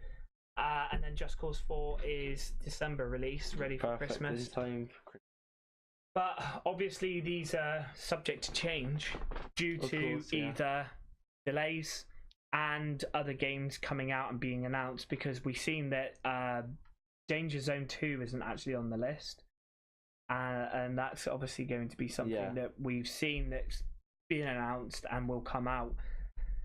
And then Just Cause 4 is December release, ready for Christmas. Time for Christmas. But obviously these are subject to change due to either delays and other games coming out and being announced, because we've seen that Danger Zone 2 isn't actually on the list. And that's obviously going to be something that we've seen that's been announced and will come out.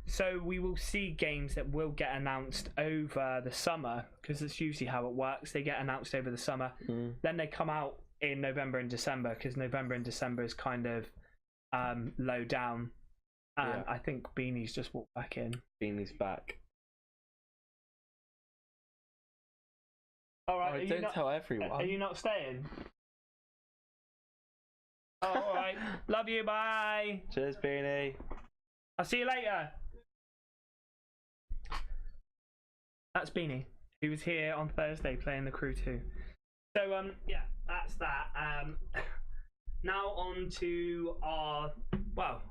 So we will see games that will get announced over the summer, because that's usually how it works. They get announced over the summer, then they come out in November and December, because November and December is kind of low down. And I think Beanie's just walked back in. Beanie's back. All right, don't tell everyone. Are you not staying? Oh, all right. Love you. Bye. Cheers, Beanie. I'll see you later. That's Beanie, who was here on Thursday playing The Crew 2. So, yeah, that's that. Now on to our... Well,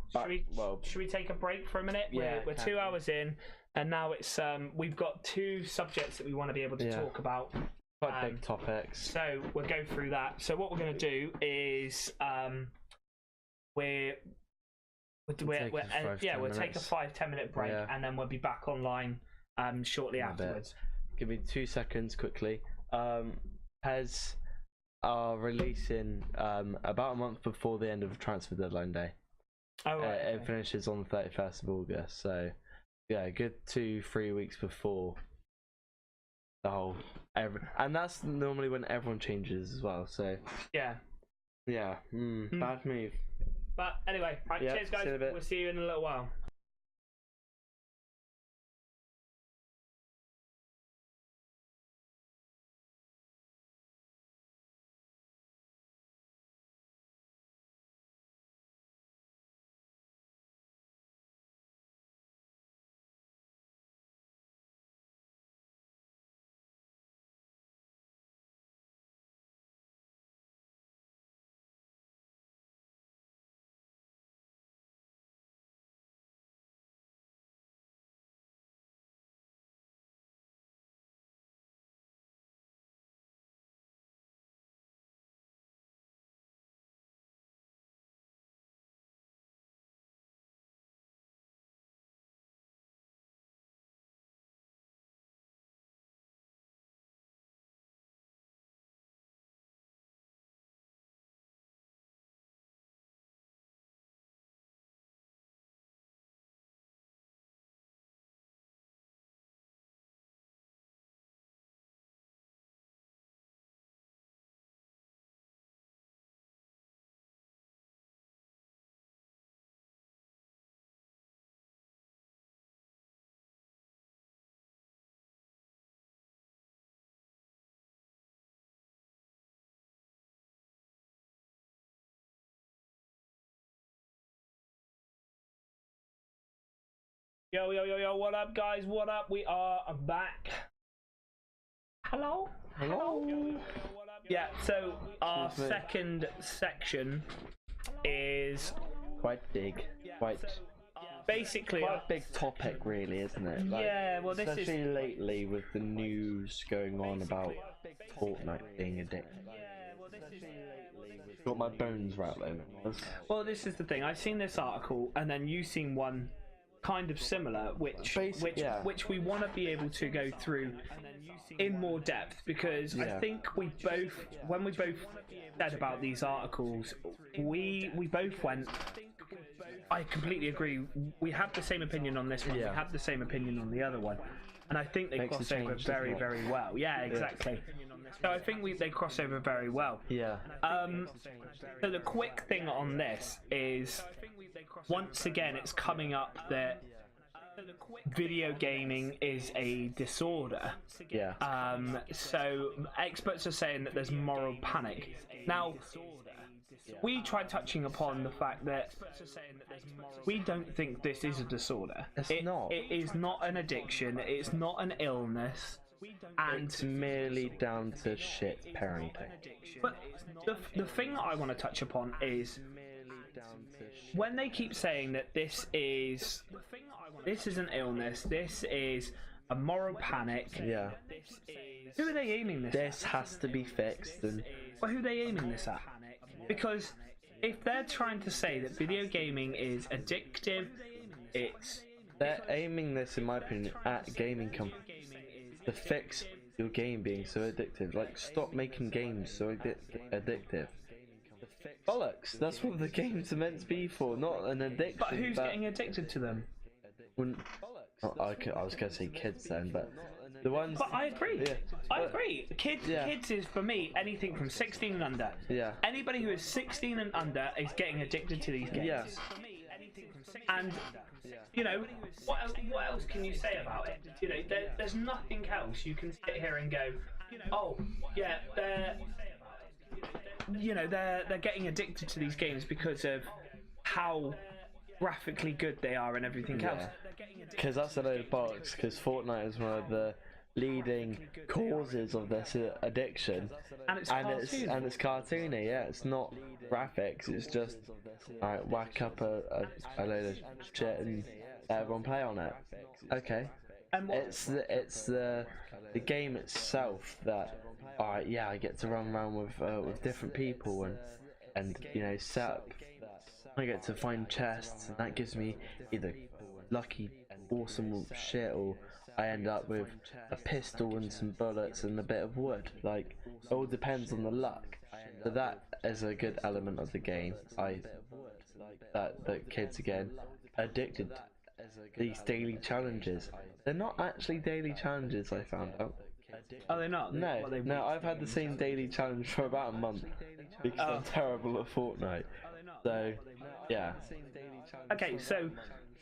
should we take a break for a minute? Yeah, we're 2 hours in, and now it's we've got two subjects that we want to be able to talk about. Quite big topics. So we'll go through that. So what we're going to do is we'll take a 5-10 minute break, and then we'll be back online shortly afterwards. Give me 2 seconds quickly. PES are releasing about a month before the end of transfer deadline day. Oh, right. It finishes on the 31st of August, so yeah, good 2-3 weeks before the whole and that's normally when everyone changes as well, so bad move. But anyway, right, cheers guys, we'll see you in a little while. Yo, what up guys, what up? We are back. Hello? What up? Yeah, so our second section is quite big. Basically quite a big topic really, isn't it? Well, this is especially lately with the news going on about Fortnite being addictive. Got my bones rattling. Well, this is the thing. I've seen this article, and then you've seen one kind of similar, which we want to be able to go through in more depth, because I think when we both said about these articles, we both went, I completely agree, we have the same opinion on this one, we have the same opinion on the other one, and I think they cross over very well. Yeah, exactly. So I think they cross over very well. Yeah. So the quick thing on this is, once again, it's coming up that video gaming is a disorder. Yeah. So experts are saying that there's moral panic. Now, we tried touching upon the fact that we don't think this is a disorder. It's not. It is not an addiction. It's not an illness. And it's merely down to shit parenting. But the thing I want to touch upon is when they keep saying that this is an illness, this is a moral panic. Yeah. Who are they aiming this? This has to be fixed. And well, who are they aiming this at? Because if they're trying to say that video gaming is addictive, they're aiming this, in my opinion, at gaming companies to fix your game being so addictive. Like, stop making games so addictive. Bollocks! That's what the games are meant to be for, not an addiction. But who's getting addicted to them? I was going to say kids then, but the ones. But I agree. Yeah. I agree. Kids is for me anything from 16 and under. Yeah. Anybody who is 16 and under is getting addicted to these games. Yeah. And you know, what else can you say about it? You know, there's nothing else you can sit here and go, oh yeah, they're getting addicted to these games because of how graphically good they are and everything else. Because that's a load of bollocks. Because Fortnite is one of the leading causes of this addiction, and it's cartoony. Yeah, it's not graphics. It's just whack up a load of shit and everyone play on it. Okay. And it's the game itself that I get to run around with different people and you know, set up. I get to find chests, and that gives me either lucky awesome shit, or I end up with a pistol and some bullets and a bit of wood. Like, it all depends on the luck. So that is a good element of the game. That kids again addicted to these daily challenges. They're not actually daily challenges, I found out. Are they not? No, I've had the same daily challenge for about a month because I'm terrible at Fortnite. So, yeah. Okay, so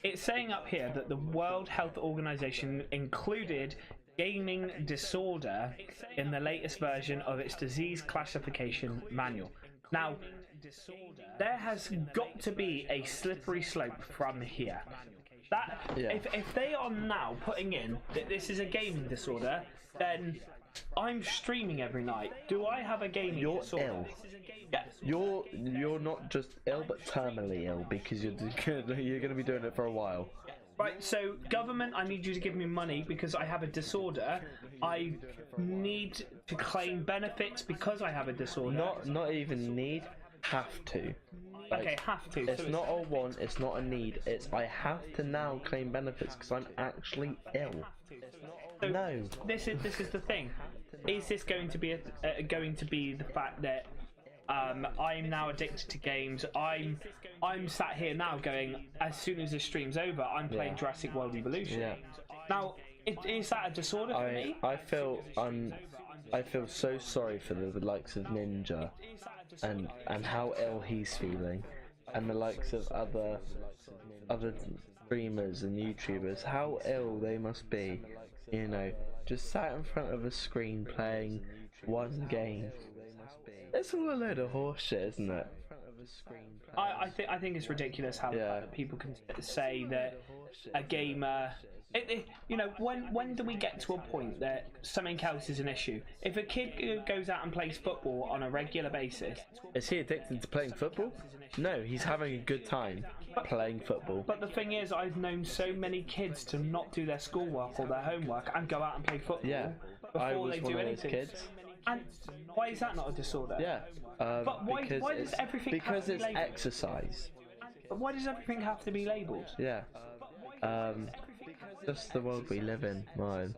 it's saying up here that the World Health Organization included gaming disorder in the latest version of its disease classification manual. Now, there has got to be a slippery slope from here. If they are now putting in that this is a gaming disorder, then I'm streaming every night. Do I have a gaming disorder? You're ill. Yes. You're not just ill, but terminally ill, because you're going to be doing it for a while. Right, so government, I need you to give me money because I have a disorder. I need to claim benefits because I have a disorder. Not even need, have to. Like, okay, have to. It's not a want, it's not a need. It's I have to now claim benefits because I'm actually ill. So no. This is the thing. Is this going to be the fact that I'm now addicted to games? I'm sat here now going, as soon as this stream's over, I'm playing Jurassic World Evolution. Yeah. Now, is that a disorder for me? I feel so sorry for the likes of Ninja and how ill he's feeling, and the likes of other streamers and YouTubers, how ill they must be, you know, just sat in front of a screen playing one game. It's all a load of horse shit, isn't it? I think it's ridiculous how people can say that a gamer. You know, when do we get to a point that something else is an issue? If a kid goes out and plays football on a regular basis, is he addicted to playing football? No, he's having a good time playing football. But the thing is, I've known so many kids to not do their schoolwork or their homework and go out and play football before they do anything. Kids. And why is that not a disorder? Yeah. But why does everything because have to be it's labelled? Exercise. But why does everything have to be labelled? Yeah. Just the world we live in, man.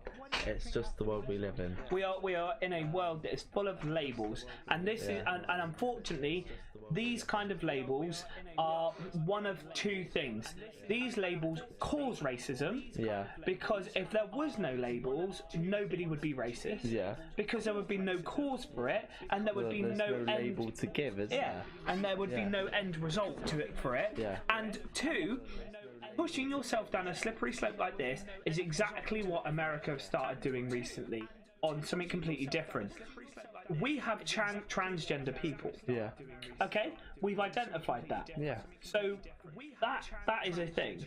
It's just the world we live in. We are in a world that is full of labels, and this is and unfortunately, these kind of labels are one of two things. These labels cause racism. Yeah. Because if there was no labels, nobody would be racist. Yeah. Because there would be no cause for it, and there would be There's no label to give, is there? and there would be no end result to it for it. Yeah. And two, pushing yourself down a slippery slope like this is exactly what America have started doing recently on something completely different. We have transgender people. Yeah. Okay, we've identified that. Yeah. So that is a thing.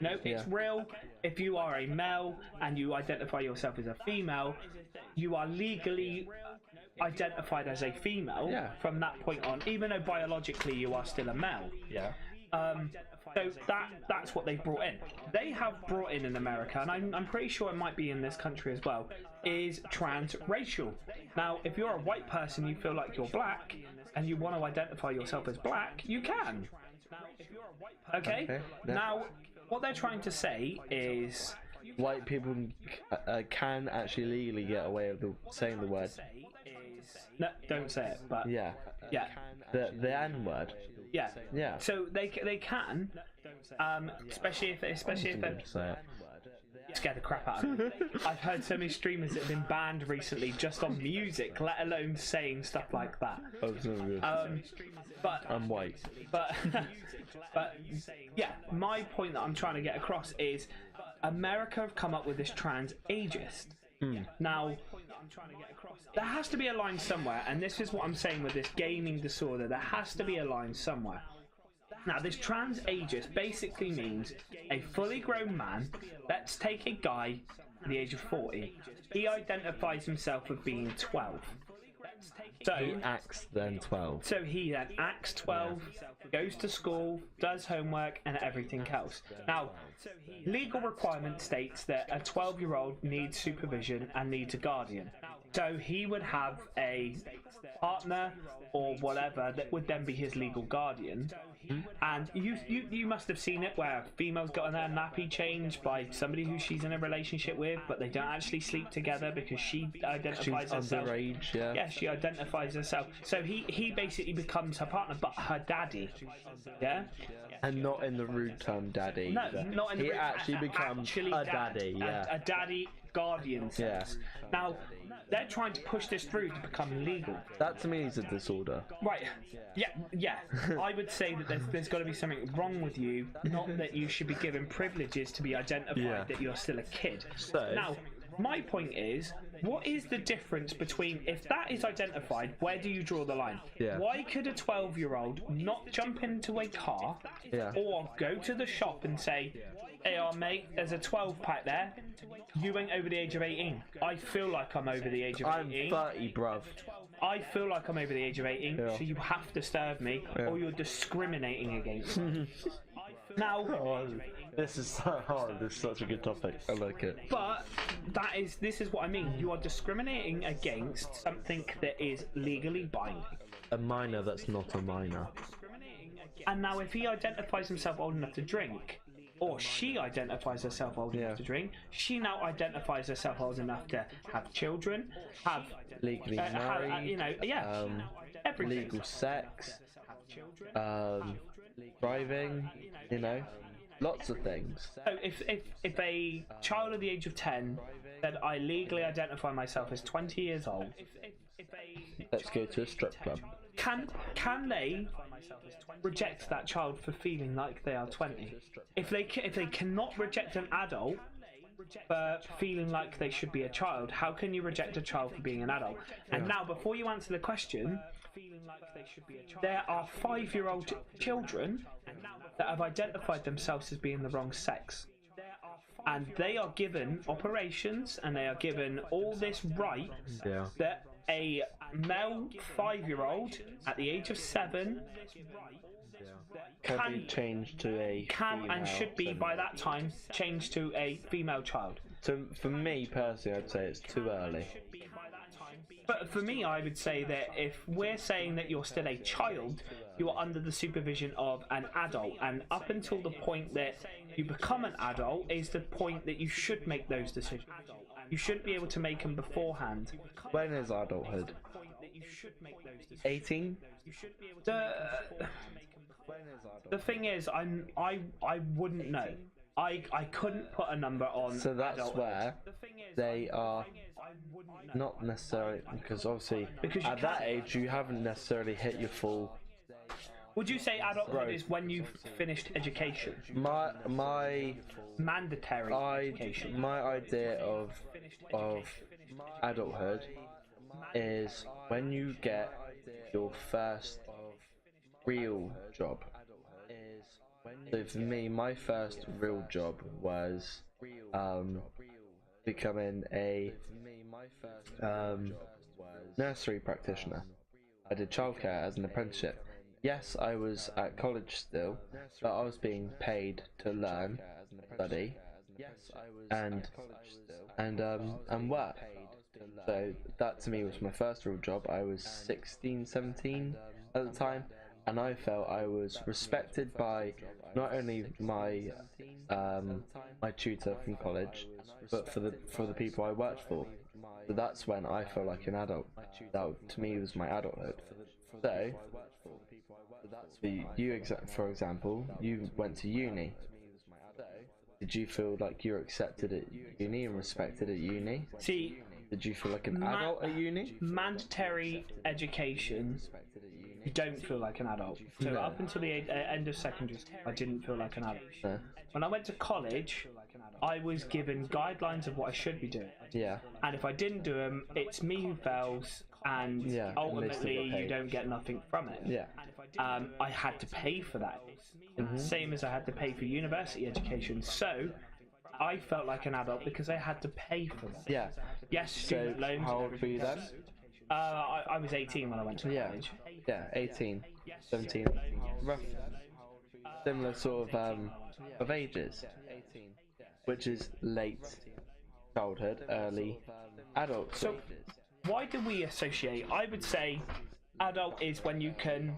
No, it's real. If you are a male and you identify yourself as a female, you are legally identified as a female from that point on, even though biologically you are still a male. Yeah. So that's what they've brought in. They have brought in America, and I'm pretty sure it might be in this country as well, is transracial. Now, if you're a white person, you feel like you're black, and you want to identify yourself as black, you can. Okay? Now, what they're trying to say is... White people can actually legally get away with saying the word. No, don't say it, but... Yeah. Yeah. The N-word. Yeah. Yeah. So they can, especially if they're scared the crap out of me. I've heard so many streamers that have been banned recently just on music, let alone saying stuff like that. Oh, so good. But I'm white. But yeah, my point that I'm trying to get across is America have come up with this trans ageist. Now, there has to be a line somewhere, and this is what I'm saying with this gaming disorder. There has to be a line somewhere. Now, this trans ageist basically means a fully grown man. Let's take a guy at the age of 40. He identifies himself as being 12. So he acts then 12. So he then acts 12, goes to school, does homework, and everything else. Now, legal requirement states that a 12-year-old needs supervision and needs a guardian. So he would have a partner or whatever that would then be his legal guardian. And you must have seen it where a female's gotten their nappy changed by somebody who she's in a relationship with, but they don't actually sleep together because she identifies herself. Underage, yeah. Yeah, she identifies herself. So he basically becomes her partner, but her daddy. Yeah. And not in the rude term daddy. No, not in the rude. He actually becomes a daddy. Yeah. A daddy guardian sense. Yeah. Now, they're trying to push this through to become legal. That to me is a disorder. Right. Yeah. I would say that there's got to be something wrong with you, not that you should be given privileges to be identified that you're still a kid. So now, my point is, what is the difference between, if that is identified, where do you draw the line? Yeah. Why could a 12-year-old not jump into a car or go to the shop and say, hey, mate, there's a 12-pack there. You ain't over the age of 18. I feel like I'm over the age of 18. I'm 30, bruv. I feel like I'm over the age of 18, so you have to serve me, or you're discriminating against me. Now, this is such a good topic. I like it. But this is what I mean. You are discriminating against something that is legally binding. A minor that's not a minor. And now, if he identifies himself old enough to drink, or she identifies herself old enough to drink, she now identifies herself old enough to have children, have legally married, everything. Legal sex, driving, lots of things. So if a child at the age of 10 said, I legally identify myself as 20 years old, let's go to a strip club. Can they reject that child for feeling like they are 20? If they cannot reject an adult for feeling like they should be a child, how can you reject a child for being an adult? And now, before you answer the question, there are 5-year-old children that have identified themselves as being the wrong sex. And they are given operations and they are given all this right that a male 5-year-old at the age of 7 can be changed to a female, and should be by that time changed to a female child. So for me personally, I'd say it's too early. But for me, I would say that if we're saying that you're still a child, you are under the supervision of an adult, and up until the point that you become an adult is the point that you should make those decisions. You shouldn't be able to make them beforehand. When is adulthood? 18. The thing is, I wouldn't know. I couldn't put a number on. So that's adulthood. where they are not necessarily, because obviously at that age you haven't necessarily hit your full. Would you say adulthood is when you've finished education? My mandatory education. My idea of adulthood is when you get your first real job. So for me, my first real job was becoming a nursery practitioner. I did childcare as an apprenticeship. Yes, I was at college still, but I was being paid to learn, study, and work. So that to me was my first real job. I was 16, 17 at the time, and I felt I was respected by not only my my tutor from college, but for the people I worked for. So that's when I felt like an adult. That to me was my adulthood. So for example, you went to uni. Did you feel like you were accepted at uni and respected at uni? See, did you feel like an adult at uni? Mandatory education, you don't feel like an adult. So up until the end of secondary school, I didn't feel like an adult. No. When I went to college, I was given guidelines of what I should be doing. Yeah. And if I didn't do them, it's me who fails, and ultimately you don't get nothing from it. Yeah. I had to pay for that. Same as I had to pay for university education. So I felt like an adult because I had to pay for that. Yeah. Yes, student loans. How old were you then? I was 18 when I went to college. Yeah, 18, 17, rough, similar sort of ages, which is late childhood, early adult. So, why do we associate? I would say adult is when you can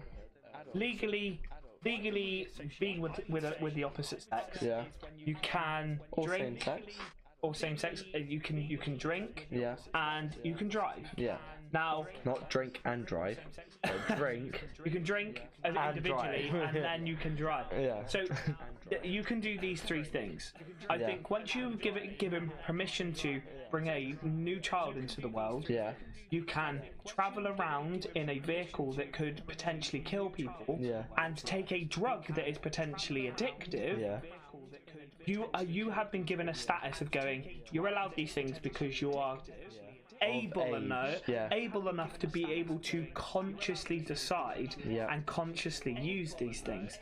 legally be with the opposite sex. Yeah. You can Or drink. same sex. Or same sex. You can drink. Yeah. And you can drive. Yeah. Now. Not drink and drive. Drink. You can drink as individually, and then you can drive. Yeah. So you can do these three things. I think once you give him permission to bring a new child into the world, you can travel around in a vehicle that could potentially kill people, and take a drug that is potentially addictive. Yeah. You have been given a status of going. You're allowed these things because you are able enough to be able to consciously decide and consciously use these things.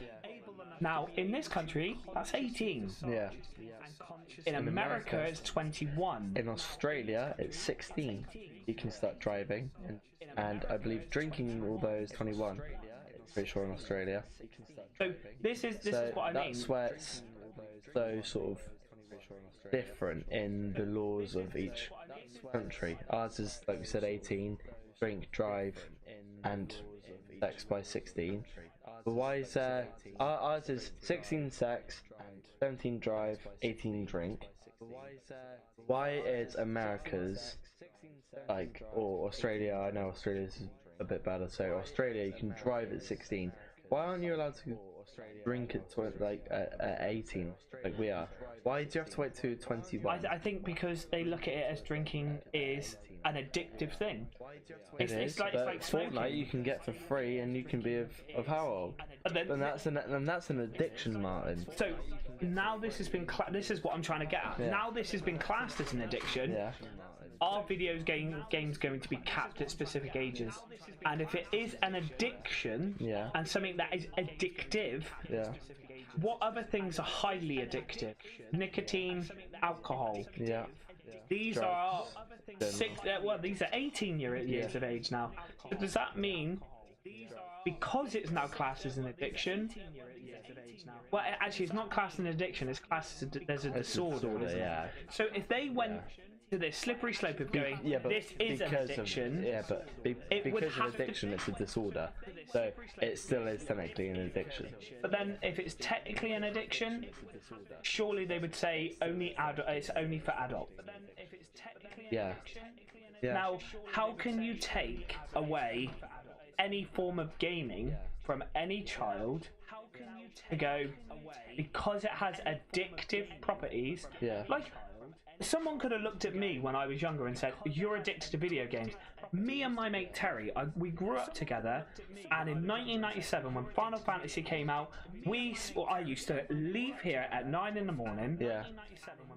Now, in this country, that's 18. Yeah. In America, it's 21. In Australia, it's 16. You can start driving, and I believe drinking, although is 21. Pretty sure in Australia. So this is what I mean. That's where it's so sort of different in the laws of each country. Ours is, like we said, 18, drink, drive, and sex by 16. But why is ours is 16 sex, 17 drive, 18 drink. Why is America's, like, or Australia, I know Australia's a bit better, so Australia you can drive at 16. Why aren't you allowed to drink at 18 like we are? Why do you have to wait to 21? I think because they look at it as drinking is an addictive thing. It's like smoking. Fortnite you can get for free, and you can be of how old? And that's an addiction, Martin. So now this has been this is what I'm trying to get at. Now this has been classed as an addiction. Yeah. Are games going to be capped at specific ages? And if it is an addiction and something that is addictive, what other things are highly addictive? Nicotine, alcohol. Yeah. These are these are 18 years of age now. So does that mean because it's now classed as an addiction? Well, actually, it's not classed as an addiction. It's classed as there's a disorder. Yeah. So if they went to this slippery slope of going, this is an addiction. Because of addiction, it's a disorder. So it still is technically an addiction. But then, if it's technically an addiction, surely they would say it's only for adults. But then, if it's technically an addiction, now how can you take away any form of gaming from any child? To go because it has addictive properties. Like, someone could have looked at me when I was younger and said, "You're addicted to video games." Me and my mate Terry, we grew up together, and in 1997, when Final Fantasy came out, I used to leave here at 9 in the morning.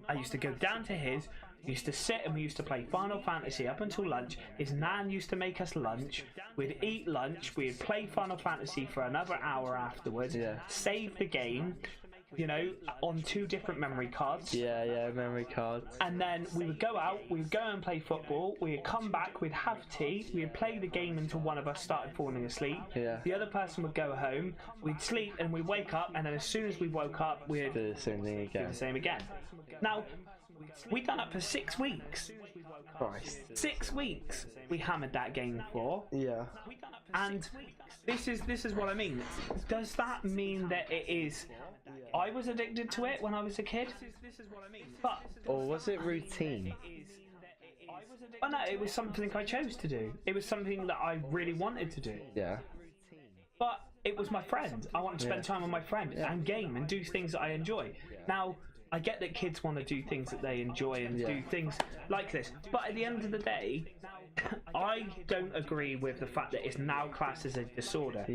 I used to go down to his. We used to sit and we used to play Final Fantasy up until lunch. His nan used to make us lunch. We'd eat lunch. We'd play Final Fantasy for another hour afterwards. Save the game, on 2 different memory cards. Memory cards. And then we would go out. We would go and play football. We'd come back. We'd have tea. We'd play the game until one of us started falling asleep. The other person would go home. We'd sleep and we'd wake up. And then as soon as we woke up, we'd do the same thing again. Now, we'd done it for 6 weeks. Christ. 6 weeks we hammered that game for. And this is what I mean. Does that mean that it is I was addicted to it when I was a kid? Or was it routine? Oh no, it was something I chose to do. It was something that I really wanted to do. But it was my friend. I wanted to spend time with my friend and game and do things that I enjoy. Now, I get that kids want to do things that they enjoy and do things like this, but at the end of the day, I don't agree with the fact that it's now classed as a disorder.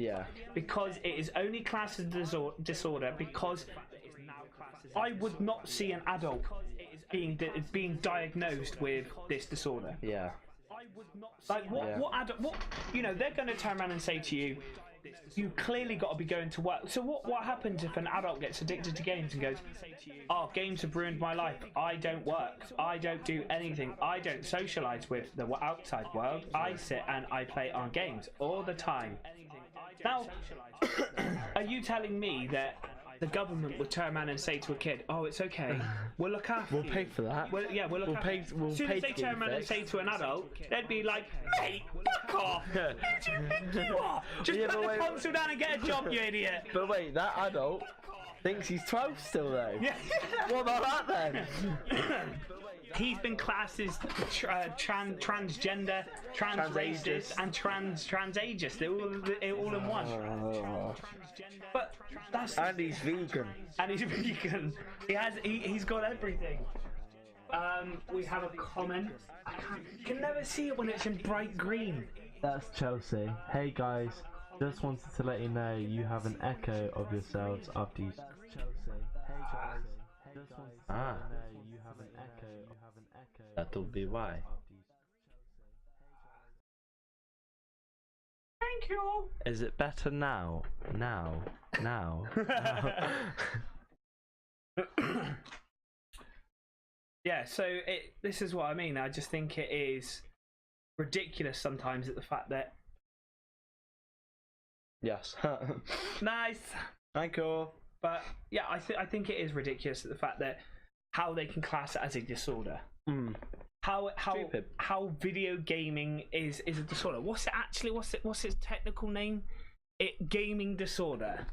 Because it is only classed as a disorder because I would not see an adult being diagnosed with this disorder. Like what adult? What they're going to turn around and say to you, you clearly got to be going to work. So what happens if an adult gets addicted to games and goes, "Oh, games have ruined my life. I don't work. I don't do anything. I don't socialise with the outside world. I sit and I play on games all the time." Now, are you telling me that the government would turn around and say to a kid, "Oh, it's okay. We'll look after you. We'll pay for that. We'll look after you." As soon as they turn around and say to an adult, they'd be like, "Mate, fuck off! You are. Just put the console down and get a job, you idiot." But wait, that adult thinks he's 12 still, though. What about that then? He's been classed as transgender, trans-racist, and trans-ageist. They're all in one. But and he's vegan. He's got everything. We have a comment. You can never see it when it's in bright green. That's Chelsea. Hey guys, just wanted to let you know you have an echo of yourselves after you. Chelsea. Hey guys, just wanted to let you know you have an echo. That'll be why. Thank you. Is it better now? Now. Yeah, so this is what I mean. I just think it is ridiculous sometimes at the fact that. Yes. Nice. Thank you. But yeah, I think it is ridiculous at the fact that how they can class it as a disorder. How video gaming is a disorder. What's it actually? What's its technical name? Gaming disorder.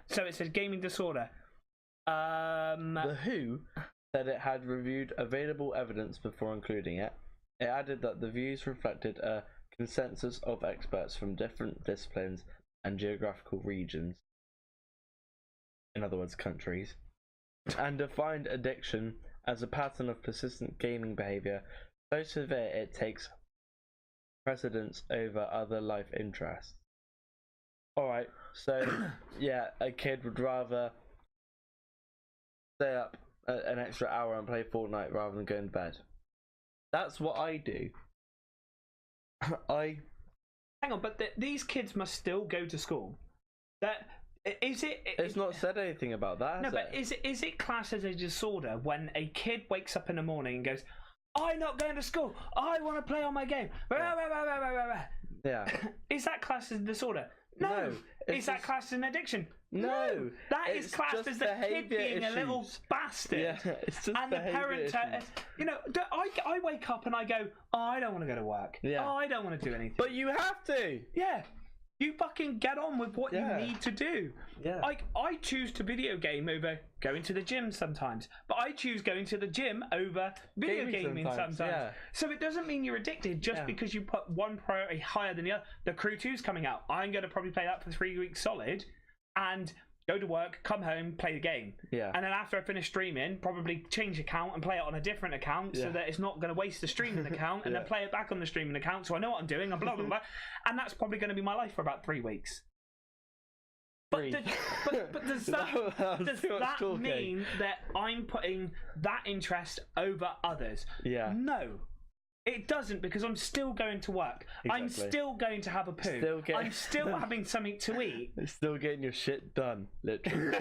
So it says gaming disorder. The WHO said it had reviewed available evidence before including it. It added that the views reflected a consensus of experts from different disciplines and geographical regions, in other words, countries, and defined addiction as a pattern of persistent gaming behavior so severe it takes precedence over other life interests. Alright, so yeah, a kid would rather stay up an extra hour and play Fortnite rather than going to bed. That's what I do. Hang on, but these kids must still go to school. It's not said anything about that. No, but is it classed as a disorder when a kid wakes up in the morning and goes, "I'm not going to school. I want to play on my game." Yeah. Is that classed as a disorder? No, Is that classed as an addiction? No, that is classed as the kid being a little bastard. Yeah, it's just and the parents, I wake up and I go, oh, I don't want to go to work. Yeah. Oh, I don't want to do anything. But you have to. Yeah. You fucking get on with what you need to do. Yeah. Like, I choose to video game over going to the gym sometimes, but I choose going to the gym over video gaming sometimes. Yeah. So it doesn't mean you're addicted just because you put one priority higher than the other. The Crew 2's coming out. I'm going to probably play that for 3 weeks solid and go to work, come home, play the game. Yeah. And then after I finish streaming, probably change account and play it on a different account so that it's not going to waste the streaming account and then play it back on the streaming account so I know what I'm doing and blah, blah, blah. And that's probably going to be my life for about 3 weeks. But does that mean that I'm putting that interest over others? Yeah. No. It doesn't, because I'm still going to work. Exactly. I'm still going to have a poo. I'm still having something to eat. Still getting your shit done, literally.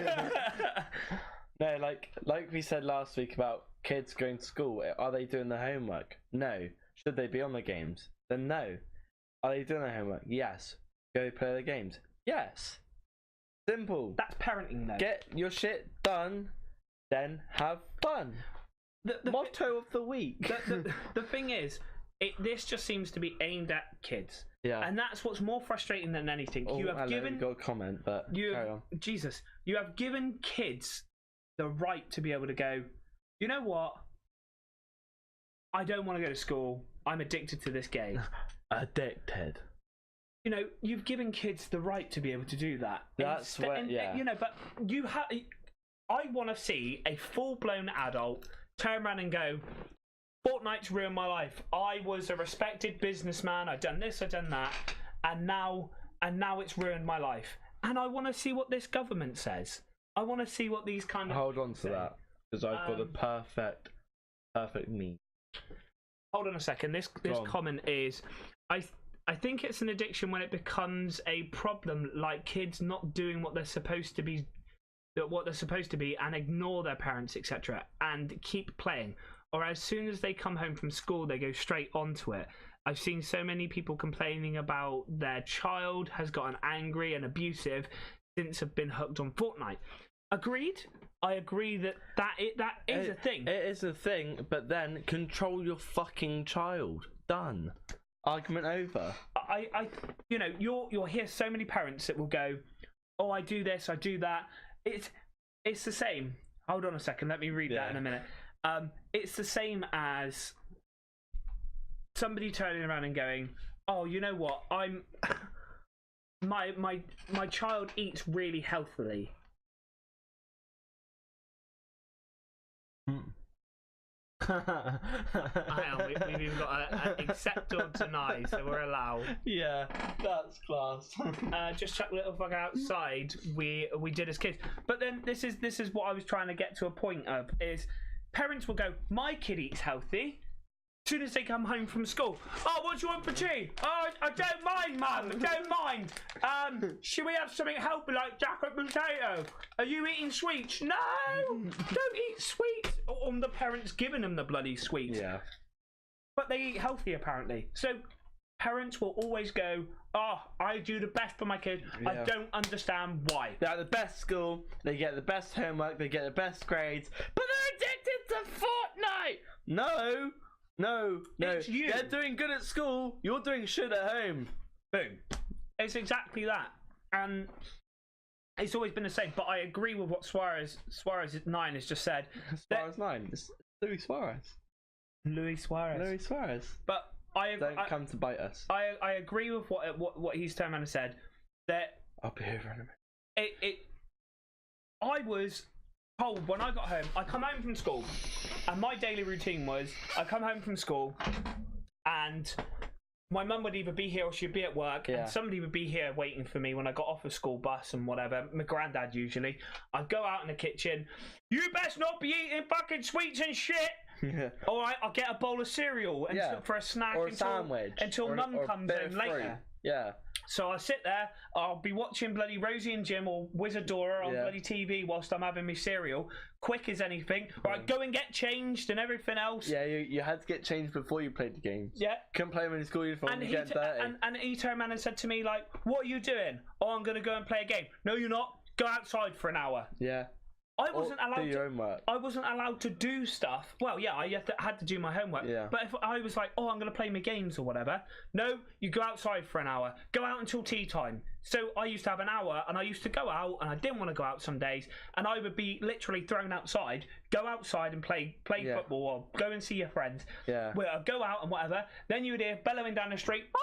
No, like we said last week about kids going to school. Are they doing their homework? No. Should they be on the games? Then no. Are they doing their homework? Yes. Go play the games? Yes. Simple. That's parenting, though. Get your shit done, then have fun. The motto of the week. The thing is, this just seems to be aimed at kids. Yeah. And that's what's more frustrating than anything. You have got a comment, but carry on. Jesus, you have given kids the right to be able to go, you know what? I don't want to go to school. I'm addicted to this game. Addicted. You know, you've given kids the right to be able to do that. That's what, You know, but you have. I want to see a full-blown adult turn around and go, Fortnite's ruined my life. I was a respected businessman. I've done this, I've done that, and now it's ruined my life. And I want to see what this government says. I want to see what these kind of hold on to that, because I've got a perfect meme. Hold on a second. This comment is, I think it's an addiction when it becomes a problem, like kids not doing what they're supposed to be. And ignore their parents, etc., and keep playing. Or as soon as they come home from school, they go straight onto it. I've seen so many people complaining about their child has gotten angry and abusive since have been hooked on Fortnite. Agreed. I agree that is a thing. It is a thing, but then control your fucking child. Done. Argument over. You'll hear so many parents that will go, oh, I do this, I do that. It's the same. Hold on a second. Let me read that in a minute. It's the same as somebody turning around and going, "Oh, you know what? My child eats really healthily." Hang on, we've even got an accept or deny, so we're allowed. Yeah, that's class. Just chuck the little fuck outside. We did as kids, but then this is what I was trying to get to a point of is parents will go, my kid eats healthy. As soon as they come home from school, oh, what do you want for tea? Oh, I don't mind, Mum. I don't mind. Should we have something healthy like jacket potato? Are you eating sweets? No, don't eat sweets. Or the parents giving them the bloody sweets. Yeah. But they eat healthy apparently. So parents will always go, oh, I do the best for my kid. Yeah. I don't understand why. They're at the best school. They get the best homework. They get the best grades. But they're addicted to Fortnite. No. It's you. They're doing good at school. You're doing shit at home. Boom. It's exactly that. And it's always been the same. But I agree with what Suarez 9 has just said. Suarez 9? It's Luis Suarez. Luis Suarez. But don't come to bite us. I agree with what he's turned around and said. That I'll be over in a minute. I was told when I got home, I come home from school, and my daily routine was I come home from school, and my mum would either be here or she'd be at work, and somebody would be here waiting for me when I got off the school bus and whatever. My granddad usually. I'd go out in the kitchen. You best not be eating fucking sweets and shit. Yeah. All right, I'll get a bowl of cereal and for a snack or a sandwich until Mum comes home later. Yeah. So I sit there, I'll be watching bloody Rosie and Jim or Wizardora on bloody TV whilst I'm having my cereal, quick as anything. Right, go and get changed and everything else. Yeah, you had to get changed before you played the games. Yeah. Couldn't play them in school uniform, And you get dirty. and he turned around and said to me, like, what are you doing? Oh, I'm going to go and play a game. No, you're not. Go outside for an hour. Yeah. I wasn't allowed do your homework. I wasn't allowed to do stuff. Well, yeah, I had to do my homework. Yeah. But if I was like, oh, I'm going to play my games or whatever, no, you go outside for an hour. Go out until tea time. So I used to have an hour, and I used to go out, and I didn't want to go out some days, and I would be literally thrown outside, go outside and play football, or go and see your friends. Yeah. Well, go out and whatever. Then you would hear bellowing down the street, oh,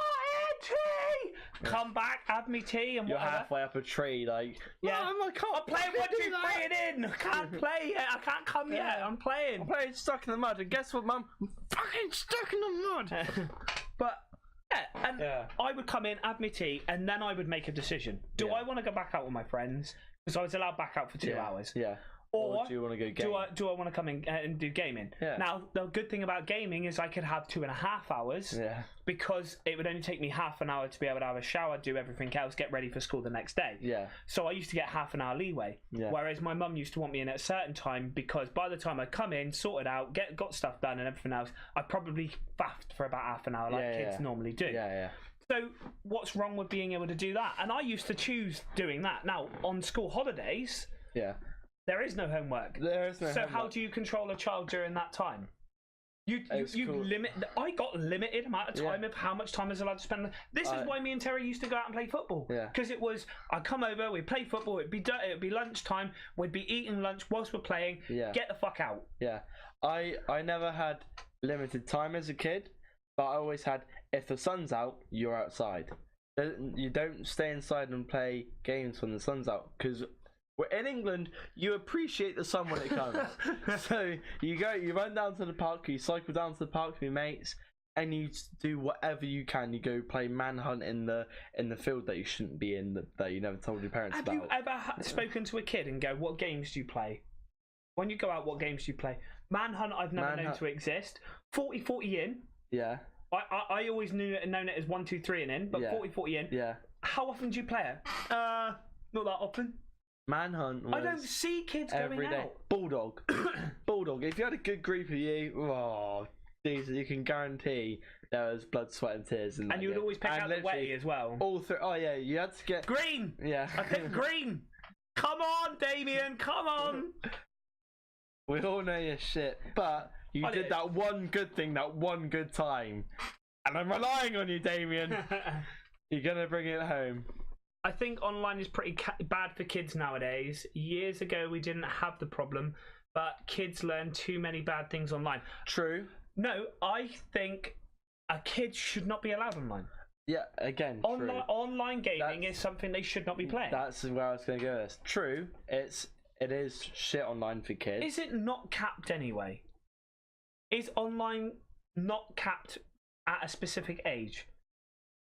tea! Come back, have me tea, and You're whatever. halfway up a tree, like, Yeah, I can't. I'm playing 1, 2, 3 and in. I can't play yet. I can't come yet. I'm playing. I'm playing stuck in the mud, and guess what, Mum? I'm fucking stuck in the mud. But yeah, and I would come in, have my tea, and then I would make a decision. Do I want to go back out with my friends? Because I was allowed back out for 2 hours. Yeah. Or do you want to go game? Do I want to come in and do gaming? Yeah. Now, the good thing about gaming is I could have 2.5 hours. Yeah. Because it would only take me half an hour to be able to have a shower, do everything else, get ready for school the next day. Yeah. So I used to get half an hour leeway. Yeah. Whereas my mum used to want me in at a certain time, because by the time I come in, sort it out, got stuff done and everything else, I probably faffed for about half an hour like kids normally do. Yeah. So what's wrong with being able to do that? And I used to choose doing that. Now, on school holidays, there is no homework. There is no homework. So how do you control a child during that time? You limit. I got limited amount of time of how much time I was allowed to spend. This is why me and Terry used to go out and play football. Because it was, I'd come over, we'd play football, it'd be lunchtime, we'd be eating lunch whilst we're playing. Get the fuck out. Yeah. I never had limited time as a kid, but I always had, if the sun's out, you're outside. You don't stay inside and play games when the sun's out, because in England, you appreciate the sun when it comes. So you run down to the park, you cycle down to the park with your mates, and you do whatever you can. You go play manhunt in the field that you shouldn't be in, that you never told your parents about. Have you ever spoken to a kid and go, what games do you play? When you go out, what games do you play? Manhunt, I've never known to exist. 40-40 in. Yeah. I always known it as 1, 2, 3 and in, but 40-40 in. Yeah. How often do you play it? Not that often. Manhunt was I don't see kids going every day. out. Bulldog. Bulldog. If you had a good group of you, Jesus, you can guarantee there was blood, sweat and tears. And you would always pick out the wetty as well. All through. Oh yeah, you had to get green. Yeah. I picked green. Come on, Damien. Come on. We all know your shit, but you did that one good thing, that one good time, and I'm relying on you, Damien. You're gonna bring it home. I think online is pretty bad for kids nowadays. Years ago, we didn't have the problem, but kids learn too many bad things online. True. No, I think a kid should not be allowed online. Yeah, again, true. Online gaming is something they should not be playing. That's where I was going to go with this. True, it is shit online for kids. Is it not capped anyway? Is online not capped at a specific age?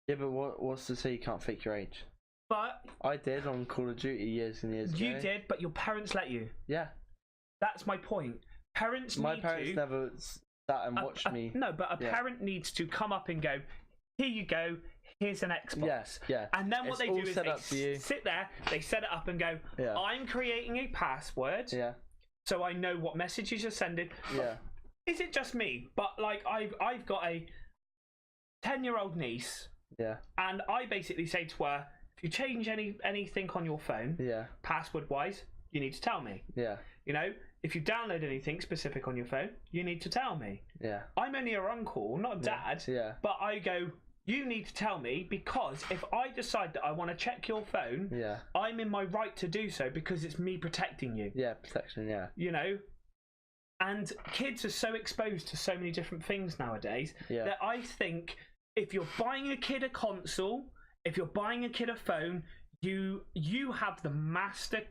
Yeah, but what's to say you can't fake your age? But I did on Call of Duty years and years ago. You did, but your parents let you. Yeah. That's my point. My parents never sat and watched me. No, but a parent needs to come up and go, here you go, here's an Xbox. Yes, yeah. And then what they do is they sit there, they set it up and go, I'm creating a password. Yeah. So I know what messages you're sending. Yeah. Is it just me? But like I've got a 10-year-old niece. Yeah. And I basically say to her, if you change anything on your phone, password wise, you need to tell me. Yeah. You know, if you download anything specific on your phone, you need to tell me. Yeah. I'm only her uncle, not dad. Yeah. But I go, you need to tell me, because if I decide that I want to check your phone, I'm in my right to do so, because it's me protecting you. Yeah, protection, yeah. You know? And kids are so exposed to so many different things nowadays that I think if you're buying a kid a console, if you're buying a kid a phone, you have the master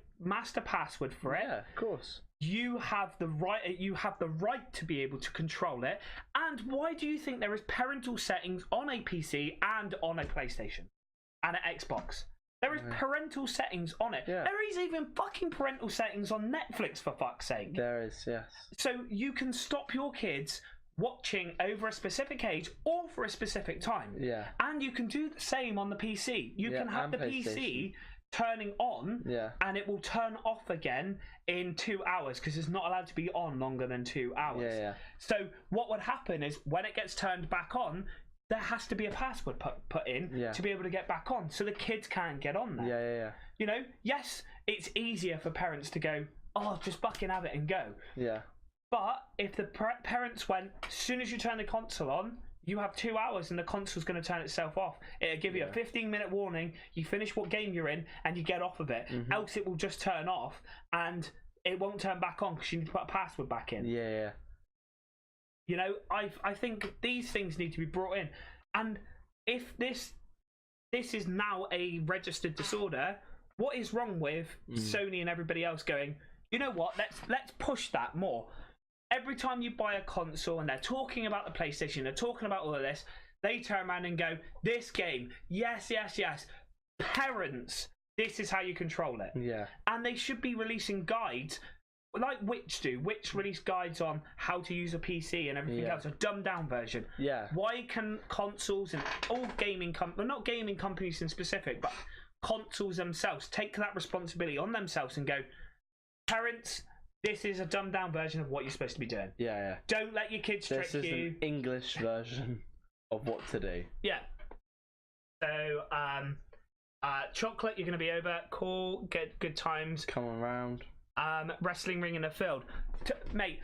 password for it. Yeah, of course. You have the right to be able to control it. And why do you think there is parental settings on a PC and on a PlayStation and an Xbox? There is parental settings on it. Yeah. There is even fucking parental settings on Netflix, for fuck's sake. There is, yes. So you can stop your kids watching over a specific age or for a specific time. Yeah. And you can do the same on the PC. You can have the PC turning on, and it will turn off again in 2 hours because it's not allowed to be on longer than 2 hours. So what would happen is when it gets turned back on, there has to be a password put in to be able to get back on, so the kids can't get on there. You know, yes, it's easier for parents to go, oh, just fucking have it and go. Yeah. But if the parents went, as soon as you turn the console on, you have 2 hours and the console's going to turn itself off. It'll give you a 15-minute warning. You finish what game you're in and you get off of it. Else it will just turn off and it won't turn back on because you need to put a password back in. Yeah. You know, I think these things need to be brought in. And if this is now a registered disorder, what is wrong with Sony and everybody else going, you know what, let's push that more. Every time you buy a console and they're talking about the PlayStation, they're talking about all of this, they turn around and go, this game, yes. Parents, this is how you control it. Yeah. And they should be releasing guides, like Witch do. Witch release guides on how to use a PC and everything else, a dumbed down version. Yeah. Why can consoles and all gaming not gaming companies in specific, but consoles themselves take that responsibility on themselves and go, parents, this is a dumbed down version of what you're supposed to be doing. Yeah. Don't let your kids trick you. This is an English version of what to do. Yeah. So, chocolate, you're going to be over. Cool. Good times. Come around. Wrestling ring in the field. Mate,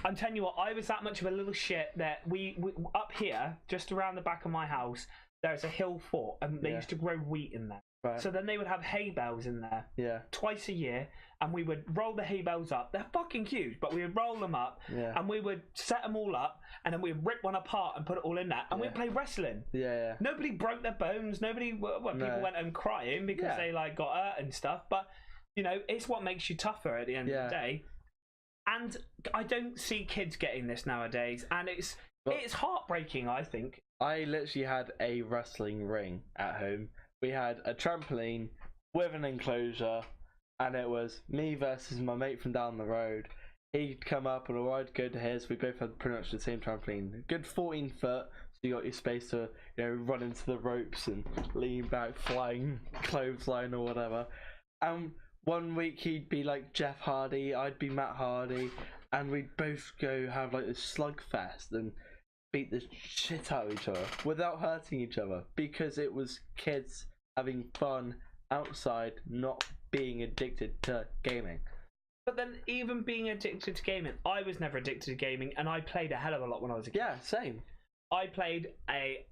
I'm telling you what, I was that much of a little shit that we up here, just around the back of my house, there's a hill fort, and they used to grow wheat in there. Right. So then they would have hay bales in there twice a year, and we would roll the hay bales up. They're fucking huge, but we would roll them up, and we would set them all up, and then we'd rip one apart and put it all in there, and we'd play wrestling. Yeah. Nobody broke their bones. Nobody. People went home crying because they got hurt and stuff. But you know, it's what makes you tougher at the end of the day. And I don't see kids getting this nowadays, and it's heartbreaking, I think. I literally had a wrestling ring at home. We had a trampoline with an enclosure, and it was me versus my mate from down the road. He'd come up and I'd go to his. We both had pretty much the same trampoline. Good 14 foot, so you got your space to run into the ropes and lean back, flying clothesline or whatever. And one week he'd be like Jeff Hardy, I'd be Matt Hardy, and we'd both go have like this slugfest and beat the shit out of each other without hurting each other, because it was kids having fun outside, not being addicted to gaming. But then even being addicted to gaming, I was never addicted to gaming, and I played a hell of a lot when I was a kid. Yeah, same. I played a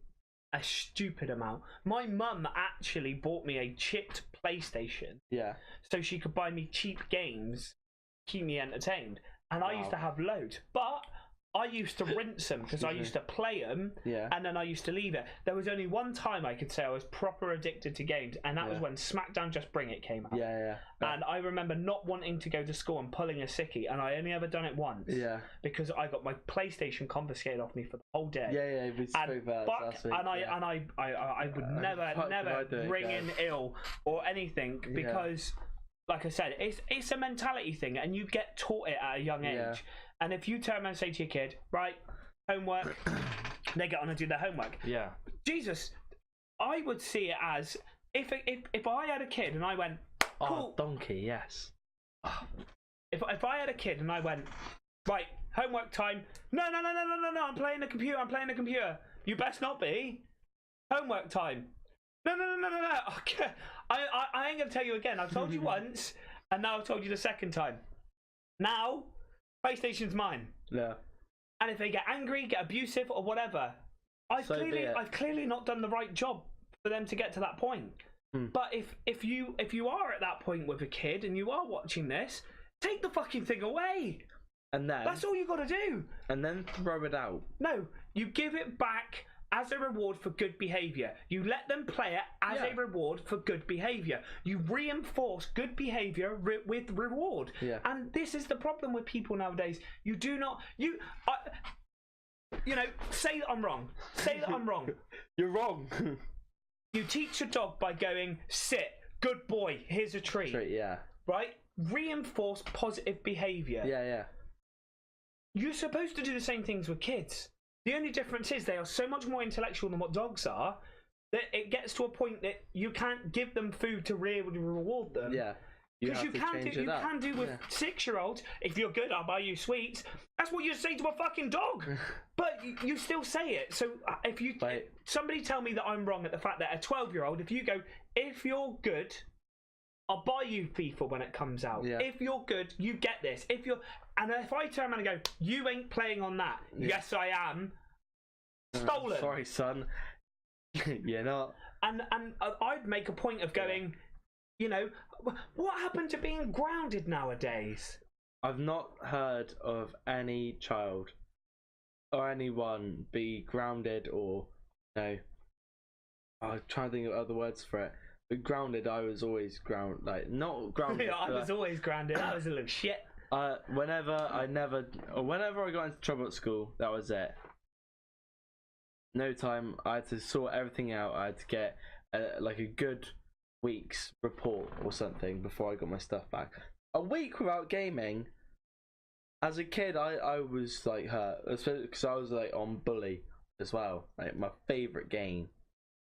stupid amount. My mum actually bought me a chipped PlayStation, so she could buy me cheap games, keep me entertained, and I used to have loads, but I used to rinse them because I used to play them, and then I used to leave it. There was only one time I could say I was proper addicted to games, and that was when SmackDown Just Bring It came out. And I remember not wanting to go to school and pulling a sickie, and I only ever done it once. Because I got my PlayStation confiscated off me for the whole day. We spoke about that last week. I would never bring in ill or anything because, like I said, it's a mentality thing, and you get taught it at a young age. And if you turn around and say to your kid, right, homework, they get on and do their homework. Jesus, I would see it as if I had a kid and I went, cool. Oh, donkey, yes. If I had a kid and I went, right, homework time. No, I'm playing the computer. You best not be. Homework time. No. Okay. I ain't going to tell you again. I've told you once, and now I've told you the second time. Now, PlayStation's mine. Yeah. And if they get angry, get abusive, or whatever, I've clearly not done the right job for them to get to that point. But if you are at that point with a kid and you are watching this, take the fucking thing away. And then that's all you got to do. And then throw it out. No, you give it back as a reward for good behaviour. You let them play it as a reward for good behaviour. You reinforce good behaviour with reward. And this is the problem with people nowadays. You do not... say that I'm wrong. Say that I'm wrong. You're wrong. You teach your dog by going, sit, good boy, here's a treat. Right? Reinforce positive behaviour. you're supposed to do the same things with kids. The only difference is they are so much more intellectual than what dogs are that it gets to a point that you can't give them food to really reward them. Yeah. Because you can do with 6-year-olds. If you're good, I'll buy you sweets. That's what you say to a fucking dog. But you still say it. So if you somebody tell me that I'm wrong at the fact that a 12-year-old, if you go, if you're good, I'll buy you FIFA when it comes out. Yeah. If you're good, you get this. If I turn around and go, you ain't playing on that. Yeah. Yes, I am. Stolen. Sorry, son. You're not. And I'd make a point of going, you know, what happened to being grounded nowadays? I've not heard of any child or anyone be grounded or, you know, I'm trying to think of other words for it. But grounded, I was always not grounded. I was always grounded. I was a little shit. Whenever I got into trouble at school, that was it. No time. I had to sort everything out. I had to get a good week's report or something before I got my stuff back. A week without gaming. As a kid, I was like hurt, because I was like on Bully as well. Like my favorite game.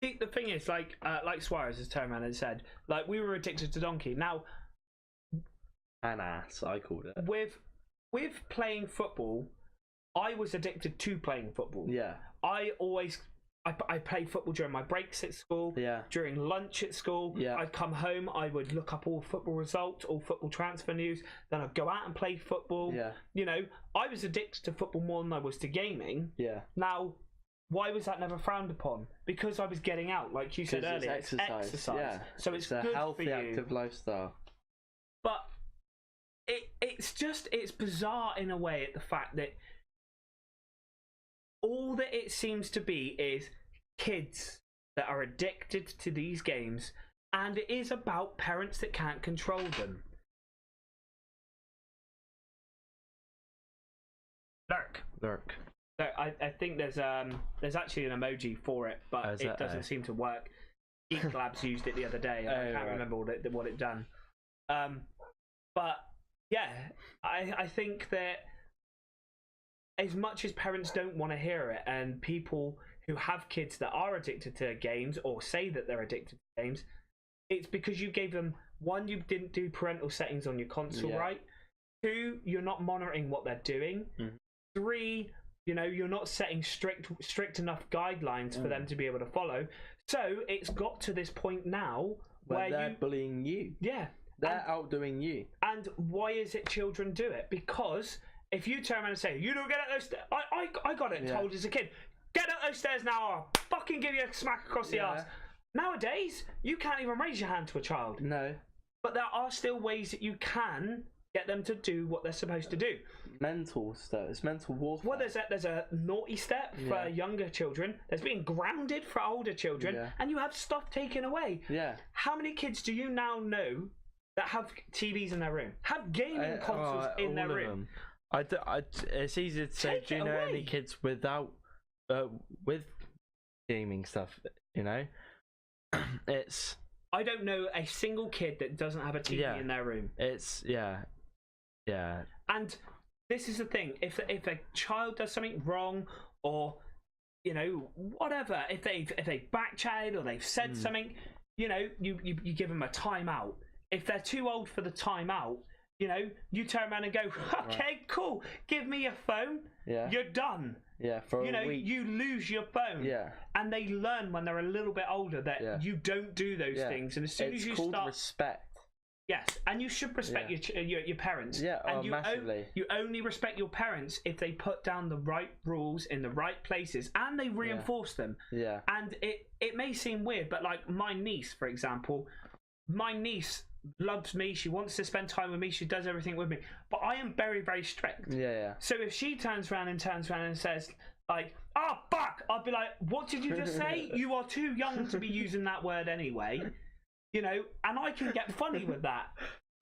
See, the thing is, like Suarez has turned around and said, like, we were addicted to Donkey. Now, an ass, I called it. With playing football, I was addicted to playing football. Yeah. I played football during my breaks at school. Yeah. During lunch at school. Yeah. I'd come home. I would look up all football results, all football transfer news. Then I'd go out and play football. Yeah. You know, I was addicted to football more than I was to gaming. Yeah. Now, why was that never frowned upon? Because I was getting out, like you said earlier. It's exercise. Yeah. So it's a good healthy, for you. active lifestyle. But it's bizarre in a way at the fact that all that it seems to be is kids that are addicted to these games, and it is about parents that can't control them. Lurk. So I think there's actually an emoji for it, but it doesn't seem to work. Geek Labs used it the other day. I can't remember what it done. But yeah, I think that as much as parents don't want to hear it, and people who have kids that are addicted to games or say that they're addicted to games, it's because you gave them, one, you didn't do parental settings on your console right. 2, you're not monitoring what they're doing. 3, you know, you're not setting strict enough guidelines for them to be able to follow. So it's got to this point now where they're bullying you. Yeah. They're outdoing you. And why is it children do it? Because if you turn around and say, you don't get up those stairs, I got it told as a kid, get up those stairs now or I'll fucking give you a smack across the arse. Nowadays, you can't even raise your hand to a child. No. But there are still ways that you can get them to do what they're supposed to do. Mental stuff. It's mental warfare. Well, there's a naughty step for younger children. There's being grounded for older children. Yeah. And you have stuff taken away. Yeah. How many kids do you now know that have TVs in their room? Have gaming consoles in their room? It's easy to say, do you know any kids without with gaming stuff, you know? I don't know a single kid that doesn't have a TV in their room. And this is the thing, if a child does something wrong, or, you know, whatever, if they've backchatted or they've said something, you know, you give them a timeout. If they're too old for the timeout, you know, you turn around and go, okay, cool, give me your phone. Yeah. You're done. Yeah, for a week. You lose your phone. Yeah. And they learn when they're a little bit older that you don't do those things. And as soon as you called start respect. Yes, and you should respect your parents. Yeah, and massively. You only respect your parents if they put down the right rules in the right places and they reinforce them. Yeah. And it may seem weird, but like my niece, for example, loves me, she wants to spend time with me, she does everything with me, but I am very, very strict. Yeah. So if she turns around and says like, oh fuck, I'll be like, what did you just say? You are too young to be using that word anyway. You know, and I can get funny with that.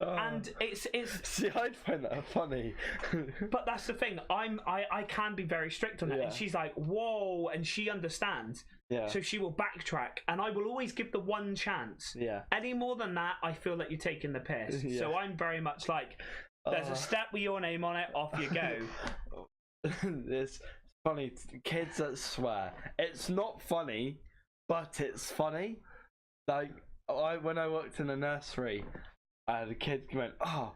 And it's see, I'd find that funny. But that's the thing, I can be very strict on it. And she's like, whoa, and she understands. So she will backtrack, and I will always give the one chance. Any more than that, I feel that you're taking the piss. So I'm very much like, there's a step with your name on it, off you go. It's funny. Kids that swear. It's not funny, but it's funny. Like when I worked in a nursery, I had a kid who went, "Oh,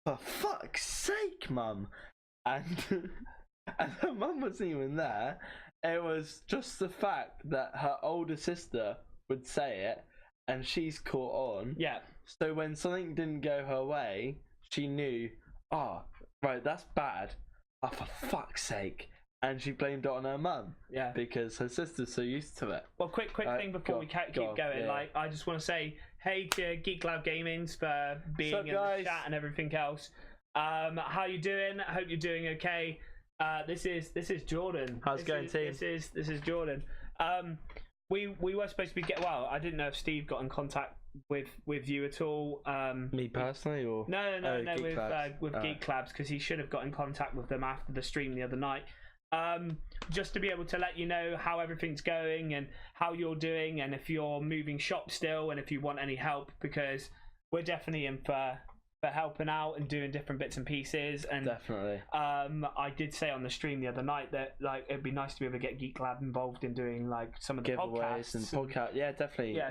for fuck's sake, mum," and and her mum wasn't even there. It was just the fact that her older sister would say it, and she's caught on. Yeah. So when something didn't go her way, she knew, oh, right, that's bad. Oh, for fuck's sake. And she blamed it on her mum. Yeah. Because her sister's so used to it. Well, quick thing before we keep going. Yeah. Like, I just want to say, hey to Geek Lab Gamings for being in the chat and everything else. How you doing? I hope you're doing okay. This is Jordan. How's it going, team? This is Jordan. We were supposed to be well. I didn't know if Steve got in contact with you at all. Me personally, or no, Geek with Geek Labs, because he should have got in contact with them after the stream the other night. Just to be able to let you know how everything's going and how you're doing, and if you're moving shop still, and if you want any help, because we're definitely in for helping out and doing different bits and pieces. And definitely, I did say on the stream the other night that like it'd be nice to be able to get Geek Lab involved in doing like some of the giveaways and podcasts. Yeah, definitely. Yeah,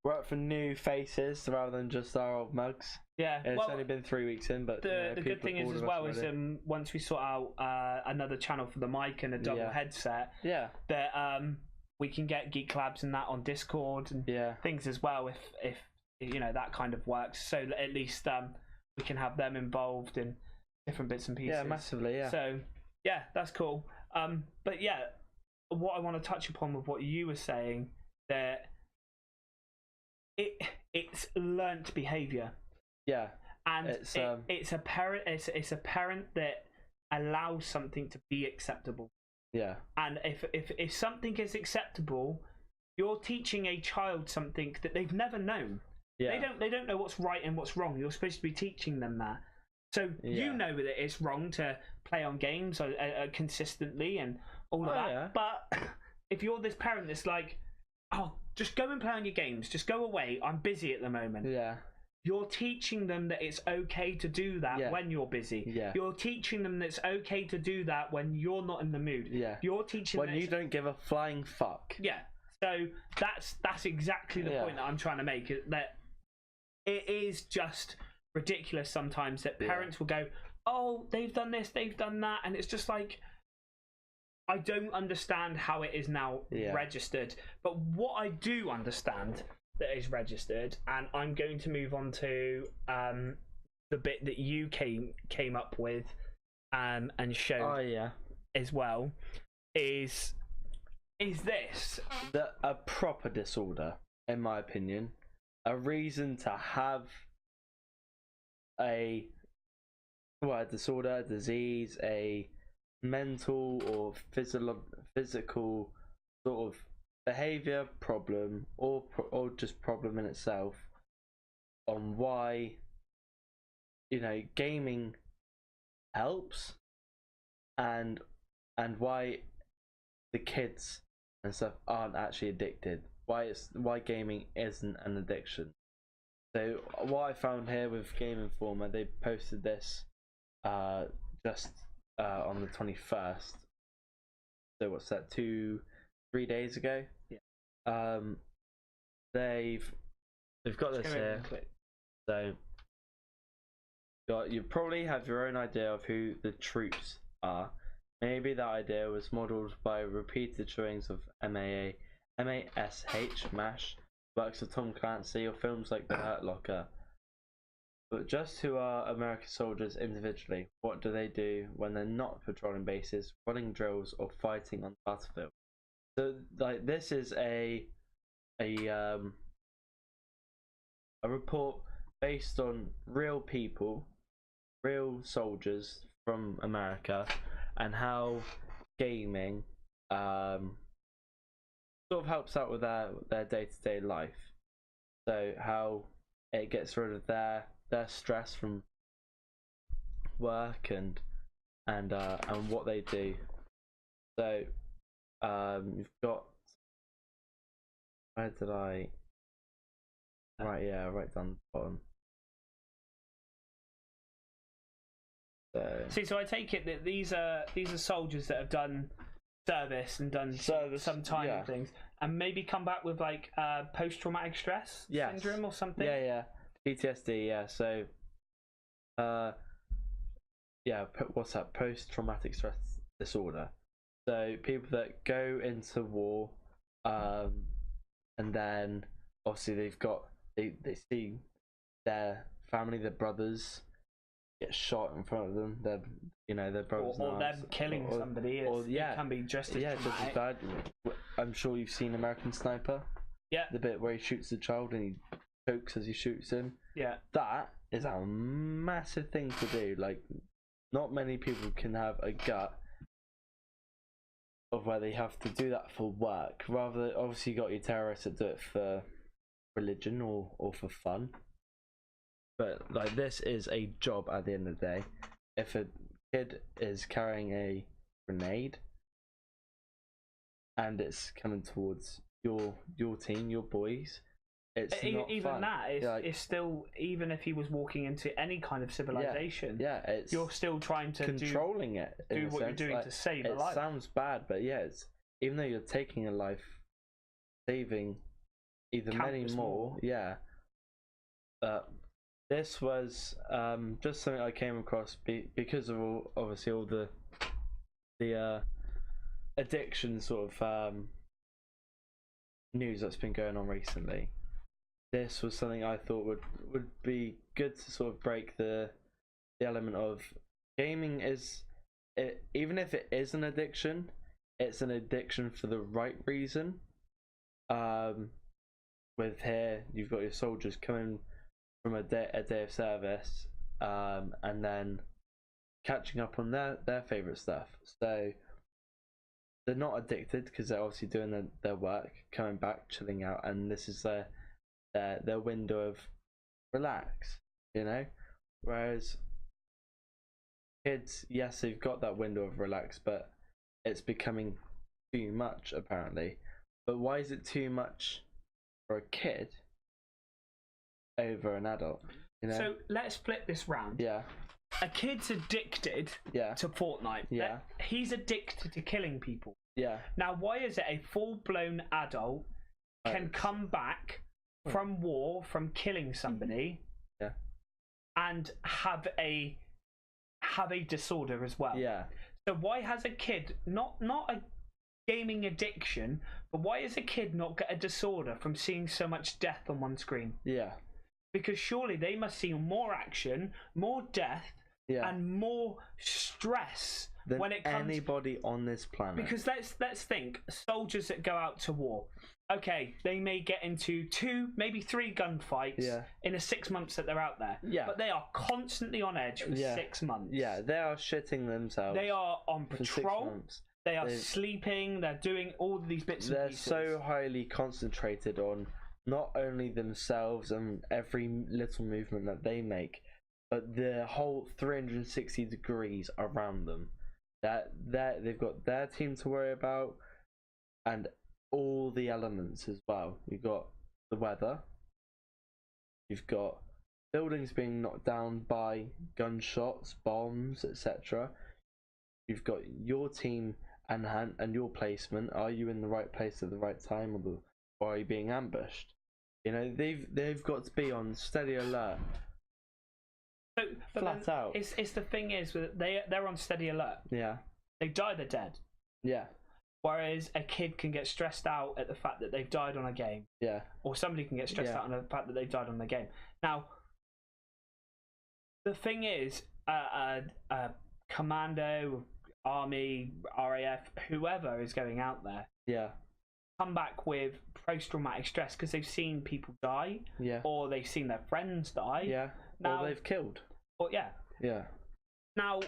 we're up for new faces rather than just our old mugs. Yeah, it's only been 3 weeks in, but the good thing is as well is once we sort out another channel for the mic and a double headset, that we can get Geek Labs and that on Discord and things as well if you know that kind of works, so that at least we can have them involved in different bits and pieces. Yeah, massively. Yeah. So yeah, that's cool. But yeah, what I want to touch upon with what you were saying, that it's learnt behaviour. Yeah. And it's a parent that allows something to be acceptable. Yeah. And if something is acceptable, you're teaching a child something that they've never known. Yeah. They don't know what's right and what's wrong. You're supposed to be teaching them that. So you know that it's wrong to play on games consistently and all of that. Yeah. But if you're this parent that's like, oh, just go and play on your games. Just go away. I'm busy at the moment. Yeah. You're teaching them that it's okay to do that when you're busy. Yeah. You're teaching them that it's okay to do that when you're not in the mood. Yeah. You're teaching when you don't give a flying fuck. Yeah. So that's exactly the point that I'm trying to make. That it is just ridiculous sometimes that parents will go, oh, they've done this, they've done that, and it's just like, I don't understand how it is now registered. But what I do understand that is registered, and I'm going to move on to the bit that you came up with and showed as well, is this a proper disorder, in my opinion, a reason to have a disorder, a disease, a mental or physical sort of behavior problem, or just problem in itself, on why gaming helps and why the kids and stuff aren't actually addicted, why gaming isn't an addiction. So what I found here with Game Informer, they posted this just on the 21st. So what's that, 2-3 days ago? Yeah. They've got this here. So you probably have your own idea of who the troops are. Maybe that idea was modelled by repeated showings of MASH, works of Tom Clancy, or films like The Hurt Locker. But just who are American soldiers individually? What do they do when they're not patrolling bases, running drills, or fighting on the battlefield? So, like, this is a report based on real people, real soldiers from America, and how gaming sort of helps out with their day-to-day life. So how it gets rid of their stress from work and what they do. So you've got, where did I right down the bottom. So I take it that these are soldiers that have done service and done some time and things, and maybe come back with like post-traumatic stress syndrome or something. Yeah, PTSD. Yeah, so what's that? Post-traumatic stress disorder. So people that go into war, and then obviously they see their family, their brothers get shot in front of them. Their brothers or them killing somebody. It can be just as just as bad. I'm sure you've seen American Sniper. Yeah. The bit where he shoots the child and he chokes as he shoots him. Yeah. That is a massive thing to do. Like, not many people can have a gut of where they have to do that for work. Rather, obviously, you got your terrorists that do it for religion or for fun. But like, this is a job at the end of the day. If a kid is carrying a grenade and it's coming towards your team, your boys, it's not even fun. That it's still, even if he was walking into any kind of civilization, you're still trying to controlling do what you're doing to save a life. It sounds bad, but it's, even though you're taking a life, saving even many more. This was just something I came across because of all the addiction sort of news that's been going on recently. This was something I thought would be good to sort of break the element of gaming even if it is an addiction, it's an addiction for the right reason. With here, you've got your soldiers coming from a day of service, and then catching up on their favourite stuff. So they're not addicted because they're obviously doing their work, coming back, chilling out, and this is their window of relax, Whereas kids, yes, they've got that window of relax, but it's becoming too much apparently. But why is it too much for a kid over an adult? So let's flip this round. Yeah. A kid's addicted to Fortnite. Yeah. He's addicted to killing people. Yeah. Now, why is it a full-blown adult can come back from war, from killing somebody, and have a disorder as well? Yeah. So why has a kid not a gaming addiction, but why does a kid not get a disorder from seeing so much death on one screen? Yeah. Because surely they must see more action, more death, and more stress than when it comes anybody on this planet. Because let's think, soldiers that go out to war. Okay, they may get into 2, maybe 3 gunfights in the 6 months that they're out there. Yeah. But they are constantly on edge for 6 months. Yeah, they are shitting themselves. They are on patrol. They are sleeping. They're doing all of these bits and pieces. They're so highly concentrated on not only themselves and every little movement that they make, but the whole 360 degrees around them. They've got their team to worry about, and all the elements as well. You've got the weather. You've got buildings being knocked down by gunshots, bombs, etc. You've got your team and your placement. Are you in the right place at the right time, or are you being ambushed? They've got to be on steady alert. Flat out. It's the thing is they're on steady alert. Yeah. They die, they're dead. Yeah. Whereas a kid can get stressed out at the fact that they've died on a game. Yeah. Or somebody can get stressed out on the fact that they've died on the game. Now, the thing is, commando, army, RAF, whoever is going out there, come back with post-traumatic stress because they've seen people die, or they've seen their friends die, or they've killed, Now,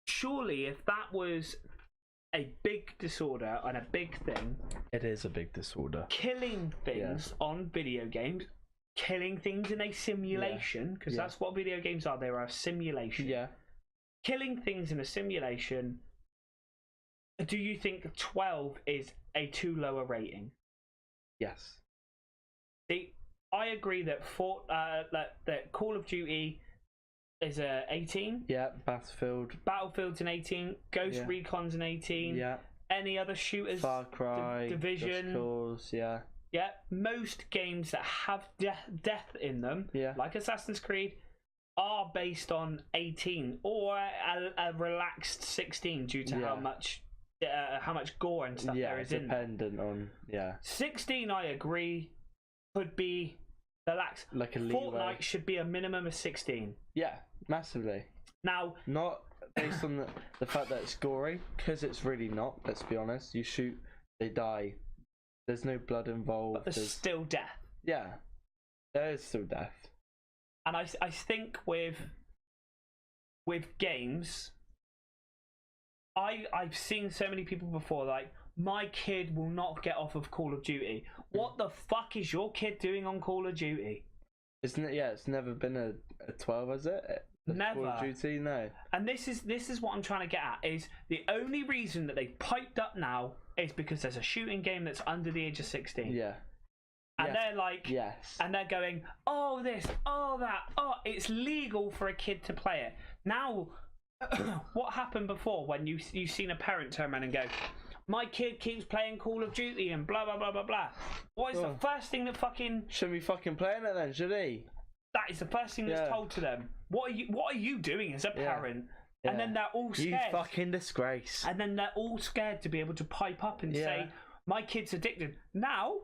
surely if that was a big disorder and a big thing, it is a big disorder. Killing things on video games, killing things in a simulation, because that's what video games are. They are a simulation. Yeah. Killing things in a simulation. Do you think 12 is a too low a rating? Yes. See, I agree that that Call of Duty is 18. Yeah, Battlefield. Battlefield's in 18. Ghost Recon's in 18. Yeah. Any other shooters? Far Cry, Division. Just Cause, yeah. Yeah, most games that have death in them, like Assassin's Creed, are based on 18 or a relaxed 16 due to how much gore and stuff there is in there. Dependent on 16, I agree, could be relaxed. Like a leeway. Fortnite should be a minimum of 16. Yeah, massively. Now, not based on the fact that it's gory, because it's really not. Let's be honest. You shoot, they die. There's no blood involved. But there's still death. Yeah, there is still death. And I think with games, I've seen so many people before, like, my kid will not get off of Call of Duty. What the fuck is your kid doing on Call of Duty? Isn't it? Yeah, it's never been a 12, has it? Never. Call of Duty, no. And this is what I'm trying to get at, is the only reason that they've piped up now is because there's a shooting game that's under the age of 16. Yeah. And they're like, and they're going, oh this, oh that, oh it's legal for a kid to play it. Now, what happened before when you've seen a parent turn around and go, my kid keeps playing Call of Duty and blah blah blah blah blah. What is the first thing that fucking shouldn't be fucking playing it then, should he? That is the first thing that's told to them. What are you doing as a parent? And then they're all scared. You fucking disgrace. And then they're all scared to be able to pipe up and say, my kid's addicted. Now,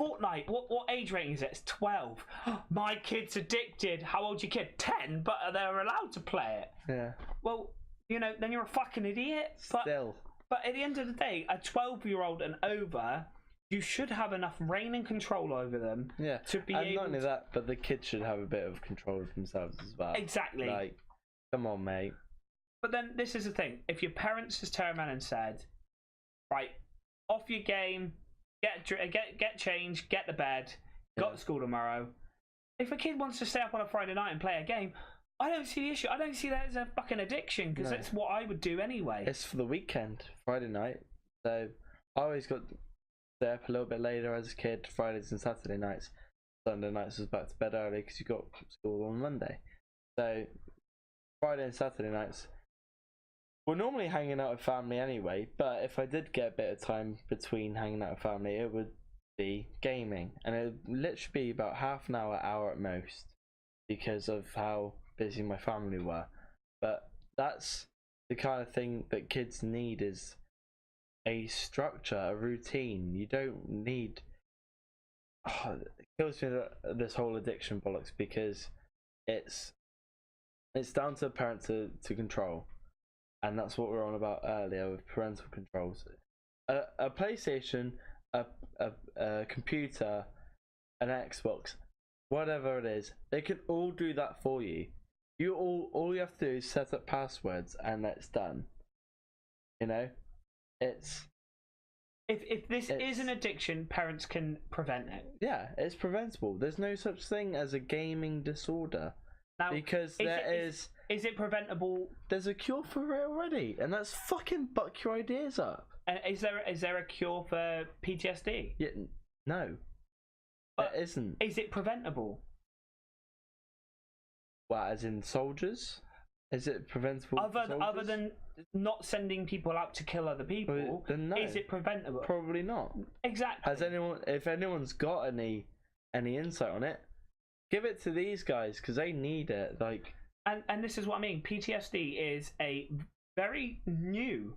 Fortnite, what age rating is it? It's 12. My kid's addicted. How old's your kid? 10, but they're allowed to play it. Yeah. Well, then you're a fucking idiot. Still. But at the end of the day, a 12-year-old and over, you should have enough reign and control over them to be able to... not only that, but the kids should have a bit of control of themselves as well. Exactly. Like, come on, mate. But then this is the thing. If your parents just turned around and said, right, off your game, get changed, get to bed, got to school tomorrow. If a kid wants to stay up on a Friday night and play a game, I don't see the issue. I don't see that as a fucking addiction, because that's what I would do anyway. It's for the weekend, Friday night. So I always got to stay up a little bit later as a kid, Fridays and Saturday nights. Sunday nights was back to bed early because you got school on Monday. So Friday and Saturday nights, we're normally hanging out with family anyway, but if I did get a bit of time between hanging out with family, it would be gaming. And it would literally be about half an hour at most, because of how busy my family were. But that's the kind of thing that kids need, is a structure, a routine. You don't need... it kills me, this whole addiction bollocks, because it's down to a parent to control. And that's what we were on about earlier with parental controls. A PlayStation, a computer, an Xbox, whatever it is, they can all do that for you. All you have to do is set up passwords and it's done. You know, it's... If this is an addiction, parents can prevent it. Yeah, it's preventable. There's no such thing as a gaming disorder. Now, because is it preventable? There's a cure for it already, and that's fucking buck your ideas up. And is there a cure for PTSD? Yeah, no, there isn't. Is it preventable? Well, as in soldiers? Is it preventable? Other than not sending people out to kill other people, then no. Is it preventable? Probably not. Exactly. If anyone's got any insight on it, give it to these guys, because they need it. Like, and this is what I mean. PTSD is a very new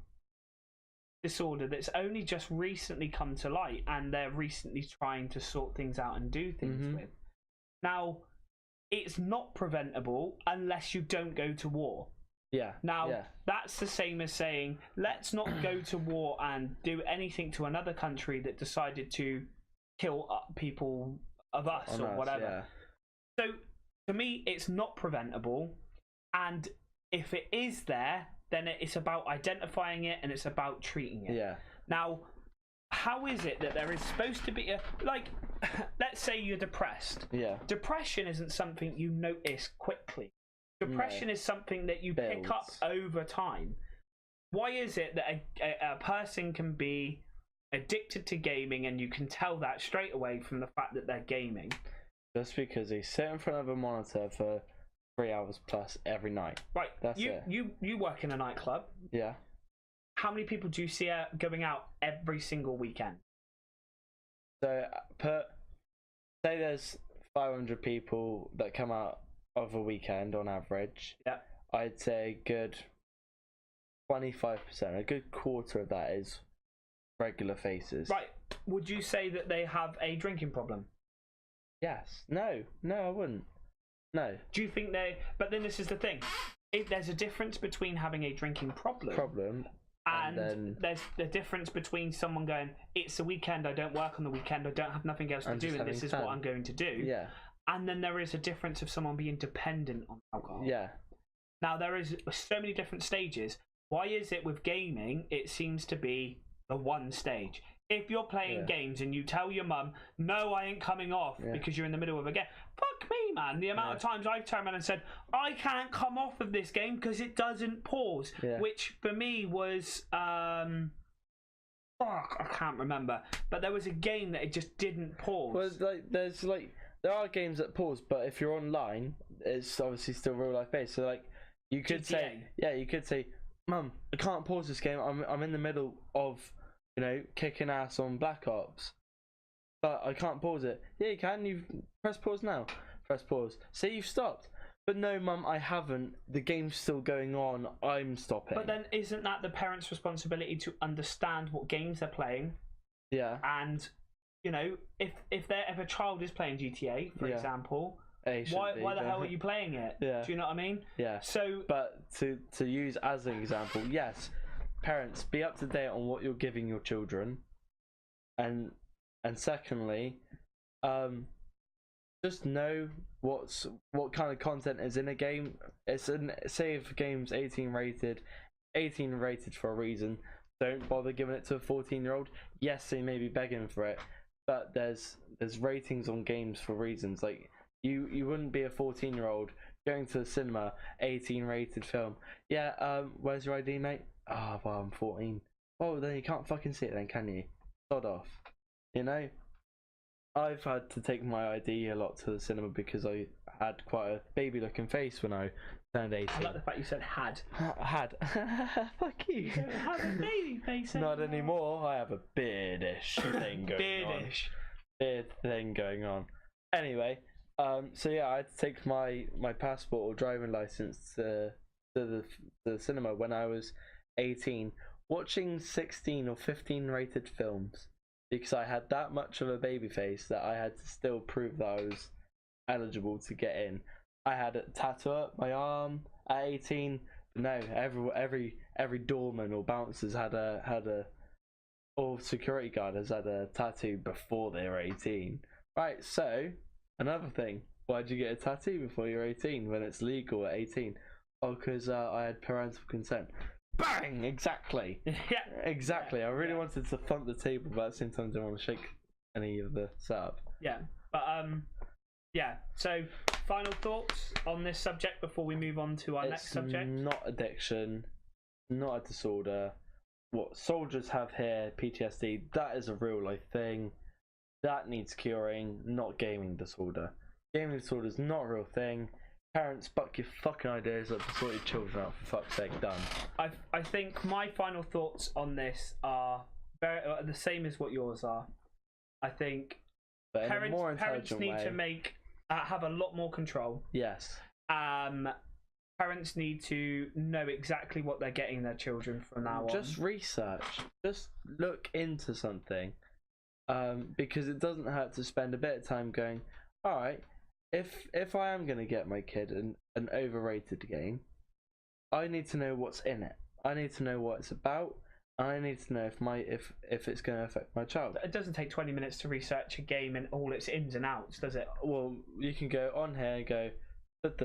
disorder that's only just recently come to light, and they're recently trying to sort things out and do things with. Now, it's not preventable unless you don't go to war. Yeah. Now, that's the same as saying, let's not go to war and do anything to another country that decided to kill people of us or whatever. Yeah. So, to me, it's not preventable, and if it is there, then it's about identifying it and it's about treating it. Yeah. Now, how is it that there is supposed to be let's say you're depressed. Yeah. Depression isn't something you notice quickly. Depression is something that you pick up over time. Why is it that a person can be addicted to gaming and you can tell that straight away from the fact that they're gaming? Just because they sit in front of a monitor for 3 hours plus every night. Right. That's it. You work in a nightclub. Yeah. How many people do you see going out every single weekend? So say there's 500 people that come out of a weekend on average. Yeah. I'd say a good 25%, a good quarter of that is regular faces. Right. Would you say that they have a drinking problem? Yes. No, I wouldn't. No. Do you think but then this is the thing. If there's a difference between having a drinking problem and then there's the difference between someone going, it's a weekend, I don't work on the weekend, I don't have nothing else to do, and this is what I'm going to do. Yeah. And then there is a difference of someone being dependent on alcohol. Yeah. Now, there is so many different stages. Why is it with gaming, it seems to be the one stage? If you're playing games and you tell your mum, no, I ain't coming off because you're in the middle of a game, fuck me, man. The amount of times I've turned around and said, I can't come off of this game because it doesn't pause, which for me was, fuck, I can't remember. But there was a game that it just didn't pause. Well, there are games that pause, but if you're online, it's obviously still real life based. So you could say, Mum, I can't pause this game. I'm in the middle of, kicking ass on Black Ops, but I can't pause it. Yeah, you can. You press pause now. Press pause. Say you've stopped. But no, Mum, I haven't. The game's still going on. I'm stopping. But then isn't that the parents' responsibility to understand what games they're playing? Yeah. And, if a child is playing GTA, for example, why the hell are you playing it? Yeah. Do you know what I mean? Yeah. So, but to use as an example, yes, parents, be up to date on what you're giving your children, and secondly, just know what kind of content is in a game. Say if a game's 18 rated for a reason. Don't bother giving it to a 14-year-old. Yes, they may be begging for it, but there's ratings on games for reasons. Like you wouldn't be a 14-year-old going to the cinema, 18 rated film. Yeah, where's your ID, mate? Oh, well, I'm 14. Well, then you can't fucking see it then, can you? Sod off. I've had to take my ID a lot to the cinema because I had quite a baby-looking face when I turned 18. I like the fact you said had. Had. Fuck you. You don't have a baby face anymore. Not anymore. I have a beardish thing going on. Beard thing going on. Anyway, so yeah, I had to take my passport or driving license to the cinema when I was 18, watching 16 or 15 rated films because I had that much of a baby face that I had to still prove that I was eligible to get in. I had a tattoo up my arm at 18. No, every doorman or bouncers had a or security guard has had a tattoo before they were 18. Right, so another thing, why'd you get a tattoo before you're 18 when it's legal at 18? Oh, because I had parental consent. Bang! Exactly. Yeah. Exactly. I really wanted to thump the table, but at the same time, I didn't want to shake any of the setup. Yeah, but yeah. So, final thoughts on this subject before we move on to our next subject. It's not addiction, not a disorder. What soldiers have here, PTSD, that is a real life thing. That needs curing, not gaming disorder. Gaming disorder is not a real thing. Parents, buck your fucking ideas up to sort your children out, for fuck's sake, done. I think my final thoughts on this are the same as what yours are. I think but parents need to have a lot more control. Yes. Parents need to know exactly what they're getting their children from now on. Just research. Just look into something. Because it doesn't hurt to spend a bit of time going, alright, if I am going to get my kid an overrated game, I need to know what's in it. I need to know what it's about. And I need to know if it's going to affect my child. It doesn't take 20 minutes to research a game and all its ins and outs, does it? Well, you can go on here and go up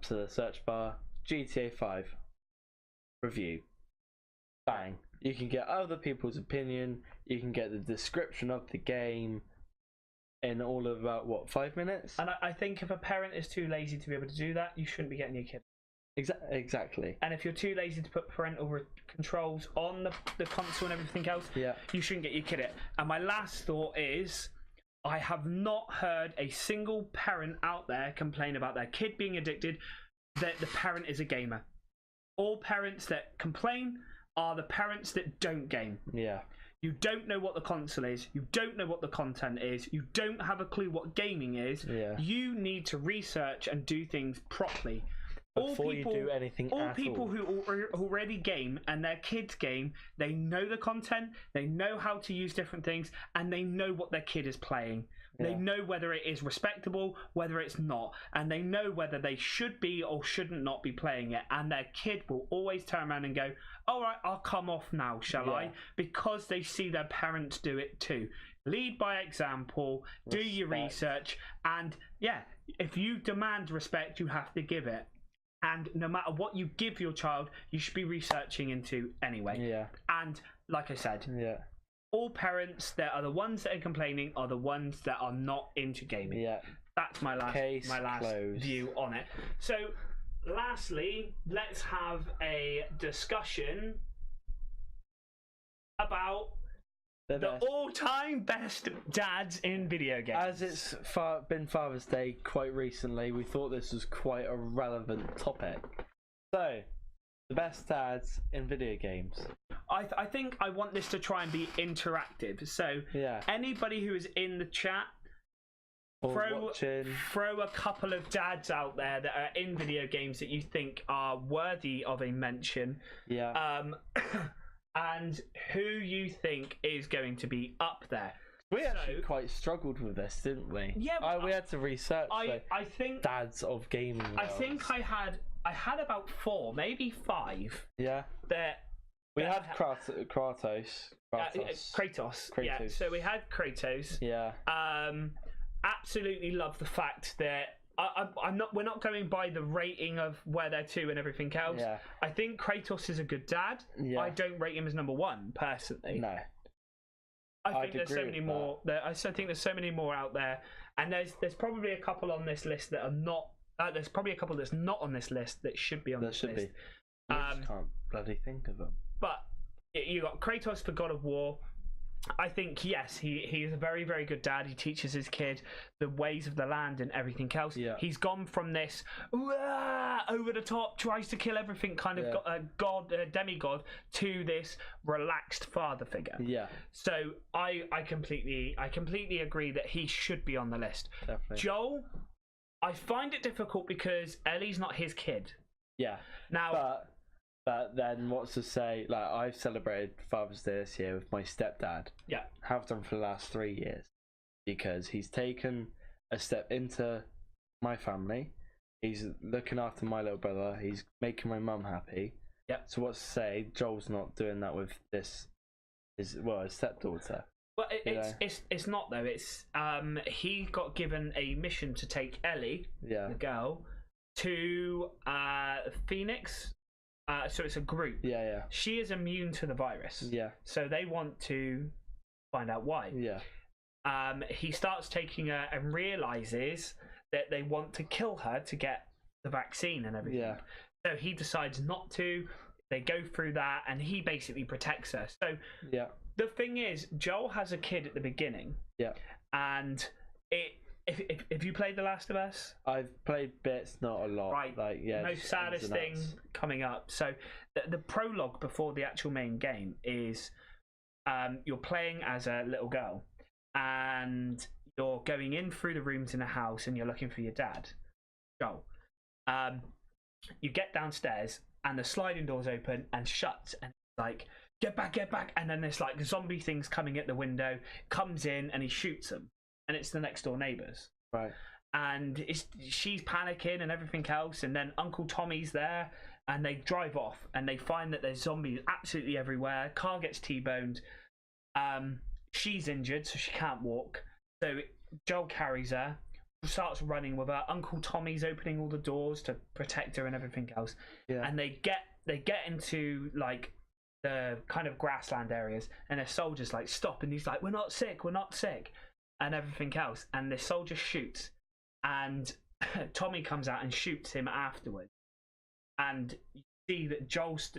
to the search bar, GTA 5 review. Bang. You can get other people's opinion. You can get the description of the game in all of about 5 minutes. And I think if a parent is too lazy to be able to do that, you shouldn't be getting your kid. Exactly. And if you're too lazy to put parental controls on the console and everything else, you shouldn't get your kid it. And my last thought is, I have not heard a single parent out there complain about their kid being addicted, that the parent is a gamer. All parents that complain are the parents that don't game. Yeah. You don't know what the console is. You don't know what the content is. You don't have a clue what gaming is. Yeah. You need to research and do things properly. Before you do anything all at people all. who already game and their kids game, they know the content, they know how to use different things, and they know what their kid is playing. Yeah. They know whether it is respectable, whether it's not, and they know whether they should be or shouldn't not be playing it. And their kid will always turn around and go, "All right, I'll come off now, shall I?" Because they see their parents do it too. Lead by example. Do your research, and yeah, if you demand respect, you have to give it. And no matter what you give your child, you should be researching into anyway. Yeah. And like I said, Yeah. all parents that are the ones that are complaining are the ones that are not into gaming. Yeah. That's my last closed. view on it. So, lastly, let's have a discussion about the all-time best dads in video games. As it's been Father's Day quite recently, we thought this was quite a relevant topic. So, the best dads in video games. I think I want this to try and be interactive. So, anybody who is in the chat, throw a couple of dads out there that are in video games that you think are worthy of a mention. Yeah. And who you think is going to be up there. We actually quite struggled with this, didn't we? Yeah, we had to research. I think dads of gaming worlds. I think I had about 4, maybe 5. Yeah. We had Kratos. Kratos. Yeah. So we had Kratos. Yeah. Absolutely love the fact that we're not going by the rating of where they're to and everything else. Yeah. I think Kratos is a good dad. Yeah. I don't rate him as number 1 personally. No. I think there's so many more. I think there's so many more out there, and there's probably a couple on this list that are not. There's probably a couple that's not on this list that should be on this list. Be. I just can't bloody think of them. But you got Kratos for God of War. I think, yes, he is a very, very good dad. He teaches his kid the ways of the land and everything else. Yeah. He's gone from this over the top, tries to kill everything kind of demigod, to this relaxed father figure. Yeah. So I completely agree that he should be on the list. Definitely. Joel, I find it difficult because Ellie's not his kid. Yeah. Now, But then what's to say, like, I've celebrated Father's Day this year with my stepdad. Yeah. Have done for the last 3 years. Because he's taken a step into my family. He's looking after my little brother. He's making my mum happy. Yeah. So what's to say, Joel's not doing that with his stepdaughter. Well, it's not though. It's he got given a mission to take Ellie, the girl, to Phoenix. So it's a group. Yeah. She is immune to the virus. Yeah. So they want to find out why. Yeah. He starts taking her and realizes that they want to kill her to get the vaccine and everything. Yeah. So he decides not to. They go through that, and he basically protects her. So the thing is, Joel has a kid at the beginning. Yeah. And if you played The Last of Us, I've played bits, not a lot. Right. Like, most saddest thing coming up. So the prologue before the actual main game is you're playing as a little girl, and you're going in through the rooms in a house, and you're looking for your dad, Joel. You get downstairs, and the sliding doors open and shut, and it's like, get back, and then there's like zombie things coming at the window, comes in, and he shoots them. And it's the next door neighbours. Right. And she's panicking and everything else. And then Uncle Tommy's there, and they drive off, and they find that there's zombies absolutely everywhere. Car gets T-boned. She's injured, so she can't walk. So Joel carries her, starts running with her. Uncle Tommy's opening all the doors to protect her and everything else. Yeah. And they get into like the kind of grassland areas, and their soldiers like stop, and he's like, we're not sick, and everything else. And the soldier shoots, and Tommy comes out and shoots him afterwards. And you see that Joel's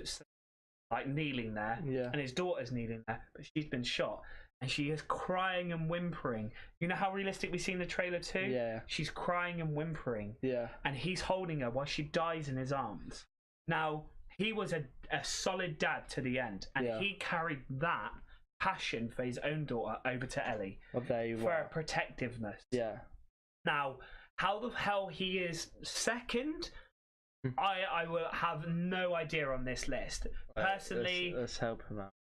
like kneeling there, and his daughter's kneeling there, but she's been shot. and she is crying and whimpering. You know how realistic we've seen the trailer too? Yeah. She's crying and whimpering. Yeah. And he's holding her while she dies in his arms. Now, he was a solid dad to the end, and he carried that passion for his own daughter over to Ellie for protectiveness. Yeah. Now, how the hell he is second, I will have no idea on this list. Personally, let's help him out.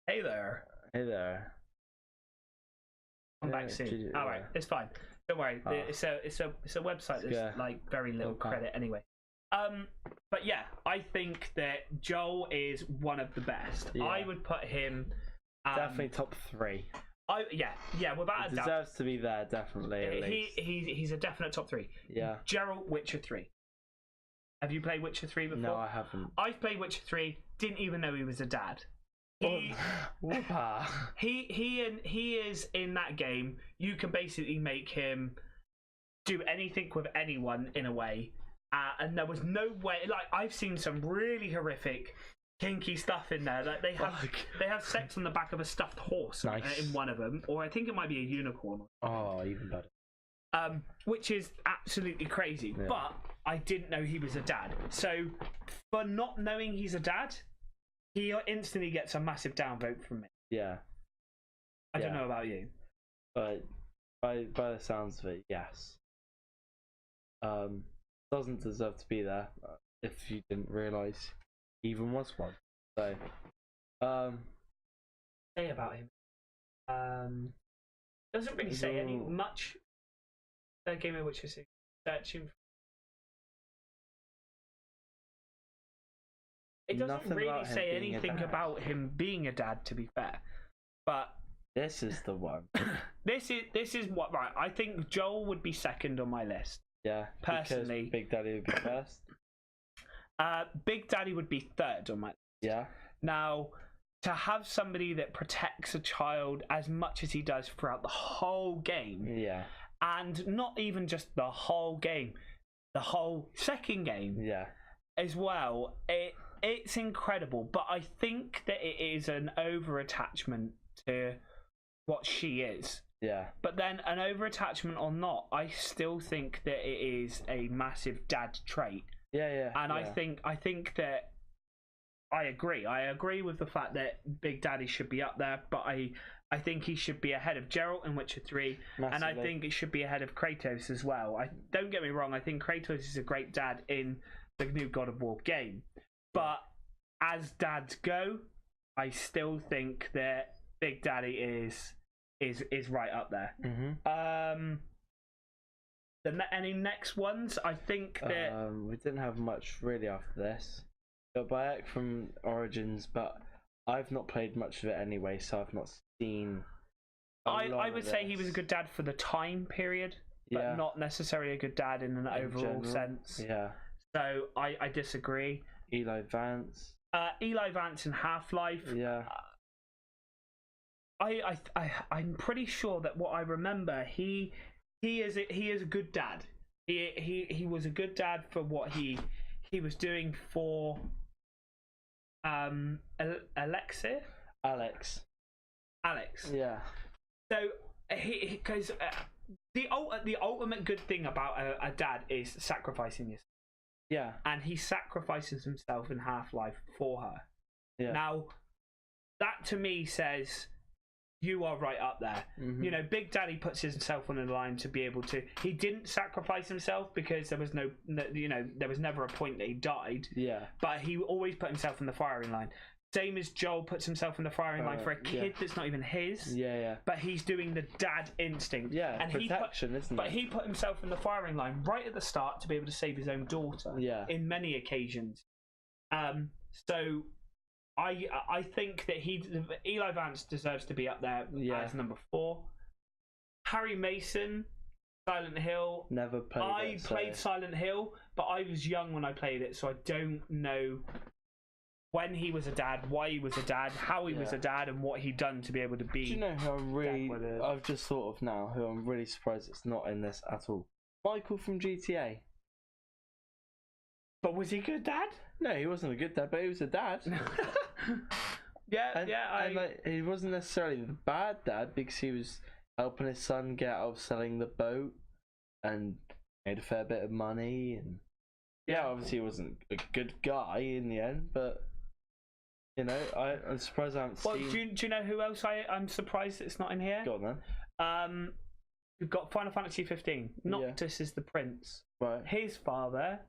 Hey there. Hey there. I'm back soon. All right, it's fine. Don't worry. It's a website that's like very little credit anyway. But yeah, I think that Joel is one of the best. Yeah. I would put him definitely top 3. Without a doubt. Deserves to be there, definitely. At least. He's a definite top 3. Yeah. Geralt, Witcher 3. Have you played Witcher 3 before? No, I haven't. I've played Witcher 3. Didn't even know he was a dad. He is in that game. You can basically make him do anything with anyone in a way, and there was no way. Like, I've seen some really horrific, kinky stuff in there. Like they have sex on the back of a stuffed horse in one of them, or I think it might be a unicorn. Oh, even better. Which is absolutely crazy. Yeah. But I didn't know he was a dad. So for not knowing he's a dad, he instantly gets a massive downvote from me. Yeah. I don't know about you. But by the sounds of it, yes. Doesn't deserve to be there if you didn't realise he even was one. So say about him. Doesn't really say any much. That game in which is searching. It doesn't really say anything about him being a dad, to be fair. But this is the one. This is what right. I think Joel would be second on my list. Yeah, personally, Big Daddy would be first. Big Daddy would be third on my list. Yeah. Now, to have somebody that protects a child as much as he does throughout the whole game. Yeah. And not even just the whole game, the whole second game. Yeah. As well, it's incredible, but I think that it is an over-attachment to what she is. Yeah. But then, an over-attachment or not, I still think that it is a massive dad trait. Yeah. And I think that I agree with the fact that Big Daddy should be up there, but I think he should be ahead of Geralt in Witcher 3, massively. And I think it should be ahead of Kratos as well. Don't get me wrong, I think Kratos is a great dad in the new God of War game. But as dads go, I still think that Big Daddy is right up there. Mm-hmm. Any next ones? I think that we didn't have much really after this. Got Bayek from Origins, but I've not played much of it anyway, so I've not seen. I would say he was a good dad for the time period, but not necessarily a good dad in an overall sense. Yeah. So I disagree. Eli Vance. Eli Vance in Half-Life. Yeah. I'm pretty sure that what I remember, he is a good dad. He was a good dad for what he was doing for Alex. Yeah. So because the ultimate good thing about a dad is sacrificing yourself. Yeah. And he sacrifices himself in Half-Life for her. Yeah. Now, that to me says you are right up there. Mm-hmm. You know, Big Daddy puts himself on the line to be able to. He didn't sacrifice himself because there was no there was never a point that he died. Yeah. But he always put himself in the firing line. Same as Joel puts himself in the firing line for a kid that's not even his. Yeah. But he's doing the dad instinct. Yeah, and protection, isn't it? But he put himself in the firing line right at the start to be able to save his own daughter. Yeah. In many occasions. So I think that Eli Vance deserves to be up there as number 4. Harry Mason, Silent Hill. Never played it. I played Silent Hill, but I was young when I played it, so I don't know when he was a dad, why he was a dad, how he was a dad, and what he'd done to be able to be. Do you know who I've just thought of now, who I'm really surprised it's not in this at all? Michael from GTA. But was he a good dad? No, he wasn't a good dad, but he was a dad. Like, he wasn't necessarily the bad dad because he was helping his son get out of selling the boat and made a fair bit of money. And obviously he wasn't a good guy in the end, but I'm surprised I haven't seen. Do you know who else I'm surprised it's not in here? Go on then. We've got Final Fantasy 15. Noctis is the prince. Right. His father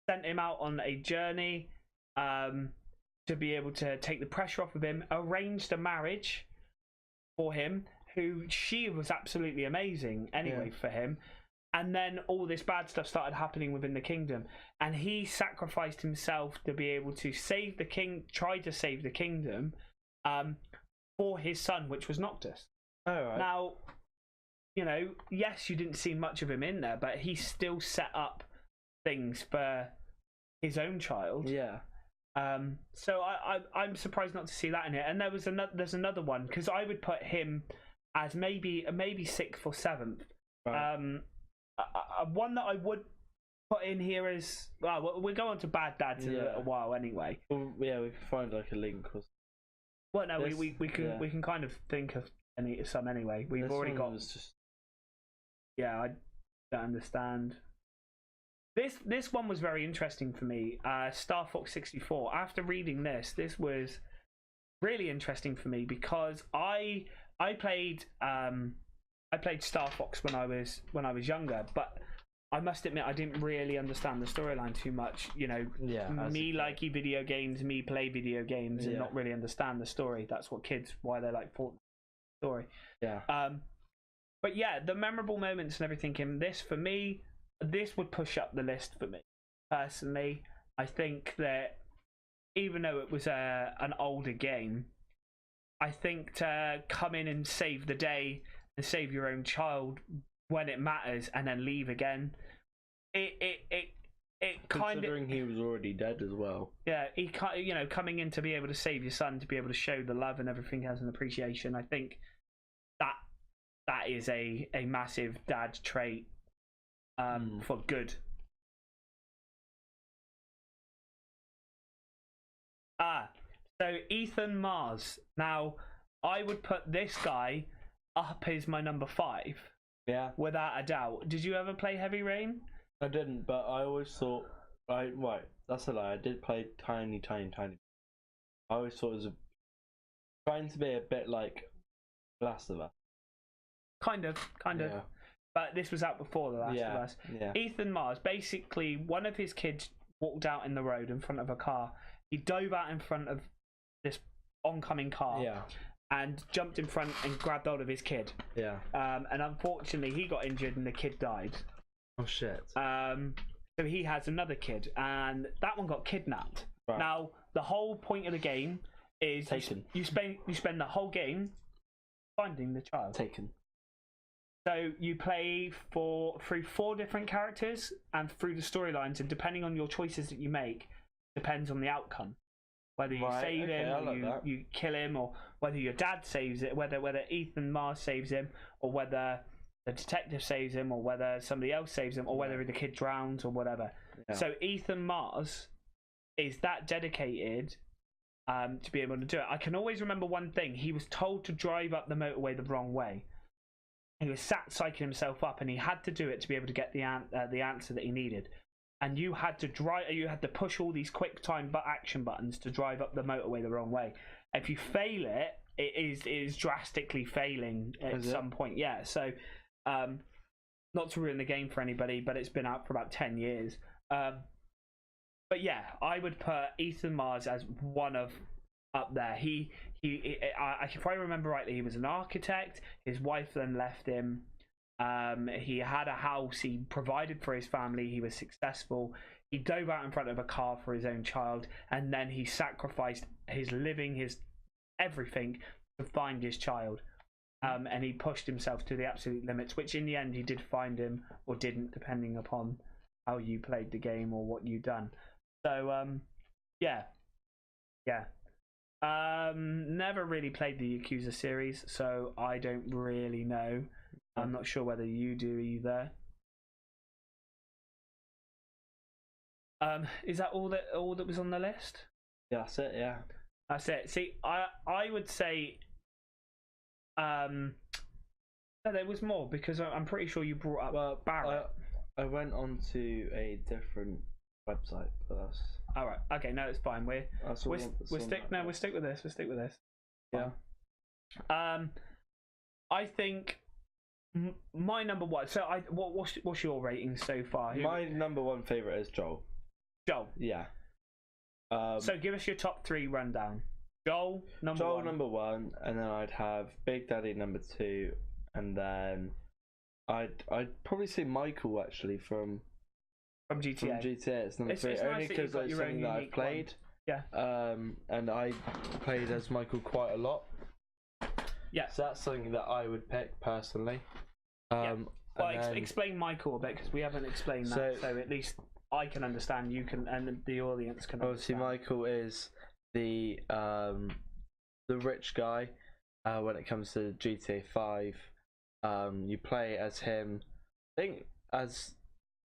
sent him out on a journey to be able to take the pressure off of him, arranged a marriage for him, who she was absolutely amazing anyway for him. And then all this bad stuff started happening within the kingdom. And he sacrificed himself to be able to save the try to save the kingdom for his son, which was Noctis. Oh, right. Now, yes, you didn't see much of him in there, but he still set up things for his own child. Yeah. So I'm surprised not to see that in here. And there's another one, because I would put him as maybe 6th or 7th. Right. One that I would put in here is, we'll go on to bad dads in a little while anyway. Well, we can find like a link. Well, no, we can kind of think of some anyway. We've already got. I don't understand. This one was very interesting for me. Star Fox 64. After reading this was really interesting for me because I played Star Fox when I was younger, but I must admit I didn't really understand the storyline too much. Me liking video games, me play video games, and not really understand the story. That's what why they like Fortnite story. Yeah. But yeah, the memorable moments and everything in this, for me, this would push up the list for me personally. I think that even though it was an older game, I think to come in and save the day and save your own child when it matters and then leave again, it kind of, considering he was already dead as well. Yeah, coming in to be able to save your son, to be able to show the love and everything has an appreciation. I think that is a massive dad trait for good. So Ethan Mars. Now, I would put this guy up as my number 5. Yeah. Without a doubt. Did you ever play Heavy Rain? I didn't, but I always thought, right, that's a lie. I did play tiny. I always thought it was trying to be a bit like Last of Us. Kind of. Yeah. But this was out before The Last of Us. Yeah. Ethan Mars, basically, one of his kids walked out in the road in front of a car. He dove out in front of this oncoming car. Yeah. And jumped in front and grabbed hold of his kid. Yeah. And unfortunately, he got injured and the kid died. Oh shit. So he has another kid, and that one got kidnapped. Right. Now, the whole point of the game is Taken. you spend the whole game finding the child. Taken. So you play through 4 different characters and through the storylines, and depending on your choices that you make, depends on the outcome. Whether you save him, or you kill him, or whether your dad saves it, whether Ethan Mars saves him, or whether the detective saves him, or whether somebody else saves him, or whether the kid drowns, or whatever. Yeah. So Ethan Mars is that dedicated to be able to do it. I can always remember one thing. He was told to drive up the motorway the wrong way. He was sat psyching himself up, and he had to do it to be able to get the answer that he needed. And you had to push all these quick time action buttons to drive up the motorway the wrong way. If you fail it, it is drastically failing at some point. Yeah, so not to ruin the game for anybody, but it's been out for about 10 years. But yeah, I would put Ethan Mars as one of up there. If I remember rightly, he was an architect. His wife then left him. He had a house. He provided for his family. He was successful. He dove out in front of a car for his own child, and then he sacrificed his living, his everything to find his child. And he pushed himself to the absolute limits, which in the end he did find him, or didn't, depending upon how you played the game or what you'd done. So yeah. Never really played the Yakuza series, so I don't really know. I'm not sure whether you do either. Is that all that was on the list? Yeah, that's it. Yeah. That's it. See, I would say, no, there was more because I'm pretty sure you brought up Barrett. I went on to a different website for us. All right. Okay. No, it's fine. We'll stick with this. We'll stick with this. Yeah. I think my number one. So what's your rating so far? My number one favorite is Joel. Joel. Yeah. So give us your top 3 rundown. Joel number one, and then I'd have Big Daddy number 2, and then I'd probably say Michael actually from GTA. From GTA, it's number 3. It's only nice because it's something that I've played. One. Yeah. And I played as Michael quite a lot. Yeah. So that's something that I would pick personally. Yeah. Well, explain Michael a bit because we haven't explained that. So at least I can understand. You can, and the audience can. Obviously, Michael is the rich guy. When it comes to GTA 5, you play as him. I think as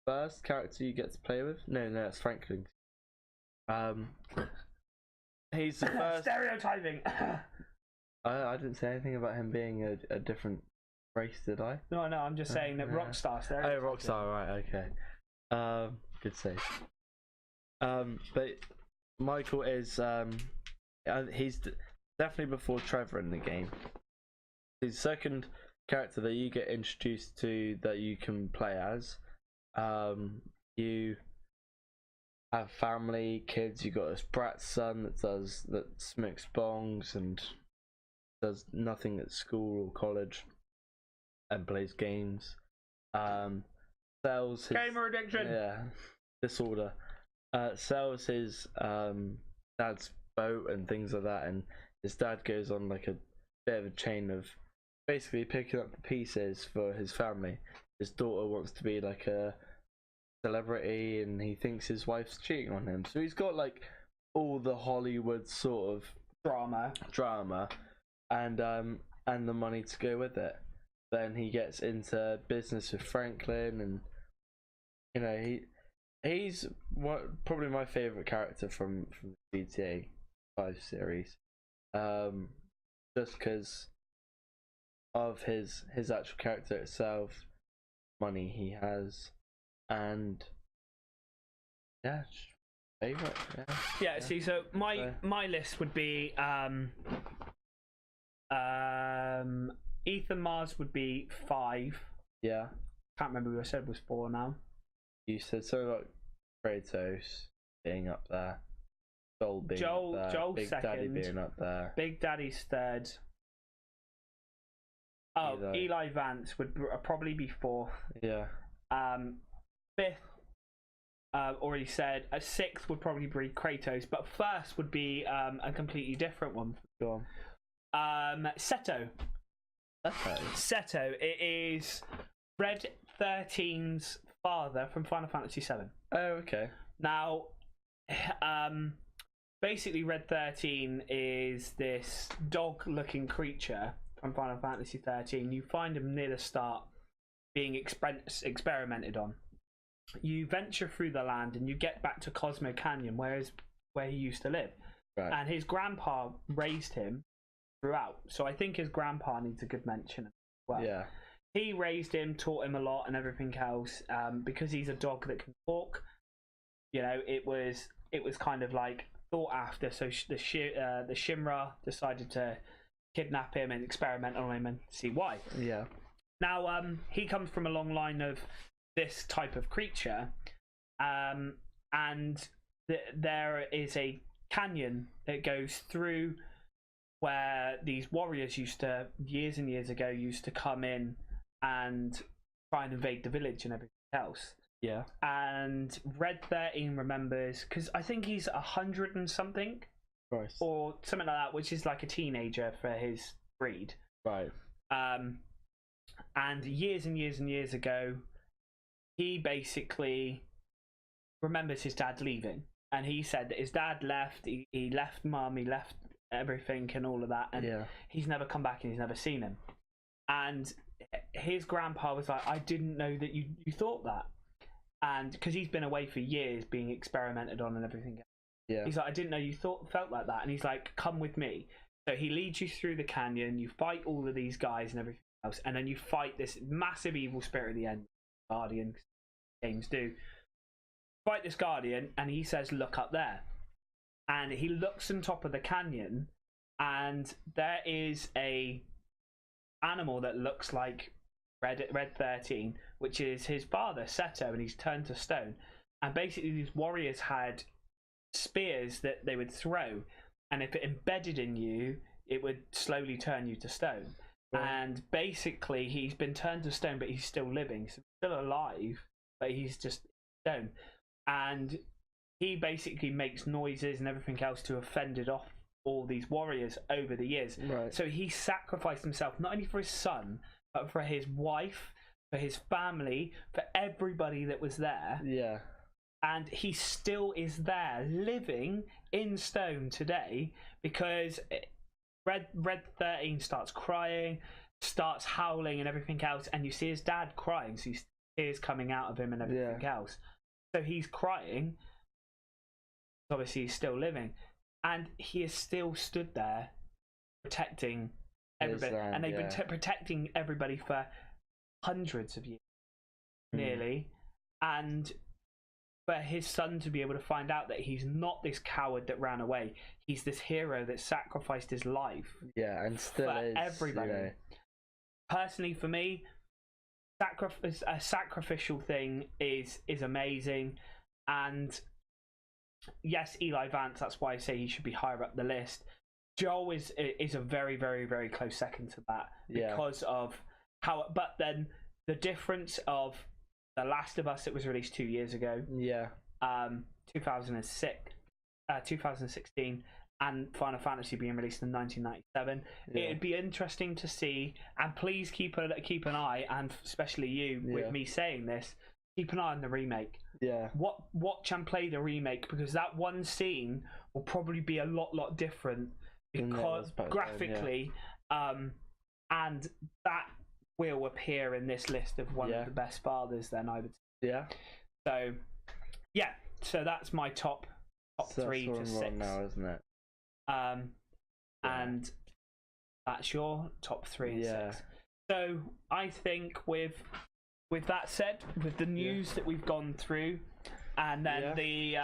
first character you get to play with. No, it's Franklin. He's the first. Stereotyping. I didn't say anything about him being a different race, did I? No, I'm just saying that Rockstar stereotyping. Oh, Rockstar, right? Okay. Good save. But Michael is he's definitely before Trevor in the game. He's the second character that you get introduced to that you can play as. You have family, kids. You got this brat son that smokes bongs and does nothing at school or college and plays games. Sells his gamer addiction. Yeah, disorder. Sells his dad's boat and things like that, and his dad goes on like a bit of a chain of basically picking up the pieces for his family. His daughter wants to be like a celebrity, and he thinks his wife's cheating on him. So he's got like all the Hollywood sort of drama, and the money to go with it. Then he gets into business with Franklin, and you know he's probably my favorite character from the GTA 5 series, just because of his actual character itself, money he has, and yeah, favorite. Yeah. See, so my list would be Ethan Mars would be 5. Yeah. Can't remember who I said was 4 now. You said something like Kratos being up there. Joel being up there. Joel's Big second. Daddy being up there. Big Daddy's third. Oh, Eli Vance would probably be 4th. Yeah. 5th, already said. 6th would probably be Kratos, but 1st would be a completely different one. Go on. Seto. Seto. It is Red 13's father from Final Fantasy VII. Oh, okay. Now, basically, Red 13 is this dog-looking creature from Final Fantasy 13. You find him near the start, being experimented on. You venture through the land and you get back to Cosmo Canyon, where he used to live. Right. And his grandpa raised him throughout. So I think his grandpa needs a good mention as well. Yeah. He raised him, taught him a lot and everything else. Because he's a dog that can talk, you know, it was kind of like thought after. So the Shimra decided to kidnap him and experiment on him and see why. Yeah. Now, he comes from a long line of this type of creature, and there is a canyon that goes through where these warriors years and years ago used to come in and try and invade the village and everything else. Yeah. And Red 13 remembers, because I think he's 100 and something, Christ. or something like that, which is like a teenager for his breed. Right. And years and years and years ago, he basically remembers his dad leaving. And he said that his dad left, he left mum, he left everything and all of that. And he's never come back and he's never seen him. And his grandpa was like, I didn't know that you thought that. And because he's been away for years being experimented on and everything. Yeah. He's like, I didn't know you felt like that. And he's like, come with me. So he leads you through the canyon. You fight all of these guys and everything else, and then you fight this massive evil spirit at the end. Guardian games do. Fight this guardian, and he says, "Look up there." And he looks on top of the canyon, and there is a animal that looks like Red 13, which is his father Seto, and he's turned to stone. And basically, these warriors had spears that they would throw, and if it embedded in you, it would slowly turn you to stone. Right. And basically, he's been turned to stone, but he's still living, so he's still alive, but he's just stone. And he basically makes noises and everything else to have fended off all these warriors over the years. Right. So he sacrificed himself not only for his son, but for his wife, for his family, for everybody that was there. Yeah. And he still is there, living in stone today, because Red 13 starts crying, starts howling and everything else, and you see his dad crying, so you see tears coming out of him and everything else. So he's crying. Obviously, he's still living, and he has still stood there protecting everybody, and they've been protecting everybody for hundreds of years, nearly, and for his son to be able to find out that he's not this coward that ran away, he's this hero that sacrificed his life. Yeah, and still for is, everybody. You know. Personally, for me, a sacrificial thing is amazing, and yes, Eli Vance. That's why I say he should be higher up the list. Joel is a very, very, very close second to that because of how. But then the difference of The Last of Us that was released 2 years ago, 2016, and Final Fantasy being released in 1997. It'd be interesting to see, and please keep an eye, and especially you with me saying this, keep an eye on the remake. Watch and play the remake, because that one scene will probably be a lot different because graphically, and that will appear in this list of one of the best fathers. Then I would say. So that's my top so 3 to 6 now, isn't it? And that's your top 3 and 6. So I think with that said, with the news that we've gone through, and then the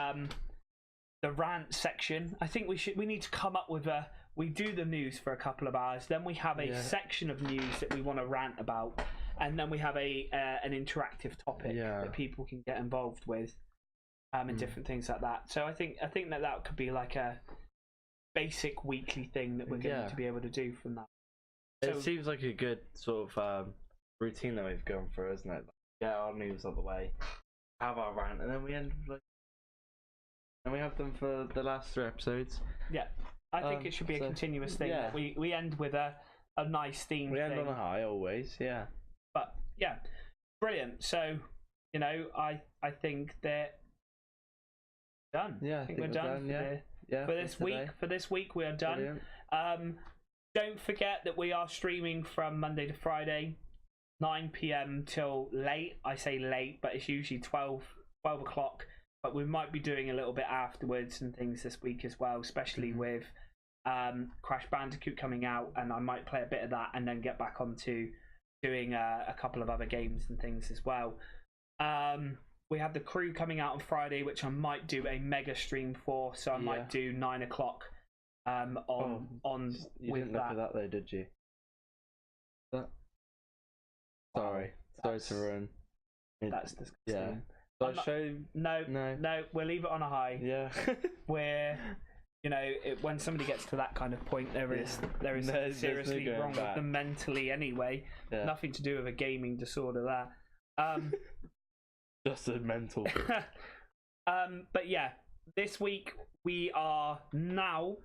rant section, I think we need to come up with we do the news for a couple of hours, then we have a section of news that we want to rant about, and then we have an interactive topic that people can get involved with, and different things like that. So I think that could be like a basic weekly thing that we're going to be able to do from that. It seems like a good sort of routine that we've gone through, isn't it? Get our news out the way, have our rant, and then we end and we have them for the last 3 episodes. Yeah, I think it should be a continuous thing. That we end with a nice theme. We end on a high always, But yeah, brilliant. So I think that done. Yeah, I think we're done. For this week. For this week, we are done. Brilliant. Don't forget that we are streaming from Monday to Friday, 9 p.m. till late. I say late, but it's usually 12 o'clock. But we might be doing a little bit afterwards and things this week as well, especially with Crash Bandicoot coming out, and I might play a bit of that and then get back onto doing a couple of other games and things as well. We have The Crew coming out on Friday, which I might do a mega stream for, so I might do 9 o'clock on you with didn't look at that though, did you? Sorry to ruin. That's disgusting. No, we'll leave it on a high. Where when somebody gets to that kind of point, there is something seriously wrong with them mentally anyway. Nothing to do with a gaming disorder there. Just a mental. But yeah, this week we are now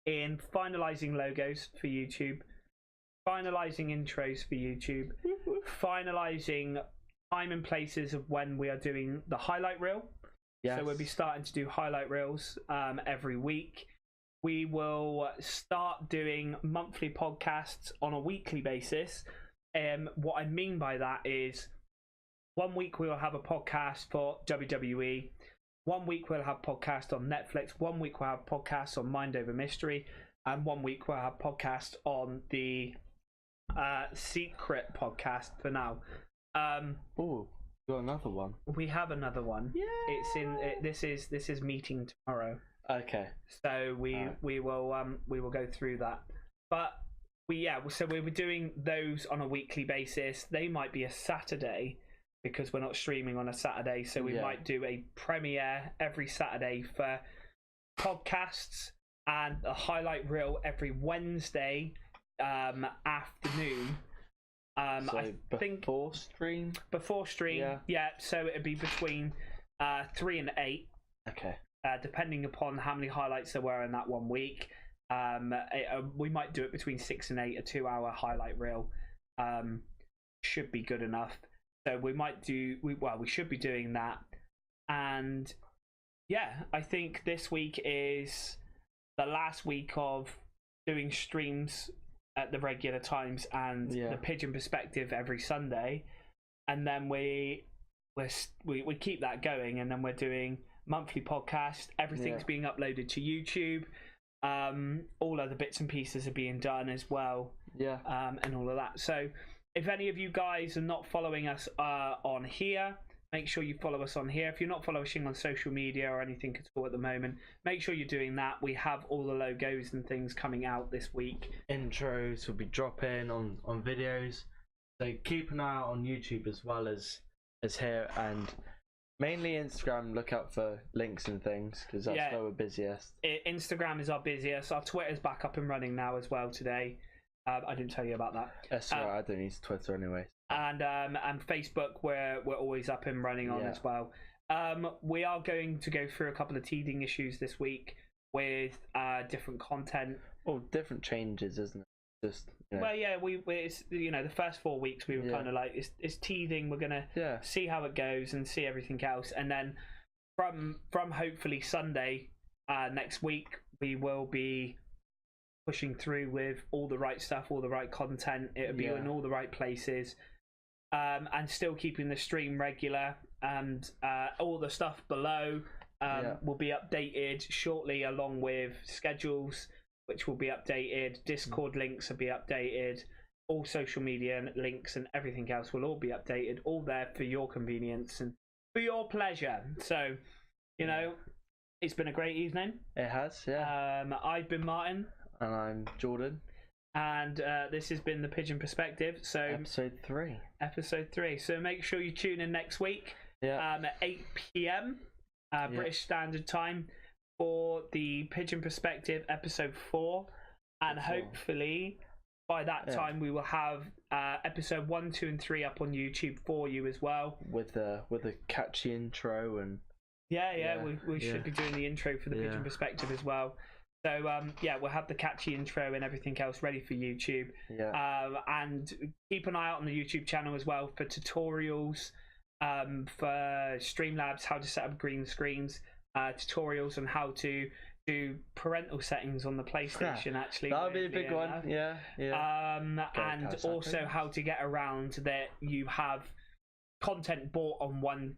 in finalising logos for YouTube, finalising intros for YouTube, finalising time and places of when we are doing the highlight reel. So we'll be starting to do highlight reels every week. We will start doing monthly podcasts on a weekly basis. What I mean by that is 1 week we will have a podcast for WWE. 1 week we'll have podcasts on Netflix, 1 week we'll have podcasts on Mind Over Mystery, and 1 week we'll have podcasts on the Secret podcast for now. Oh, got another one. We have another one. Yeah. It's in. This is meeting tomorrow. Okay. So we will go through that. But so we were doing those on a weekly basis. They might be a Saturday because we're not streaming on a Saturday. So we might do a premiere every Saturday for podcasts and a highlight reel every Wednesday afternoon. So I think before stream. Yeah. So it'd be between 3 and 8. Okay. Depending upon how many highlights there were in that 1 week. We might do it between 6 and 8, a 2-hour highlight reel. Should be good enough. So we might do. We should be doing that. And yeah, I think this week is the last week of doing streams at the regular times and the Pigeon Perspective every Sunday, and then we keep that going, and then we're doing monthly podcast. Everything's being uploaded to YouTube. All other bits and pieces are being done as well. And all of that. So if any of you guys are not following us on here, make sure you follow us on here. If you're not following on social media or anything at all at the moment, make sure you're doing that. We have all the logos and things coming out this week. Intros will be dropping on videos. So keep an eye out on YouTube as well as here, and mainly Instagram. Look out for links and things because that's where we're busiest. Instagram is our busiest. Our Twitter's back up and running now as well today. I didn't tell you about that. That's right. I don't use Twitter anyway. And Facebook, we're always up and running on as well. We are going to go through a couple of teething issues this week with different content. Well, different changes, isn't it? Just well, yeah, it's, the first 4 weeks we were kind of like it's teething. We're gonna see how it goes and see everything else, and then from hopefully Sunday next week we will be pushing through with all the right stuff, all the right content. It'll be in all the right places, and still keeping the stream regular, and all the stuff below will be updated shortly, along with schedules, which will be updated. Discord links will be updated. All social media links and everything else will all be updated. All there for your convenience and for your pleasure. So, it's been a great evening. It has, yeah. I've been Martin. And I'm Jordan. And this has been the Pigeon Perspective. So Episode 3. So make sure you tune in next week at 8 p.m. British Standard Time for the Pigeon Perspective Episode 4. And hopefully by that time we will have Episode 1, 2 and 3 up on YouTube for you as well. With a catchy intro and... we should be doing the intro for the Pigeon Perspective as well. So we'll have the catchy intro and everything else ready for YouTube. And keep an eye out on the YouTube channel as well for tutorials, for Streamlabs, how to set up green screens, tutorials on how to do parental settings on the PlayStation. Actually, that would be a big one. And also how to get around that you have content bought on one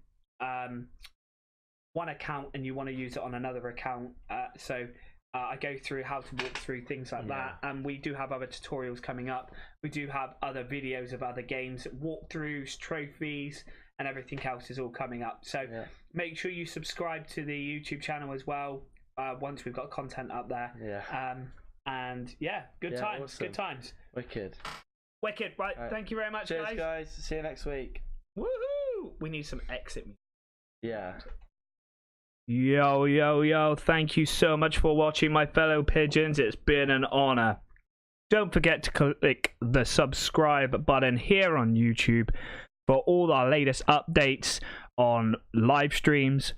account and you want to use it on another account. I go through how to walk through things like that, and we do have other tutorials coming up. We do have other videos of other games, walkthroughs, trophies, and everything else is all coming up. So make sure you subscribe to the YouTube channel as well once we've got content up there. Good times. Awesome. Good times. Wicked. Right. Thank you very much, Cheers, guys. See you next week. Woohoo! We need some exit music. Yeah. Yo, thank you so much for watching, my fellow pigeons. It's been an honor. Don't forget to click the subscribe button here on YouTube for all our latest updates on live streams,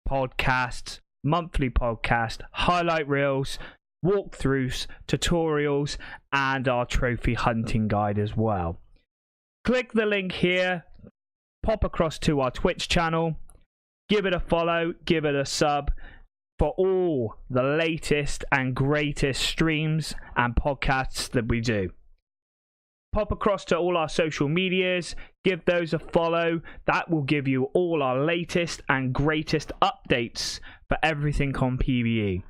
podcasts, monthly podcast, highlight reels, walkthroughs, tutorials, and our trophy hunting guide as well. Click the link here, pop across to our Twitch channel, give it a follow, give it a sub for all the latest and greatest streams and podcasts that we do. pop across to all our social medias, give those a follow. That will give you all our latest and greatest updates for everything on PvE.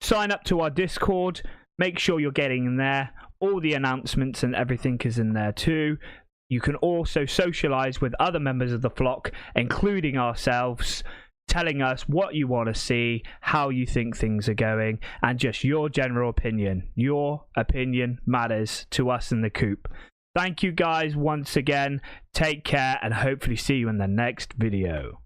Sign up to our Discord. Make sure you're getting in there. All the announcements and everything is in there too. You can also socialize with other members of the flock, including ourselves, telling us what you want to see, how you think things are going, and just your general opinion. Your opinion matters to us in the coop. Thank you guys once again. Take care and hopefully see you in the next video.